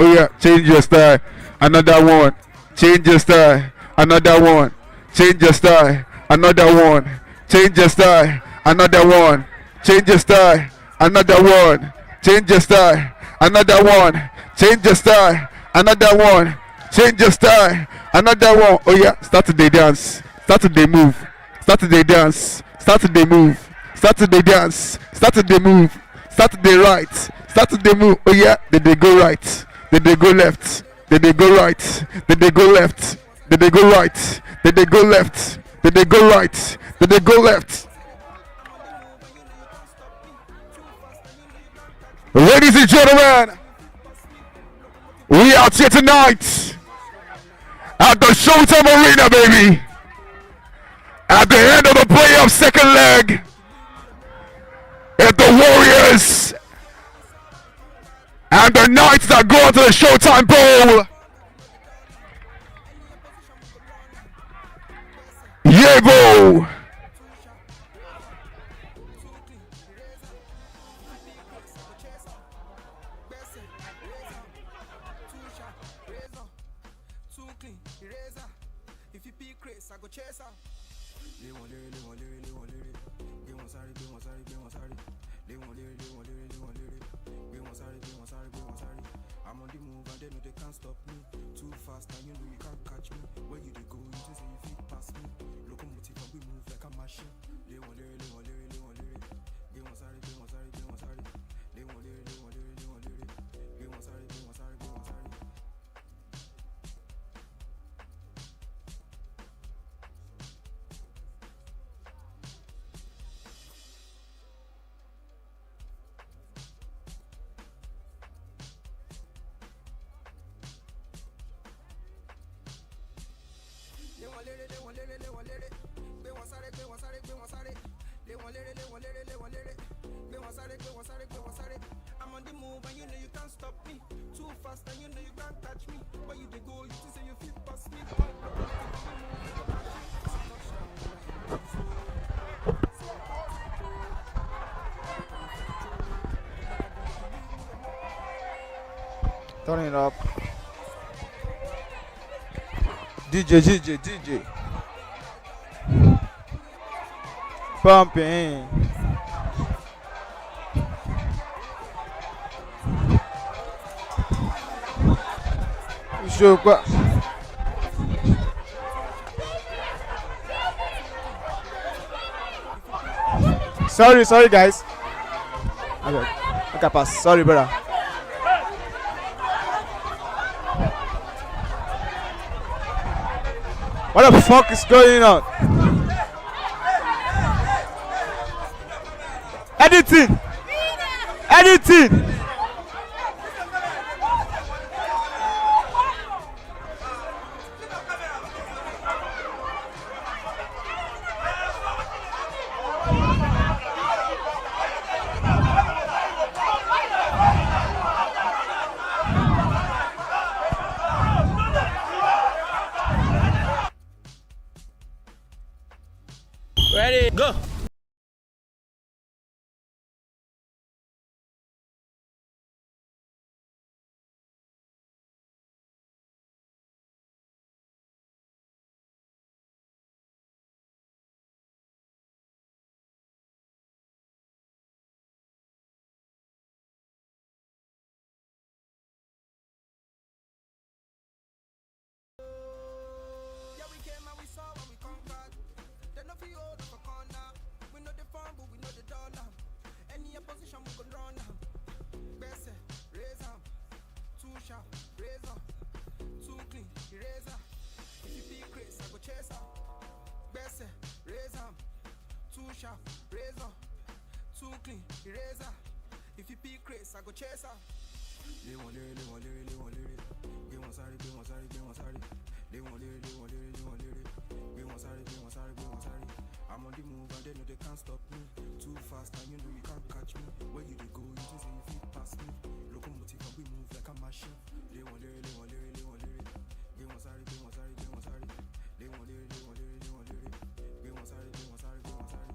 Oh yeah, change your style. Another one. Change your style. Another one. Change your style. Another one. Change your style. Another one. Change your style. Another one. Change your style. Another one. Change your style. Another one. Change your style. Another one. Oh yeah, start to day dance. Start to day move. Start to day dance. Start to day move. Start to day dance. Start to day move. Start to day right. Start to day move. Oh yeah, did they go right? Did they go left? Did they go right? Did they go left? Did they go right? Did they go left? Did they go right? Did they go left? Ladies and gentlemen, we out here tonight at the Showtime Arena, baby. At the end of the playoff second leg, if the Warriors and the Knights that go to the Showtime Bowl go. If you be Chris, I go chase her. They want lyric, they want lyric, they want lyric. They want sorry, they want sorry, they want sorry. They want lyric, they want lyric, they want lyric. They want sorry, they want sorry, they want sorry. I'm on the move and they know they can't stop me. Too fast and you know you can't catch me. Where you they go, you just say you fit past me. Locomotive and we move like a machine. They want lyric, they want lyric, they want lyric. They want sorry, they want sorry, they want sorry. They want lyric, they want lyric, they want lyric. They want sorry, they want sorry, they want sorry. I'm on the move and you know you can't stop me. Too fast and you know you can't catch me. Where you they go, you just say you fit past me. Turn it up. DJ. Pumping. Sorry guys. Okay, pass. Sorry, brother. What the fuck is going on? Editing. Ready, go. Yeah, we came and we saw and we conquered. They no feel old of a corner. We know the farm, but we know the dollar. Any opposition we gon' run am. Best raise am. Too sharp, razor. Too clean, eraser. If you be Chris, I go chase am. Best raise am. Too sharp, razor. Too clean, eraser. If you be Chris, I go chase am. They want lyric, they want lyric, they want lyric. They want sorry, they want sorry, they want sorry. They want lyric, they want lyric, they want lyric. They want sorry, they want sorry, they want sorry. I'm on the move and they know they can't stop me. Too fast and you know you can't catch me. Where you they go, you just say you fit past me. Locomotive and we move like a machine. They want lyric, they want lyric, they want lyric. They want sorry, they want sorry, they want sorry. They want lyric, they want lyric, they want lyric. They want sorry, they want sorry, they want sorry.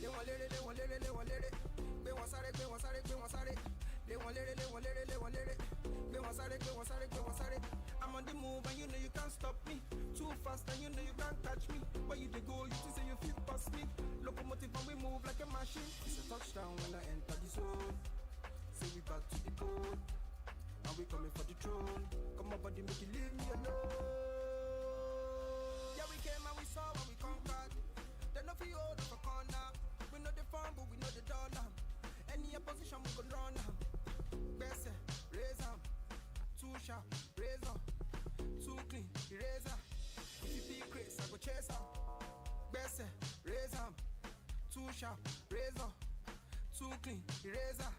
They want lyric, they want lyric, they want lyric. They want sorry, they want sorry, they want sorry. They want lyric, they want lyric, they want lyric. They want sorry, they want sorry, they want sorry. I'm on the move and you know you can't stop me. Too fast and you know you can't catch me. Where you they go, you just say you fit past me. Locomotive and we move like a machine. It's a touchdown when I enter the zone. Say we back to the code. And we coming for the throne. Come on, buddy, make you leave me alone. Yeah, we came and we saw and we conquered. They no feel old of a corner. We know the farm, but we know the dollar. Any opposition we gon' run am. Best raise am. Too sharp, razor. Too clean, eraser. If you be Chris, I go chase am. Best raise am. Too sharp, razor. Too clean, eraser.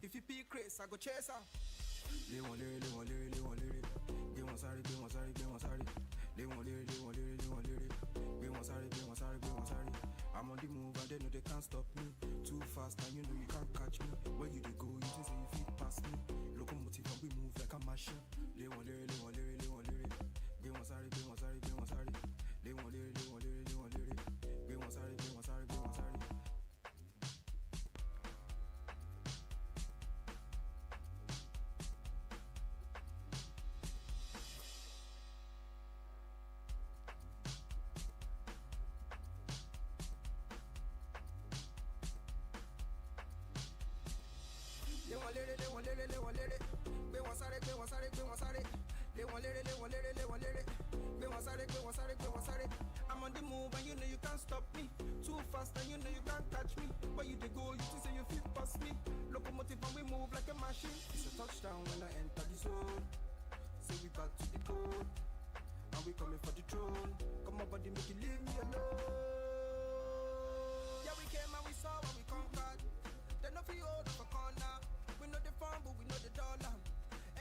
If you be Chris, I go chase am. They want lyric, they want lyric, they want lyric. They want sorry, they want sorry, they want sorry. They can't stop me. Too fast and you know you can't catch me. Where you dey go, you think say you fit pass me. Locomotive and we move like a machine. Lay one lere, lay one lere, lay one lere. Be one sorry, be one sorry, be one sorry. Lay one lere, lay one lere, lay one lere. Be one sorry, be one sorry, be one sorry. I'm on the move and you know you can't stop me. Too fast and you know you can't catch me. Where you dey go, you think say you fit pass me. Locomotive and we move like a machine. It's a touchdown when I enter the zone. Say we back to the code, and we coming for the throne. Come on, buddy, make you leave me alone. Yeah, we came and we saw and we conquered. They no feel hold of a corner. We know the farm, but we know the dollar.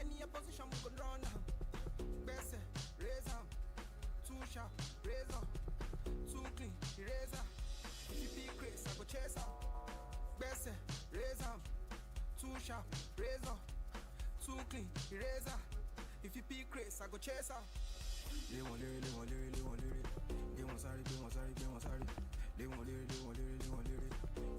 Any opposition we can run now. Best raise up, too sharp, razor, too clean, eraser. If you be crazy, I go chase up. Best raise up, too sharp, razor, too clean, eraser. If you be crazy, I go chase up. Lay one lere, lay one lere, lay one lere. Be one sorry, be one sorry, be one sorry. Lay one lere, lay one lere, lay one lere.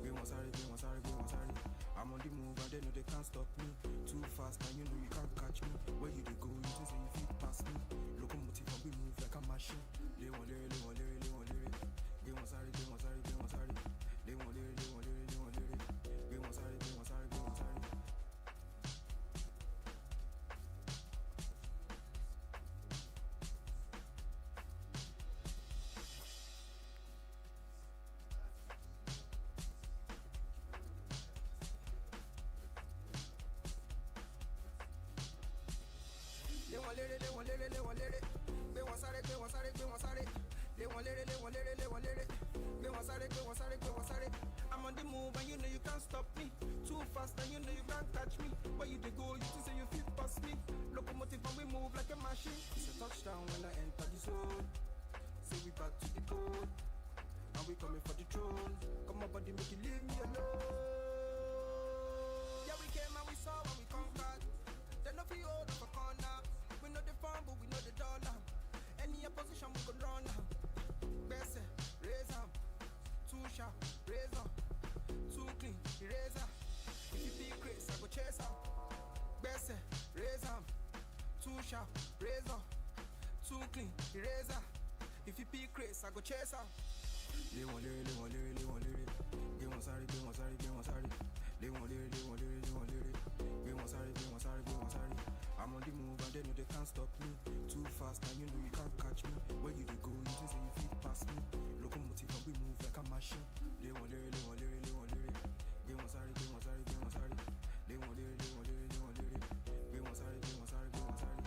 Be one sorry, be one sorry, be one sorry. I'm on the move and they know they can't stop me. Too fast and you know you can't catch me. Where you dey go, you think say you fit pass me. Locomotive and we move like a machine. Lay one lere, lay one lere, lay one lere. Be one sorry, be one sorry, be one sorry. Lay one lere, lay one lere, lay one lere. Be one sorry, be one sorry, be one sorry. I'm on the move and you know you can't stop me. Too fast and you know you can't catch me. Where you dey go, you think say you fit pass me. Locomotive and we move like a machine. It's a touchdown when I enter the zone. Say we back to the code, and we coming for the throne. Come on, buddy, make you leave me alone. Yeah, we came and we saw and we conquered. They no feel hold of a corner. We know the farm, but we know the dollar. Any opposition we can run now. Best raise up, too sharp, razor, too clean, eraser. If you be crazy, I go chase up. Best raise up, too sharp, razor, too clean, eraser. If you be crazy, I go chase up. Lay one lere, lay one lere, lay one lere. Be one sorry, be one sorry, be one sorry. Lay one lere, lay one lere, lay one lere. Be one sorry, be one sorry, be one sorry. I'm on the move and they know they can't stop me. Too fast and you know you can't catch me. Where you dey go, you think say you fit pass me. Locomotive and we move like a machine. Lay one lere, lay one lere, lay one lere. Be one sorry, be one sorry, be one sorry. Lay one lere, lay one lere, lay one lere. Be one sorry, be one sorry, be one sorry.